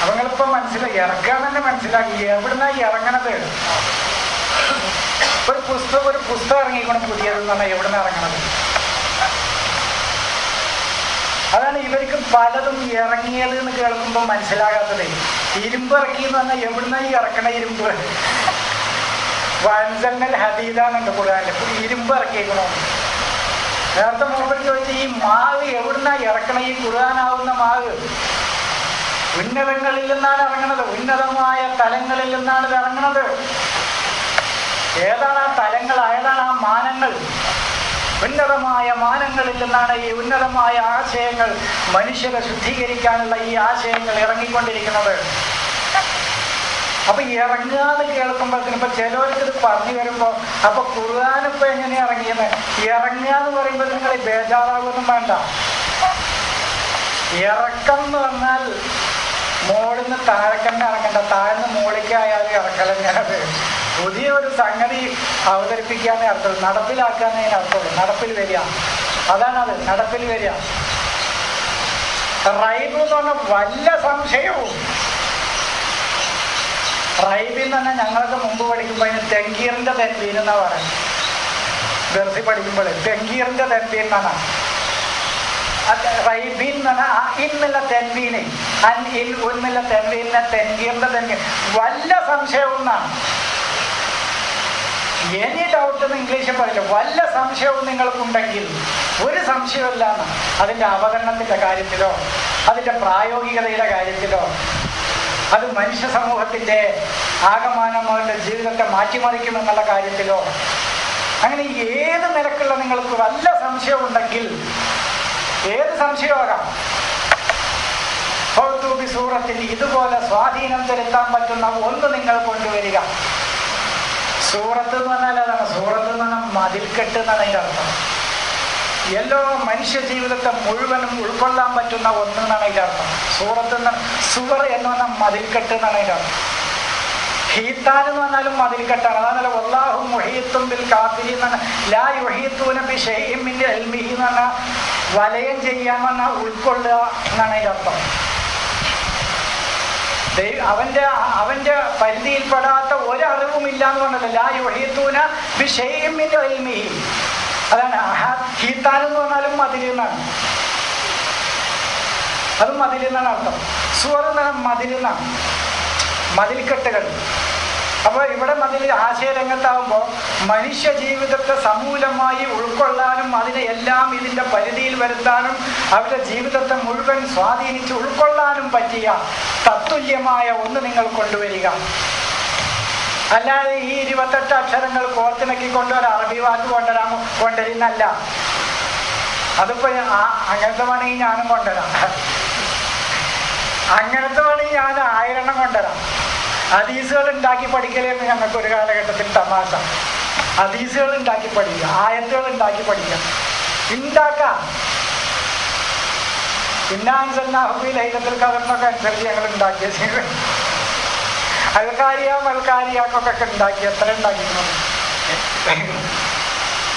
അപ്പൊ നിങ്ങളിപ്പോ മനസ്സിലാക്കി, ഇറക്കാൻ തന്നെ മനസ്സിലാക്കി എവിടുന്നാ ഇറങ്ങണത്. ഒരു പുസ്തകം ഇറങ്ങിക്കൊണ്ട് പുതിയതെന്ന് പറഞ്ഞാൽ എവിടുന്ന ഇറങ്ങണത്. അതാണ് ഇവർക്ക് പലതും ഇറങ്ങിയത് എന്ന് കേൾക്കുമ്പോൾ മനസ്സിലാകാത്തത്. ഇരുമ്പ് ഇറക്കി എന്ന് പറഞ്ഞാൽ എവിടുന്ന ഈ ഇറക്കണ ഇരുമ്പ്? വൻസൽ ഹദീദാന്നുണ്ട് ഖുർആനിൽ, ഇരുമ്പ് ഇറക്കിയേക്കണോ. നേരത്തെ മുമ്പ് ചോദിച്ച ഈ മാവ് എവിടുന്ന ഇറക്കണ? ഈ ഖുർആനാവുന്ന മാവ് ഉന്നതങ്ങളിൽ നിന്നാണ് ഇറങ്ങണത്, ഉന്നതമായ തലങ്ങളിൽ നിന്നാണ് ഇത് ഇറങ്ങണത്. ഏതാണ് ആ തലങ്ങൾ, ഏതാണ് ആ മാനങ്ങൾ? ഉന്നതമായ മാനങ്ങളിൽ നിന്നാണ് ഈ ഉന്നതമായ ആശയങ്ങൾ, മനുഷ്യരെ ശുദ്ധീകരിക്കാനുള്ള ഈ ആശയങ്ങൾ ഇറങ്ങിക്കൊണ്ടിരിക്കുന്നത്. അപ്പൊ ഇറങ്ങാന്ന് കേൾക്കുമ്പോഴത്തേന് ഇപ്പൊ ചിലവർക്ക് ഇത് പറഞ്ഞു വരുമ്പോ അപ്പൊ ഖുർആൻ ഇപ്പൊ എങ്ങനെയാ ഇറങ്ങിയത്? ഇറങ്ങാന്ന് പറയുമ്പോൾ നിങ്ങൾ ബേജാറാകൊന്നും വേണ്ട. ഇറക്കം എന്ന് പറഞ്ഞാൽ മോളിന്ന് താഴെക്കന്നെ ഇറങ്ങണ്ട, താഴ്ന്ന് മോളിക്കായാലും ഇറക്കലെങ്ങനത്. പുതിയ ഒരു സംഗതി അവതരിപ്പിക്കാനേ അർത്ഥം, നടപ്പിലാക്കാനേ അർത്ഥമുള്ളൂ. നടപ്പിൽ വരിക, അതാണത്, നടപ്പിൽ വരിക. റൈബ് എന്ന് പറഞ്ഞാൽ വല്ല സംശയവും. റൈബിൽ എന്ന് പറഞ്ഞാൽ ഞങ്ങളൊക്കെ മുമ്പ് പഠിക്കുമ്പോൾ അതിന് തെങ്കീറിന്റെ തെൻവീൻ എന്നാ പറയുന്നത്. ദർസി പഠിക്കുമ്പോൾ തെങ്കീറിന്റെ തെൻവീൻ എന്നാണ്. റൈബീൻ എന്ന് പറഞ്ഞാൽ ഇന്നുള്ള തെൻവീന്, ഒന്നുള്ള തെൻവീനെ തെങ്കീറിന്റെ തെൻവീൻ, വല്ല സംശയവും എന്നാണ്. എനി ഡൗട്ട് എന്ന് ഇംഗ്ലീഷിൽ പറയില്ല. വല്ല സംശയവും നിങ്ങൾക്കുണ്ടെങ്കിൽ, ഒരു സംശയമില്ല എന്ന്, അതിൻ്റെ അവതരണത്തിൻ്റെ കാര്യത്തിലോ അതിൻ്റെ പ്രായോഗികതയുടെ കാര്യത്തിലോ അത് മനുഷ്യ സമൂഹത്തിൻ്റെ ആകമാനം അവരുടെ ജീവിതത്തെ മാറ്റിമറിക്കുമെന്നുള്ള കാര്യത്തിലോ, അങ്ങനെ ഏത് നിലക്കുള്ള നിങ്ങൾക്ക് വല്ല സംശയമുണ്ടെങ്കിൽ, ഏത് സംശയമാകാം, സൂറത്തിൽ ഇതുപോലെ സ്വാധീനം ചെലുത്താൻ പറ്റുന്ന ഒന്ന് നിങ്ങൾ കൊണ്ടുവരിക. സൂറത്ത് എന്ന് പറഞ്ഞാൽ അതാണ്, സൂറത്ത് എന്ന് പറഞ്ഞാൽ മതിൽക്കെട്ട് എന്നാണ് അതിൻ്റെ അർത്ഥം. എല്ലാ മനുഷ്യ ജീവിതത്തെ മുഴുവനും ഉൾക്കൊള്ളാൻ പറ്റുന്ന ഒന്ന് എന്നാണ് അതിൻ്റെ അർത്ഥം. സൂറത്ത് സുവർ എന്ന് പറഞ്ഞാൽ മതിൽക്കെട്ട് എന്നാണ് അതിൻ്റെ അർത്ഥം. ഹീത്താൻ എന്ന് പറഞ്ഞാലും മതിൽക്കെട്ടാണ്. അതാണല്ലോ വല്ലാഹു മുഹീത്തും ബിൽ കാഫിരീൻ എന്ന് പറഞ്ഞാൽ ലാ യുഹീത്തൂന ബിശൈഇൻ മിൻ ഇൽമിഹി എന്ന് പറഞ്ഞാൽ വലയം ചെയ്യാൻ പറഞ്ഞാൽ ഉൾക്കൊള്ളുക എന്നാണ് അതിൻ്റെ അർത്ഥം. അവന്റെ പരിധിയിൽപ്പെടാത്ത ഒരറിവും ഇല്ല എന്ന് പറഞ്ഞല്ലോ. ലാ യുഹീത്തൂന ബിശൈഇൻ മിൻ ഇൽമിഹി, അതാണ്. ഹീത്താൻ എന്ന് പറഞ്ഞാലും മതിൽ എന്നാണ്, അതും മതിൽ എന്നാണ് അർത്ഥം. സുവർ എന്ന് പറഞ്ഞാൽ മതിൽ എന്നാണ്, മതിൽക്കെട്ടുകൾ. അപ്പോൾ ഇവിടെ മതിൽ ആശയരംഗത്താവുമ്പോൾ മനുഷ്യ ജീവിതത്തെ സമൂലമായി ഉൾക്കൊള്ളാനും അതിനെ എല്ലാം ഇതിൻ്റെ പരിധിയിൽ വരുത്താനും അവരുടെ ജീവിതത്തെ മുഴുവൻ സ്വാധീനിച്ച് ഉൾക്കൊള്ളാനും പറ്റിയ തത്തുല്യമായ ഒന്ന് നിങ്ങൾ കൊണ്ടുവരിക. അല്ലാതെ ഈ 28 അക്ഷരങ്ങൾ കോർത്തിണക്കി കൊണ്ടുവരാൻ അറബി വാക്ക് കൊണ്ടുവരുന്നല്ല. അതിപ്പോ അങ്ങനത്തെ വേണമെങ്കിൽ ഞാനും കൊണ്ടുവരാം, അങ്ങനത്തെ വേണമെങ്കിൽ ഞാൻ 1000 എണ്ണം കൊണ്ടുവരാം. ഹദീസുകൾ ഉണ്ടാക്കി പഠിക്കലെന്ന് ഞങ്ങൾക്ക് ഒരു കാലഘട്ടത്തിൽ തമാശ. ഹദീസുകൾ ഉണ്ടാക്കി പഠിക്കുക, ആയത്തുകൾ ഉണ്ടാക്കി പഠിക്കുക, ഉണ്ടാക്കാം. ഇന്നാൻസല്ലാഹുബി ലൈലത്തുൽ ഖദറിനൊക്കെ അനുസരിച്ച് ഞങ്ങൾ ഉണ്ടാക്കിയ അൽക്കാരിയാക്കൊക്കെ ഉണ്ടാക്കി, എത്ര ഉണ്ടാക്കിയിരുന്നു.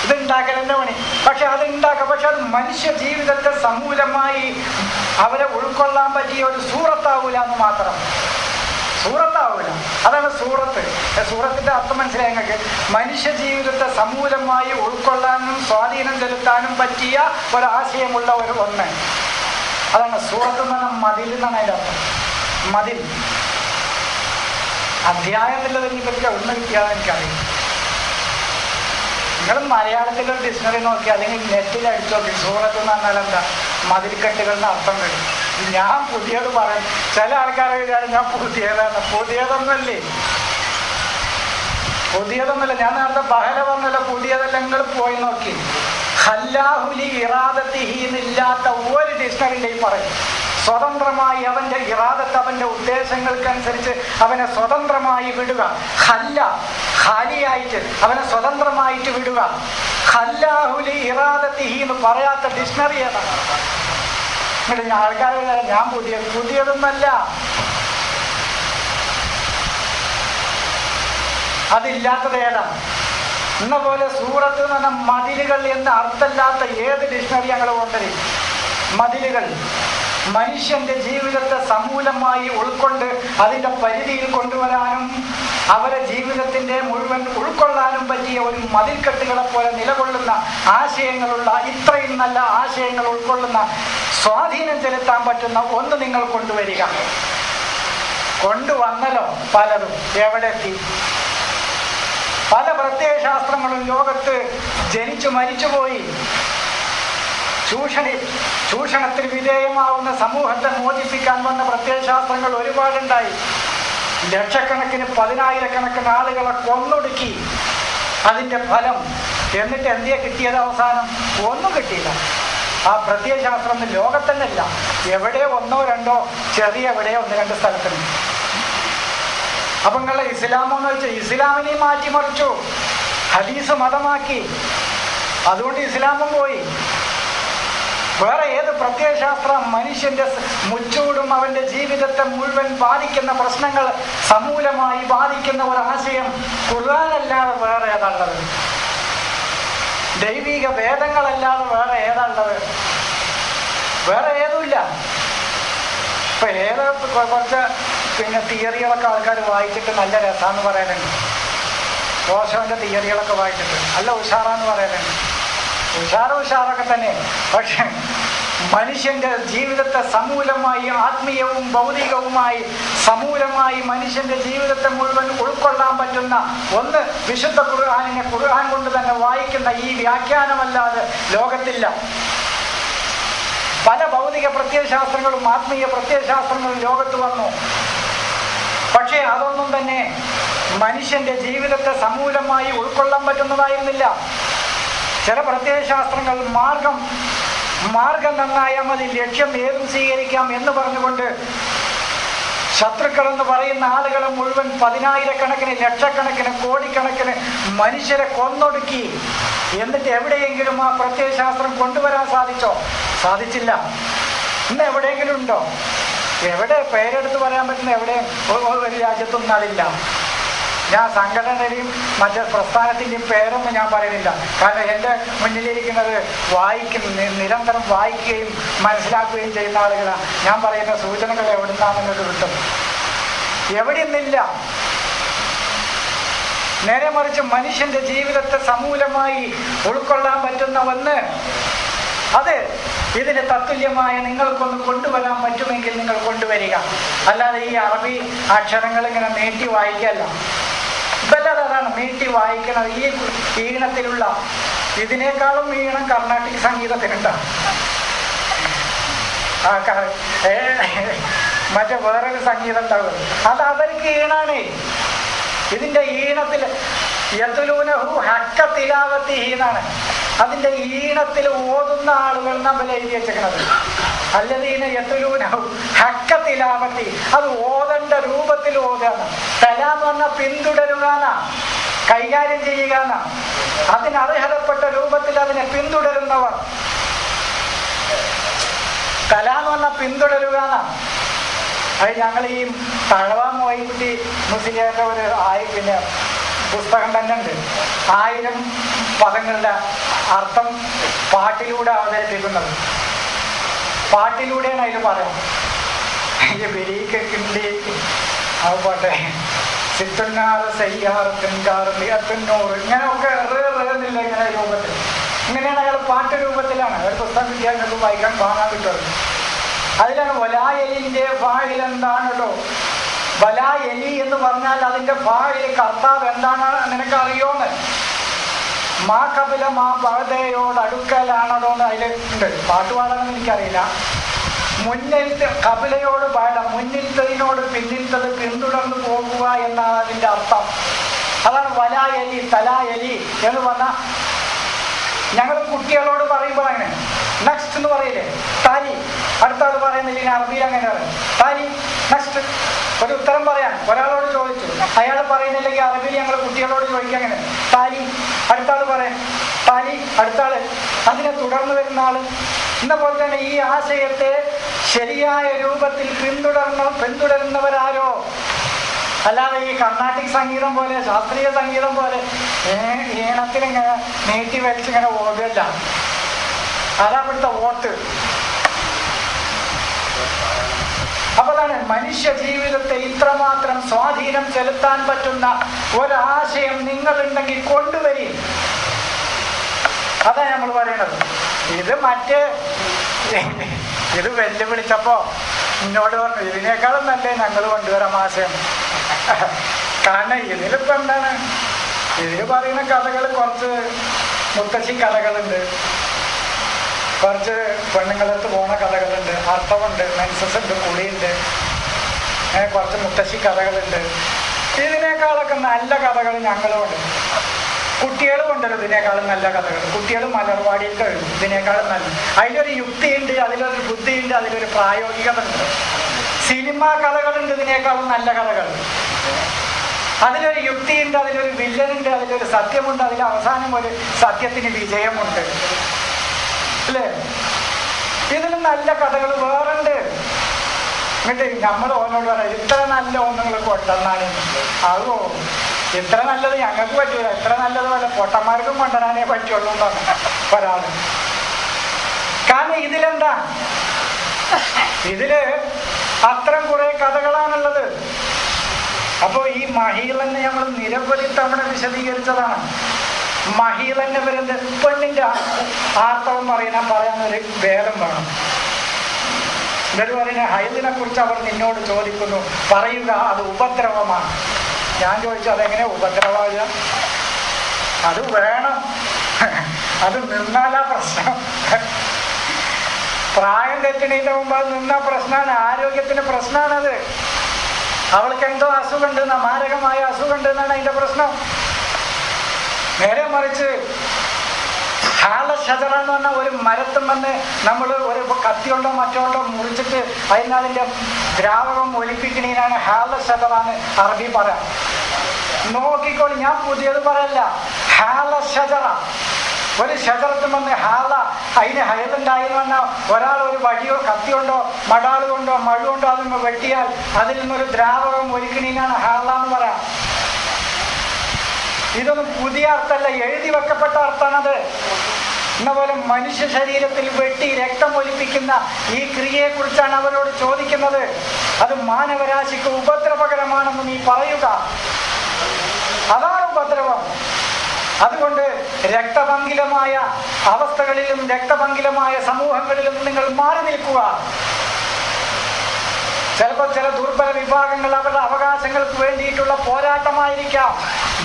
ഇത് ഉണ്ടാക്കലെന്നെ പണി. പക്ഷെ അത് ഉണ്ടാക്കാം, പക്ഷെ അത് മനുഷ്യ ജീവിതത്തെ സമൂലമായി അവരെ ഉൾക്കൊള്ളാൻ പറ്റിയ ഒരു സൂറത്താവൂല എന്ന് മാത്രം. സൂറത്താവൂല, അതാണ് സൂറത്ത്. സൂറത്തിന്റെ അർത്ഥം മനസ്സിലായി നിങ്ങൾക്ക്? മനുഷ്യ ജീവിതത്തെ സമൂലമായി ഉൾക്കൊള്ളാനും സ്വാധീനം ചെലുത്താനും പറ്റിയ ഒരാശയമുള്ള ഒന്ന്, അതാണ് സൂറത്ത് എന്ന് പറഞ്ഞാൽ മതിൽ എന്നാണ് അതിൻ്റെ അർത്ഥം. മതിൽ. അധ്യായം എന്നുള്ളത് ഇവർക്ക് ഒന്ന് കിട്ടിയാൽ എനിക്കറിയാം. നിങ്ങൾ മലയാളത്തിലൊരു ഡിക്ഷണറി നോക്കി അല്ലെങ്കിൽ നെറ്റിൽ അടിച്ചു നോക്കി സൂറത്ത് എന്ന് പറഞ്ഞാൽ എന്താ, മതിൽക്കെട്ടുകളുടെ അർത്ഥം വരും. ഞാൻ പുതിയത് പറയും. ചില ആൾക്കാരെ വിചാരം ഞാൻ പുതിയതാണ്. പുതിയതൊന്നുമല്ലേ, പുതിയതൊന്നുമല്ല. ഞാൻ നേരത്തെ ബഹല പറഞ്ഞല്ലോ, പുതിയതെല്ലാം നിങ്ങൾ പോയി നോക്കി. ഖല്ലാഹുലി ഇറാദത്തിഹി എന്നില്ലാത്ത ഒരു ഡിക്ഷണറിൻ്റെയും പറയും. സ്വതന്ത്രമായി അവന്റെ ഇറാദത്ത്, അവന്റെ ഉദ്ദേശങ്ങൾക്കനുസരിച്ച് അവനെ സ്വതന്ത്രമായി വിടുക. ഖല്ല, ഖാലിയായിട്ട് അവനെ സ്വതന്ത്രമായിട്ട് വിടുക. ഖല്ലാഹുലി ഇറാദത്തിഹി എന്ന് പറയാത്ത ഡിക്ഷണറി ഏതാണ്? എന്നിട്ട് ആൾക്കാർ ഞാൻ പുതിയതൊന്നല്ല. അതില്ലാത്തത് ഏതാണ്? എന്ന പോലെ സൂറത്ത് എന്ന് പറഞ്ഞാൽ മതിലുകൾ എന്ന് അർത്ഥമില്ലാത്ത ഏത് ഡിക്ഷണറി ഞങ്ങൾ കൊണ്ടുവരും. മതിലുകൾ, മനുഷ്യന്റെ ജീവിതത്തെ സമൂലമായി ഉൾക്കൊണ്ട് അതിൻ്റെ പരിധിയിൽ കൊണ്ടുവരാനും അവരെ ജീവിതത്തിൻ്റെ മുഴുവൻ ഉൾക്കൊള്ളാനും പറ്റിയ ഒരു മതിൽക്കെട്ടുകളെ പോലെ നിലകൊള്ളുന്ന ആശയങ്ങളുള്ള, ഇത്രയും നല്ല ആശയങ്ങൾ ഉൾക്കൊള്ളുന്ന, സ്വാധീനം ചെലുത്താൻ പറ്റുന്ന ഒന്ന് നിങ്ങൾ കൊണ്ടുവരിക. കൊണ്ടുവന്നല്ലോ പലതും. എവിടെ എത്തി? പല പ്രത്യയശാസ്ത്രങ്ങളും ലോകത്ത് ജനിച്ചു മരിച്ചുപോയി. ചൂഷണത്തിന് വിധേയമാവുന്ന സമൂഹത്തെ മോചിപ്പിക്കാൻ വന്ന പ്രത്യയശാസ്ത്രങ്ങൾ ഒരുപാടുണ്ടായി. ലക്ഷക്കണക്കിന് 10,000-കണക്കിന് ആളുകളെ കൊന്നൊടുക്കി. അതിൻ്റെ ഫലം എന്നിട്ട് എന്തിയാ കിട്ടിയത്? അവസാനം ഒന്നും കിട്ടിയില്ല. ആ പ്രത്യയശാസ്ത്രം ലോകത്തന്നല്ല, എവിടെയോ 1-2 ചെറിയ എവിടെയോ 1-2 സ്ഥലത്തുണ്ട്. അപ്പം നിങ്ങളെ ഇസ്ലാമെന്ന് വെച്ചാൽ ഇസ്ലാമിനെയും മാറ്റിമറിച്ചു, ഹദീസ് മതമാക്കി. അതുകൊണ്ട് ഇസ്ലാമും പോയി. വേറെ ഏത് പ്രത്യയശാസ്ത്രം മനുഷ്യന്റെ മുച്ചൂടും അവന്റെ ജീവിതത്തെ മുഴുവൻ ബാധിക്കുന്ന പ്രശ്നങ്ങൾ സമൂലമായി ബാധിക്കുന്ന ഒരാശയം ഖുർആനല്ലാതെ വേറെ ഏതാണുള്ളത്? ദൈവിക വേദങ്ങളല്ലാതെ വേറെ ഏതാണുള്ളത്? വേറെ ഏതുമില്ല. ഇപ്പൊ കുറച്ച് തിയറികളൊക്കെ ആൾക്കാർ വായിച്ചിട്ട് നല്ല രസമാണെന്ന് പറയാനുണ്ട്. റോഷോന്റെ തിയറികളൊക്കെ വായിച്ചിട്ട് നല്ല ഉഷാറാന്ന് പറയാനുണ്ട്. ഉഷാറൊക്കെ തന്നെ. പക്ഷെ മനുഷ്യന്റെ ജീവിതത്തെ സമൂലമായി, ആത്മീയവും ഭൗതികവുമായി സമൂലമായി മനുഷ്യന്റെ ജീവിതത്തെ മുഴുവൻ ഉൾക്കൊള്ളാൻ പറ്റുന്ന ഒന്ന് വിശുദ്ധ ഖുർആനിനെ ഖുർആൻ കൊണ്ട് തന്നെ വായിക്കുന്ന ഈ വ്യാഖ്യാനമല്ലാതെ ലോകത്തില്ല. പല ഭൗതിക പ്രത്യയശാസ്ത്രങ്ങളും ആത്മീയ പ്രത്യയശാസ്ത്രങ്ങളും ലോകത്ത് വന്നു. പക്ഷേ അതൊന്നും തന്നെ മനുഷ്യന്റെ ജീവിതത്തെ സമൂലമായി ഉൾക്കൊള്ളാൻ പറ്റുന്നതായിരുന്നില്ല. ചില പ്രത്യയശാസ്ത്രങ്ങൾ മാർഗം നന്നായാൽ മതി, ലക്ഷ്യം ഏതും സ്വീകരിക്കാം എന്ന് പറഞ്ഞുകൊണ്ട് ശത്രുക്കളെന്ന് പറയുന്ന ആളുകളെ മുഴുവൻ 10,000-കണക്കിന്, ലക്ഷക്കണക്കിന്, കോടിക്കണക്കിന് മനുഷ്യരെ കൊന്നൊടുക്കി. എന്നിട്ട് എവിടെയെങ്കിലും ആ പ്രത്യയശാസ്ത്രം കൊണ്ടുവരാൻ സാധിച്ചോ? സാധിച്ചില്ല. ഇന്ന് എവിടെയെങ്കിലും ഉണ്ടോ? എവിടെ പേരെടുത്ത് പറയാൻ പറ്റുന്ന എവിടെയും ഒരു രാജ്യത്തൊന്നും അതില്ല. ഞാൻ സംഘടനയുടെയും മറ്റേ പ്രസ്ഥാനത്തിൻ്റെയും പേരൊന്നും ഞാൻ പറയുന്നില്ല. കാരണം എൻ്റെ മുന്നിലിരിക്കുന്നത് നിരന്തരം വായിക്കുകയും മനസ്സിലാക്കുകയും ചെയ്യുന്ന ആളുകളാണ്. ഞാൻ പറയുന്ന സൂചനകൾ എവിടുന്നാണെന്നത് കിട്ടും. എവിടെയൊന്നില്ല. നേരെ മറിച്ച് മനുഷ്യന്റെ ജീവിതത്തെ സമൂലമായി ഉൾക്കൊള്ളാൻ പറ്റുന്ന ഒന്ന്, അത് ഇതിന് തത്തുല്യമായ നിങ്ങൾക്കൊന്ന് കൊണ്ടുവരാൻ പറ്റുമെങ്കിൽ നിങ്ങൾ കൊണ്ടുവരിക. അല്ലാതെ ഈ അറബി അക്ഷരങ്ങൾ ഇങ്ങനെ നീട്ടി വായിക്കല്ല. ഇതല്ലാതെ അതാണ് നീട്ടി വായിക്കണം. ഈ ഈണത്തിലുള്ള ഇതിനേക്കാളും ഈണം കർണാട്ടിക് സംഗീതത്തിനുണ്ടാവും. മറ്റേ വേറൊരു സംഗീതം ഉണ്ടാവും, അത് അവർക്ക് ഈണാണ്. ഇതിന്റെ ഈണത്തിൽ യതുലൂനഹു ഹക്ക തിലാവത്തിഹി എന്നാണ്. അതിന്റെ ഈണത്തിൽ ഓതുന്ന ആളുകൾ നമ്മൾ എഴുതി വെച്ചിരിക്കുന്നത്. അല്ലദീന യതുലൂനഹു ഹക്ക തിലാവത്തി, അത് ഓതേണ്ട രൂപത്തിൽ ഓതുകയാണ്. തല എന്ന് പറഞ്ഞാൽ പിന്തുടരുകയാണ്, കൈകാര്യം ചെയ്യുകയാണ്. അതിനർഹതപ്പെട്ട രൂപത്തിൽ അതിനെ പിന്തുടരുന്നവർ. തല എന്ന് പറഞ്ഞാൽ പിന്തുടരുകയാണ്. അത് ഞങ്ങൾ ഈ തഴവ മൊയ്ൻകുട്ടി മുസ്ലിയാരുടെ ഒരു പുസ്തകം തന്നെ ഉണ്ട്. 1000 പദങ്ങളുടെ അർത്ഥം പാട്ടിലൂടെ അവതരിപ്പിക്കുന്നത്. പാട്ടിലൂടെയാണ് അതിൽ പറയാം. അത് പോട്ടെ, സിത്തുന്നാറ് സയ്യാറത്തിൻകാറ് മിയത്തുന്നൂറ്, ഇങ്ങനെയൊക്കെ എന്നില്ല ഇങ്ങനെ രൂപത്തിൽ. ഇങ്ങനെയാണ് അയാൾ പാട്ട് രൂപത്തിലാണ് ഒരു പുസ്തകം വിദ്യാർത്ഥികൾക്ക് വായിക്കാൻ കാണാൻ കിട്ടുന്നത്. അതിലാണ് വലായലിന്റെ ഫായിൽ എന്താണല്ലോ. വലായലി എന്ന് പറഞ്ഞാൽ അതിന്റെ ഫായിൽ കർത്താവ് എന്താണ് നിനക്കറിയോന്ന്. മാ കപില മാ പഴതയോട് അടുക്കലാണോ എന്ന് അതിൽ ഉണ്ട്. പാട്ട് പാടാനൊന്നും എനിക്കറിയില്ല. മുന്നിലത്തെ കപിലയോട് പാടാം, മുന്നിലത്തതിനോട് പിന്നിലത്തത് പിന്തുടർന്ന് പോകുക എന്നാണ് അതിന്റെ അർത്ഥം. അതാണ് വലായലി തലായലി എന്ന് പറഞ്ഞാൽ. ഞങ്ങൾ കുട്ടികളോട് പറയുമ്പോൾ അങ്ങനെ നെക്സ്റ്റ് എന്ന് പറയില്ലേ, താലി. അടുത്ത ആൾ പറയുന്നില്ല, ഇനി അറബിയിൽ അങ്ങനെ പറയും താലി നെക്സ്റ്റ്. ഒരു ഉത്തരം പറയാൻ ഒരാളോട് ചോദിച്ചു, അയാൾ പറയുന്നില്ലെങ്കിൽ അറബിയിൽ ഞങ്ങൾ കുട്ടികളോട് ചോദിക്കുക അങ്ങനെ താലി. അടുത്ത ആൾ പറയാം താലി, അടുത്ത ആള് അതിനെ തുടർന്ന് വരുന്ന ആള്. എന്ന പോലെ തന്നെ ഈ ആശയത്തെ ശരിയായ രൂപത്തിൽ പിന്തുടരുന്നവരാരോ. അല്ലാതെ ഈ കർണാട്ടിക് സംഗീതം പോലെ ശാസ്ത്രീയ സംഗീതം പോലെ ഈണത്തിലിങ്ങനെ നീട്ടി വലിച്ചിങ്ങനെ ഓടുകയല്ല. അതാ ഇവിടുത്തെ വോട്ട്. അപ്പോഴാണ് മനുഷ്യ ജീവിതത്തെ ഇത്രമാത്രം സ്വാധീനം ചെലുത്താൻ പറ്റുന്ന ഒരാശയം നിങ്ങളുണ്ടെങ്കിൽ കൊണ്ടുവരി. അതാ നമ്മൾ പറയണത്. ഇത് വെല്ലുവിളിച്ചപ്പോ എന്നോട് പറഞ്ഞു ഇതിനേക്കാളും നല്ലേ ഞങ്ങൾ കൊണ്ടുവരാം ആശയം. കാരണം ഇതിലിപ്പോ എന്താണ്, ഇതിൽ പറയുന്ന കഥകൾ കുറച്ച് മുത്തശ്ശി കഥകളുണ്ട്, കുറച്ച് പെണ്ണുങ്ങളടുത്ത് പോണ കഥകളുണ്ട്, അർത്ഥമുണ്ട്, മെൻസസ് ഉണ്ട്, കുളിയുണ്ട്, കുറച്ച് മുത്തശ്ശി കഥകളുണ്ട്. ഇതിനേക്കാളൊക്കെ നല്ല കഥകൾ ഞങ്ങളുമുണ്ട്. കുട്ടികളും ഉണ്ടല്ലോ ഇതിനേക്കാളും നല്ല കഥകൾ. കുട്ടികൾ മലർവാടിയിൽ കഴിയും ഇതിനേക്കാളും നല്ല. അതിലൊരു യുക്തിയുണ്ട്, അതിലൊരു ബുദ്ധിയുണ്ട്, അതിലൊരു പ്രായോഗികത ഉണ്ട്. സിനിമാ കഥകളുണ്ട് ഇതിനേക്കാളും നല്ല കഥകൾ. അതിലൊരു യുക്തിയുണ്ട്, അതിലൊരു വില്ലനുണ്ട്, അതിലൊരു സത്യമുണ്ട്, അതിൽ അവസാനം ഒരു സത്യത്തിന് വിജയമുണ്ട്, അല്ലേ? ഇതിലും നല്ല കഥകൾ വേറുണ്ട്. എന്നിട്ട് നമ്മൾ ഓനോട് പറയാം ഇത്ര നല്ല ഒന്നുങ്ങൾ കൊണ്ടുവന്നാണ്. അതോ ഇത്ര നല്ലത് ഞങ്ങൾക്ക് പറ്റൂല, ഇത്ര നല്ലത് വല്ല പൊട്ടന്മാർക്കും കൊണ്ടുവരാനേ പറ്റുള്ളൂ എന്നാണ് ഒരാള്. കാരണം ഇതിലെന്താ, ഇതില് അത്തരം കുറെ കഥകളാണുള്ളത്. അപ്പോ ഈ മഹീളനെ നമ്മൾ നിരവധി തവണ വിശദീകരിച്ചതാണ്. മഹീളനെ വരുന്നത് പെണ്ണിന്റെ ആർത്തവം പറയാനൊരു ഭേദം വേണം. ഇവർ പറയുന്ന ഹൈദിനെ കുറിച്ച് അവർ നിന്നോട് ചോദിക്കുന്നു, പറയുക അത് ഉപദ്രവമാണ്. ഞാൻ ചോദിച്ചു അതെങ്ങനെ ഉപദ്രവമാകുക? അത് വേണം, അത് നിന്നാലാ പ്രശ്നം. പ്രായം തെറ്റണീന്റെ മുമ്പ് അത് നിന്നാ പ്രശ്നമാണ്, ആരോഗ്യത്തിന് പ്രശ്നമാണത്. അവൾക്ക് എന്തോ അസുഖമുണ്ട്, മാരകമായ അസുഖമുണ്ട് എന്നാണ് അതിന്റെ പ്രശ്നം. നേരെ മറിച്ച് ഹാലശജറ എന്ന് പറഞ്ഞാൽ ഒരു മരത്തും വന്ന് നമ്മൾ ഒരു കത്തിയോണ്ടോ മറ്റോണ്ടോ മുറിച്ചിട്ട് അതിന്റെ ദ്രാവകം ഒലിപ്പിക്കണീനാണ് ഹാലശജറാന്ന് അറബി പറയാം. നോക്കിക്കോളി, ഞാൻ പുതിയത് പറയല്ല. ഹാലശജറ, ഒരു ഷജറത്തും വന്ന് ഹാല, അതിന് ഹയലുണ്ടായെന്ന് പറഞ്ഞാൽ ഒരാൾ ഒരു വടിയോ കത്തിയോണ്ടോ മടാള് കൊണ്ടോ മഴ കൊണ്ടോ അതിന് വെട്ടിയാൽ അതിൽ നിന്നൊരു ദ്രാവകം ഒലിക്കണീനാണ് ഹാല എന്ന് പറയാം. ഇതൊന്നും പുതിയ അർത്ഥമല്ല, എഴുതി വെക്കപ്പെട്ട അർത്ഥമാണത്. എന്ന പോലെ മനുഷ്യ ശരീരത്തിൽ വെട്ടി രക്തം ഒലിപ്പിക്കുന്ന ഈ ക്രിയയെ കുറിച്ചാണ് അവരോട് ചോദിക്കുന്നത്. അത് മാനവരാശിക്ക് ഉപദ്രവകരമാണെന്ന് നീ പറയുക, അതാണ് ഉപദ്രവം. അതുകൊണ്ട് രക്തപങ്കിലമായ അവസ്ഥകളിലും രക്തപങ്കിലമായ സമൂഹങ്ങളിലും നിങ്ങൾ മാറി നിൽക്കുക. ചിലപ്പോൾ ചില ദുർബല വിഭാഗങ്ങൾ അവരുടെ അവകാശങ്ങൾക്ക് വേണ്ടിയിട്ടുള്ള പോരാട്ടമായിരിക്കാം,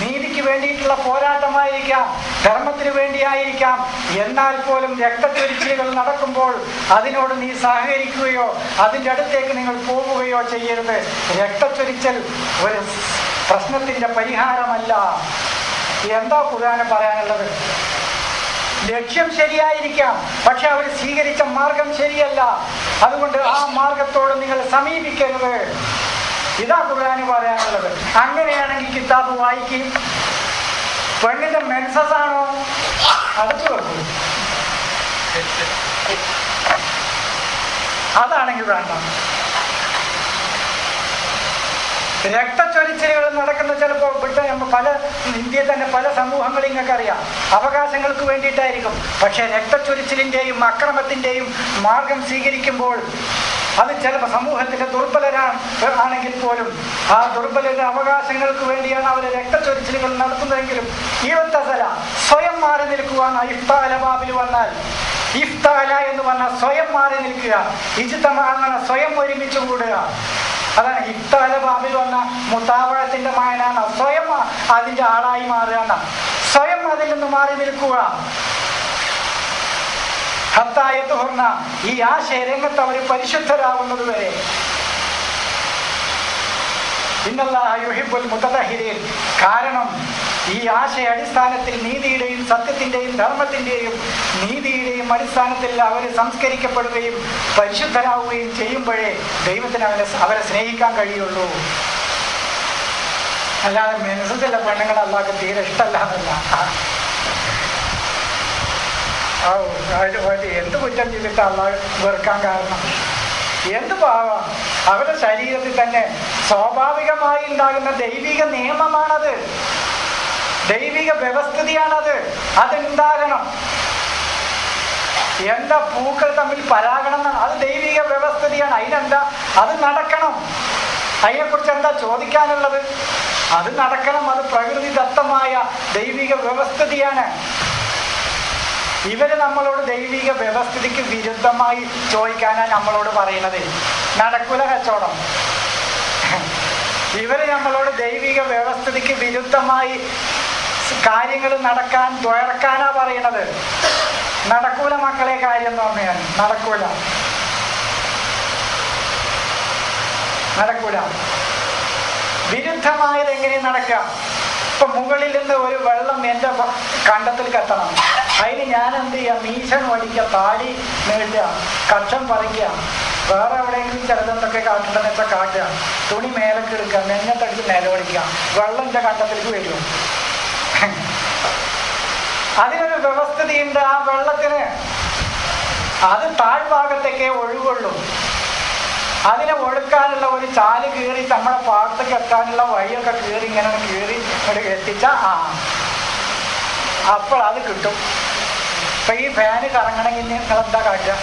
നീതിക്ക് വേണ്ടിയിട്ടുള്ള പോരാട്ടമായിരിക്കാം, ധർമ്മത്തിന് വേണ്ടിയായിരിക്കാം. എന്നാൽ പോലും രക്തച്ചൊരിച്ചിലുകൾ നടക്കുമ്പോൾ അതിനോട് നീ സഹകരിക്കുകയോ അതിൻ്റെ അടുത്തേക്ക് നിങ്ങൾ പോവുകയോ ചെയ്യരുത്. രക്തച്ചൊരിച്ചൽ ഒരു പ്രശ്നത്തിന്റെ പരിഹാരമല്ല. എന്താ ഖുർആന് പറയാനുള്ളത്? ലക്ഷ്യം ശരിയായിരിക്കാം, പക്ഷെ അവർ സ്വീകരിച്ച മാർഗം ശരിയല്ല. അതുകൊണ്ട് ആ മാർഗത്തോട് നിങ്ങൾ സമീപിക്കരുത്. ഇതാ ഖുർആന് പറയാനുള്ളത്. അങ്ങനെയാണെങ്കിൽ കിതാബ് വായിക്കും. പെണ്ണിന്റെ മെൻസസ് ആണോ അടച്ചു വെക്കും, അതാണെങ്കിൽ വേണ്ട. രക്തച്ചൊരിച്ചിലുകൾ നടക്കുന്ന ചിലപ്പോൾ പല ഇന്ത്യയിൽ തന്നെ പല സമൂഹങ്ങളും നിങ്ങൾക്ക് അറിയാം, അവകാശങ്ങൾക്ക് വേണ്ടിയിട്ടായിരിക്കും. പക്ഷെ രക്തച്ചൊരിച്ചിലിന്റെയും അക്രമത്തിന്റെയും മാർഗം സ്വീകരിക്കുമ്പോൾ അത് ചിലപ്പോൾ സമൂഹത്തിന്റെ ആണെങ്കിൽ പോലും ആ ദുർബലരുടെ അവകാശങ്ങൾക്ക് വേണ്ടിയാണ് അവർ രക്തച്ചൊരിച്ചിലുകൾ നടത്തുന്നതെങ്കിലും ഈവത്തസല സ്വയം മാറി നിൽക്കുവാണ്. ഇഫ്താല ബാബിൽ വന്നാൽ ഇഫ്താല എന്ന് പറഞ്ഞാൽ സ്വയം മാറി നിൽക്കുക, ഇജ്തമാഅ സ്വയം ഒരുമിച്ച് കൂടുക. അതാണ് ഇഫ്താല ബാബിൽ വന്ന മുത്താവഴത്തിന്റെ മായനാണ് സ്വയം അതിന്റെ ആളായി മാറുക, സ്വയം അതിൽ നിന്ന് മാറി നിൽക്കുക. ഹത്തായത്തുഹുർന, ഈ ആശയരംഗത്ത് അവർ പരിശുദ്ധരാകുന്നത് വരെ. ഇന്നല്ലാഹ യുഹിബ്ബുൽ മുതതഹിരീൻ. കാരണം ഈ ആശയ അടിസ്ഥാനത്തിൽ നീതിയുടെയും സത്യത്തിന്റെയും ധർമ്മത്തിന്റെയും നീതിയുടെയും അടിസ്ഥാനത്തിൽ അവർ സംസ്കരിക്കപ്പെടുകയും പരിശുദ്ധരാവുകയും ചെയ്യുമ്പോഴേ ദൈവത്തിന് അവരെ സ്നേഹിക്കാൻ കഴിയുള്ളൂ. അല്ലാതെ മെൻസസിലെ പെണ്ണുങ്ങൾ അല്ലാതെ തീരെ ഇഷ്ടമല്ല എന്നല്ല. എന്ത് കുറ്റം ചെയ്തിട്ട് അല്ലാതെ വെറുക്കാൻ കാരണം? എന്ത് പാവം, അവരുടെ ശരീരത്തിൽ തന്നെ സ്വാഭാവികമായി ഉണ്ടാകുന്ന ദൈവിക നിയമമാണത്, ദൈവിക വ്യവസ്ഥിതിയാണത്. അതുണ്ടാകണം. എന്താ പൂക്കൾ തമ്മിൽ പരാഗണം, അത് ദൈവിക വ്യവസ്ഥിതിയാണ്. അതിനെന്താ, അത് നടക്കണം. അതിനെക്കുറിച്ച് എന്താ ചോദിക്കാനുള്ളത്? അത് നടക്കണം. അത് പ്രകൃതിദത്തമായ ദൈവിക വ്യവസ്ഥിതിയാണ്. ഇവര് നമ്മളോട് ദൈവിക വ്യവസ്ഥിതിക്ക് വിരുദ്ധമായി ചോദിക്കാനാണ് നമ്മളോട് പറയുന്നത്. നടക്കൂല കച്ചവടം. ഇവര് നമ്മളോട് ദൈവിക വ്യവസ്ഥിതിക്ക് വിരുദ്ധമായി കാര്യങ്ങൾ നടക്കാൻ തുയർക്കാനാ പറയണത്. നടക്കൂല മക്കളെ കാര്യം എന്ന് പറഞ്ഞാൽ നടക്കൂല. വിരുദ്ധമായത് എങ്ങനെ നടക്കാം? ഇപ്പൊ മുകളിൽ നിന്ന് ഒരു വെള്ളം എൻ്റെ കണ്ടത്തിൽ കെട്ടണം. അതിന് ഞാൻ എന്ത് ചെയ്യാം? മീശൻ വടിക്കുക, താടി നീട്ടുക, കക്ഷം പറിക്കുക, വേറെ എവിടെയെങ്കിലും ചിലതെന്തൊക്കെ കാട്ടുണ്ടെന്ന് വെച്ചാൽ കാട്ടുക, തുണി മേലൊക്കെ എടുക്കുക, നെഞ്ഞത്തടിച്ച് നിലവടിക്കുക, വെള്ളം എൻ്റെ കണ്ടത്തിലേക്ക് വരും. അതിനൊരു വ്യവസ്ഥതയുണ്ട്. ആ വെള്ളത്തിന് അത് താഴ്ഭാഗത്തേക്കേ ഒഴുകുള്ളൂ. അതിനെ ഒഴുക്കാനുള്ള ഒരു ചാല് കീറി നമ്മുടെ പാടത്തേക്ക് എത്താനുള്ള വഴിയൊക്കെ കീറി ഇങ്ങനെ കീറി ഇങ്ങോട്ട് എത്തിച്ചാൽ അപ്പോൾ അത് കിട്ടും. ഇപ്പൊ ഈ ഫാന് കറങ്ങണമെങ്കിൽ നിങ്ങൾ എന്താ കാട്ടുക?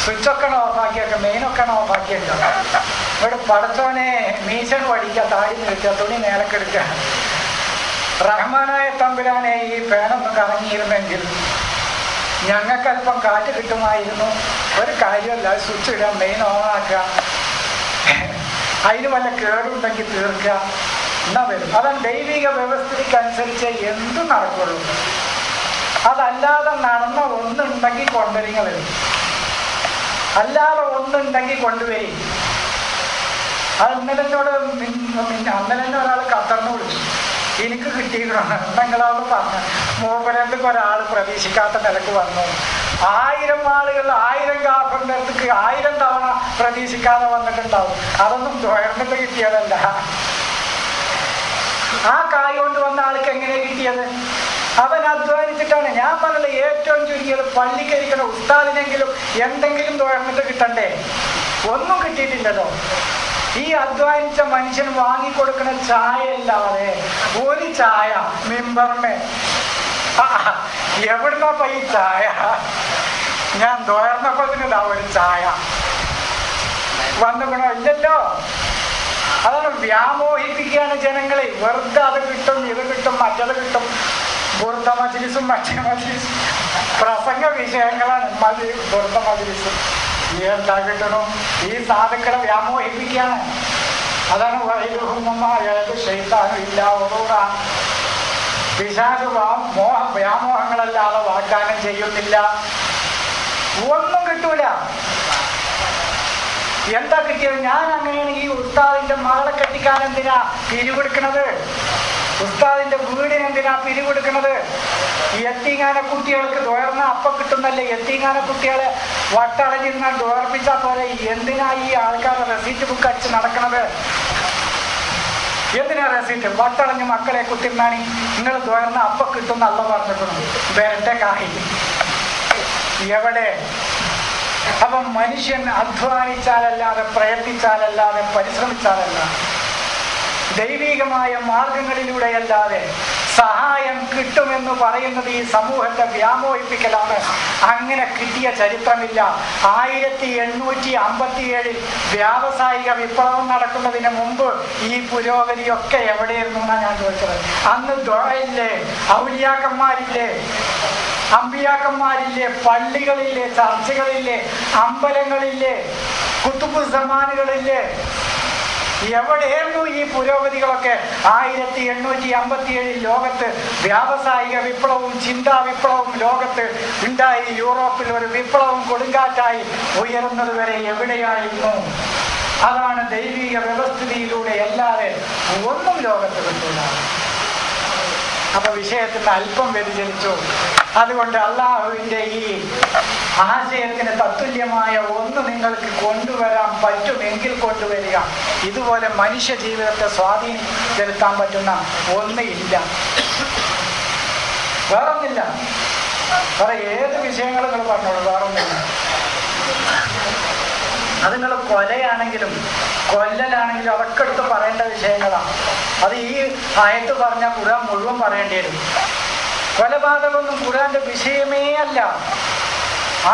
സ്വിച്ചൊക്കെ ഓഫാക്കിയൊക്കെ, മെയിനൊക്കെ ഓഫാക്കിയൊക്കെ ഇവിടെ പടച്ചോനെ മീശൻ വടിക്കുക, താടി നിൽക്കുക, തുണി മേലക്കെടുക്കുക. റഹ്മാനായ തമ്പുരാനെ ഈ ഫാനൊന്നും കറങ്ങിയിരുന്നെങ്കിൽ ഞങ്ങൾക്കല്പം കാറ്റ് കിട്ടുമായിരുന്നു. ഒരു കാര്യമല്ല, സ്വിച്ച് ഇടുക, മെയിൻ ഓണാക്കുക, അതിന് വല്ല കേടുണ്ടെങ്കിൽ തീർക്കുക, എന്നാ വരും. അതാണ് ദൈവിക വ്യവസ്ഥയ്ക്കനുസരിച്ച് എന്തും നടക്കുള്ളൂ. അതല്ലാതെ നടന്ന ഒന്നുണ്ടെങ്കിൽ കൊണ്ടുവരിങ്ങൾ, അല്ലാതെ ഒന്നുണ്ടെങ്കിൽ കൊണ്ടുവരി. അത് ഇന്നലെ ഒരാൾ ഖത്തറിന് വിളിച്ചു, എനിക്ക് കിട്ടിയിട്ടാണ് നിങ്ങളത് പറഞ്ഞു. മൂപ്പരത്തേക്ക് ഒരാൾ പ്രതീക്ഷിക്കാത്ത നിലക്ക് വന്നു. 1000 ആളുകൾ 1000 കാഫറിൻ്റെ അടുത്തേക്ക് 1000 തവണ പ്രതീക്ഷിക്കാതെ വന്നിട്ടുണ്ടാവും. അതൊന്നും തുയർന്നിട്ട് കിട്ടിയതല്ല. ആ കായ് കൊണ്ട് വന്ന ആൾക്ക് എങ്ങനെ കിട്ടിയത്? അവൻ അധ്വാനിച്ചിട്ടാണ്. ഞാൻ പറഞ്ഞത് ഏറ്റവും ചുരുങ്ങിയത് പള്ളിക്കരിക്കണ ഉസ്താദിനെങ്കിലും എന്തെങ്കിലും തുയർന്നിട്ട് കിട്ടണ്ടേ? ഒന്നും കിട്ടിയിട്ടില്ലല്ലോ. ഈ അധ്വാനിച്ച മനുഷ്യന് വാങ്ങിക്കൊടുക്കുന്ന ചായ അല്ലാതെ ഒരു ചായ മിമ്പറിന് എവിടുന്നപ്പോ ഈ ചായ? ഞാൻ തുയർന്നപ്പോ ഒരു ചായ വന്നുകൊണ്ടോ ഇല്ലല്ലോ. അതാണ് വ്യാമോഹിപ്പിക്കുകയാണ് ജനങ്ങളെ. വെറുതെ അത് കിട്ടും, ഇത് കിട്ടും, മറ്റത് കിട്ടും. ബുർദ മജ്ലിസും മറ്റേ മജ്ലിസും പ്രസംഗ വിഷയങ്ങളാണ്. ബുർദ മജ്ലിസും എന്താ കിട്ടണം? ഈ സാധുക്കളെ വ്യാമോഹിപ്പിക്കുകയാണ്. അതാണ് പിശാച് വ്യാമോഹങ്ങളല്ലാതെ വാഗ്ദാനം ചെയ്യുന്നില്ല. ഒന്നും കിട്ടൂല. എന്താ കിട്ടിയത്? ഞാൻ അങ്ങനെയാണെങ്കിൽ ഈ ഉസ്താദിന്റെ മകളെ കെട്ടിക്കാൻ എന്തിനാ പിരിവെടുക്കണത്? ഉസ്താദിന്റെ വീടിനെന്തിനാ പിരിവെടുക്കണത്? യത്തീങ്ങാന കുട്ടികൾക്ക് തുയർന്ന അപ്പം കിട്ടുന്നല്ലേ? യത്തീങ്ങാന കുട്ടികളെ വട്ടടഞ്ഞിരുന്നാൽ തുയർപ്പിച്ചാൽ പോലെ എന്തിനാ ഈ ആൾക്കാരുടെ റെസീറ്റ് ബുക്ക് അടിച്ച് നടക്കണത്? എന്തിനാ റെസീറ്റ്? വട്ടടഞ്ഞ് മക്കളെ കുത്തിരുന്നാണി നിങ്ങൾ തുയർന്ന അപ്പം കിട്ടുന്ന അല്ല പറഞ്ഞിട്ടുണ്ട്. വരട്ടെ കായ് എവിടെ? അപ്പം മനുഷ്യൻ അധ്വാനിച്ചാലല്ലാതെ, പ്രയത്നിച്ചാലല്ലാതെ, പരിശ്രമിച്ചാലല്ലാതെ, ദൈവികമായ മാർഗങ്ങളിലൂടെയല്ലാതെ സഹായം കിട്ടുമെന്ന് പറയുന്നത് ഈ സമൂഹത്തെ വ്യാമോഹിപ്പിക്കലാണ്. അങ്ങനെ കിട്ടിയ ചരിത്രമില്ല. 1857 വ്യാവസായിക വിപ്ലവം നടക്കുന്നതിന് മുമ്പ് ഈ പുരോഗതിയൊക്കെ എവിടെയായിരുന്നു എന്നാണ് ഞാൻ ചോദിച്ചത്. അന്ന് ദുആയില്ലേ, ഔലിയാക്കന്മാരില്ലേ, അമ്പിയാക്കന്മാരില്ലേ, പള്ളികളില്ലേ, ചർച്ചകളില്ലേ, അമ്പലങ്ങളില്ലേ, കുത്തുബ് സമാനുകളില്ലേ? എവിടെയായിരുന്നു ഈ പുരോഗതികളൊക്കെ? 1857 ലോകത്ത് വ്യാവസായിക വിപ്ലവവും ചിന്താ വിപ്ലവവും ലോകത്ത് ഉണ്ടായി. യൂറോപ്പിൽ ഒരു വിപ്ലവം കൊടുങ്കാറ്റായി ഉയരുന്നത് വരെ എവിടെയായിരുന്നു? അതാണ് ദൈവിക വ്യവസ്ഥിതിയിലൂടെ അല്ലാതെ ഒന്നും ലോകത്ത് കിട്ടില്ല. അപ്പൊ വിഷയത്തിന് അല്പം വ്യതിചലിച്ചു. അതുകൊണ്ട് അള്ളാഹുവിൻ്റെ ഈ ആശയത്തിന് തത്തുല്യമായ ഒന്ന് നിങ്ങൾക്ക് കൊണ്ടുവരാൻ പറ്റുമെങ്കിൽ കൊണ്ടുവരിക. ഇതുപോലെ മനുഷ്യ ജീവിതത്തെ സ്വാധീനിച്ചെടുത്താൻ പറ്റുന്ന ഒന്ന് ഇല്ല, വേറൊന്നില്ല. വേറെ ഏത് വിഷയങ്ങൾ നിങ്ങൾ പറഞ്ഞോളൂ, വേറൊന്നില്ല. അത് നിങ്ങൾ കൊലയാണെങ്കിലും കൊല്ലലാണെങ്കിലും അതൊക്കെ എടുത്ത് പറയേണ്ട വിഷയങ്ങളാണ്. അത് ഈ ആയത്ത് പറഞ്ഞാൽ ഖുർആൻ മുഴുവൻ പറയേണ്ടി വരും. കൊലപാതകമൊന്നും ഖുർആന്റെ വിഷയമേ അല്ല.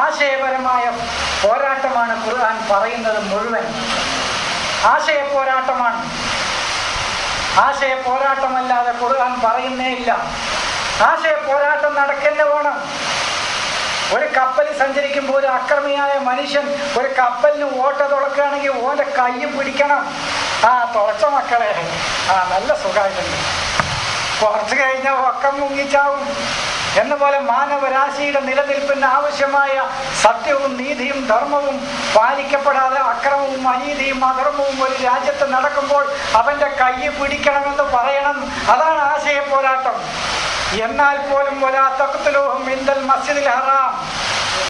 ആശയപരമായ പോരാട്ടമാണ് ഖുർആൻ പറയുന്നത് മുഴുവൻ. ആശയ പോരാട്ടമാണ്. ആശയ പോരാട്ടമല്ലാതെ ഖുർആൻ പറയുന്നേ ഇല്ല. ആശയ പോരാട്ടം നടക്കന്നെ വേണം. ഒരു കപ്പൽ സഞ്ചരിക്കുമ്പോൾ ഒരു അക്രമിയായ മനുഷ്യൻ ഒരു കപ്പലിന് ഓട്ട തുറക്കുകയാണെങ്കിൽ ഓൻ്റെ കയ്യും പിടിക്കണം. തുറച്ച മക്കളെ, നല്ല സുഖമായിട്ടുണ്ട്, കുറച്ച് കഴിഞ്ഞാൽ ഒക്കം മുങ്ങിച്ചാവും എന്ന പോലെ മാനവരാശിയുടെ നിലനിൽപ്പിന് ആവശ്യമായ സത്യവും നീതിയും ധർമ്മവും പാലിക്കപ്പെടാതെ അക്രമവും അനീതിയും അധർമ്മവും ഒരു രാജ്യത്ത് നടക്കുമ്പോൾ അവൻ്റെ കയ്യ് പിടിക്കണമെന്ന് പറയണം. അതാണ് ആശയ പോരാട്ടം. എന്നാൽ പോലും വലാ തഖ്തുലൂഹും ഇൻദൽ മസ്ജിദിൽ ഹറാം,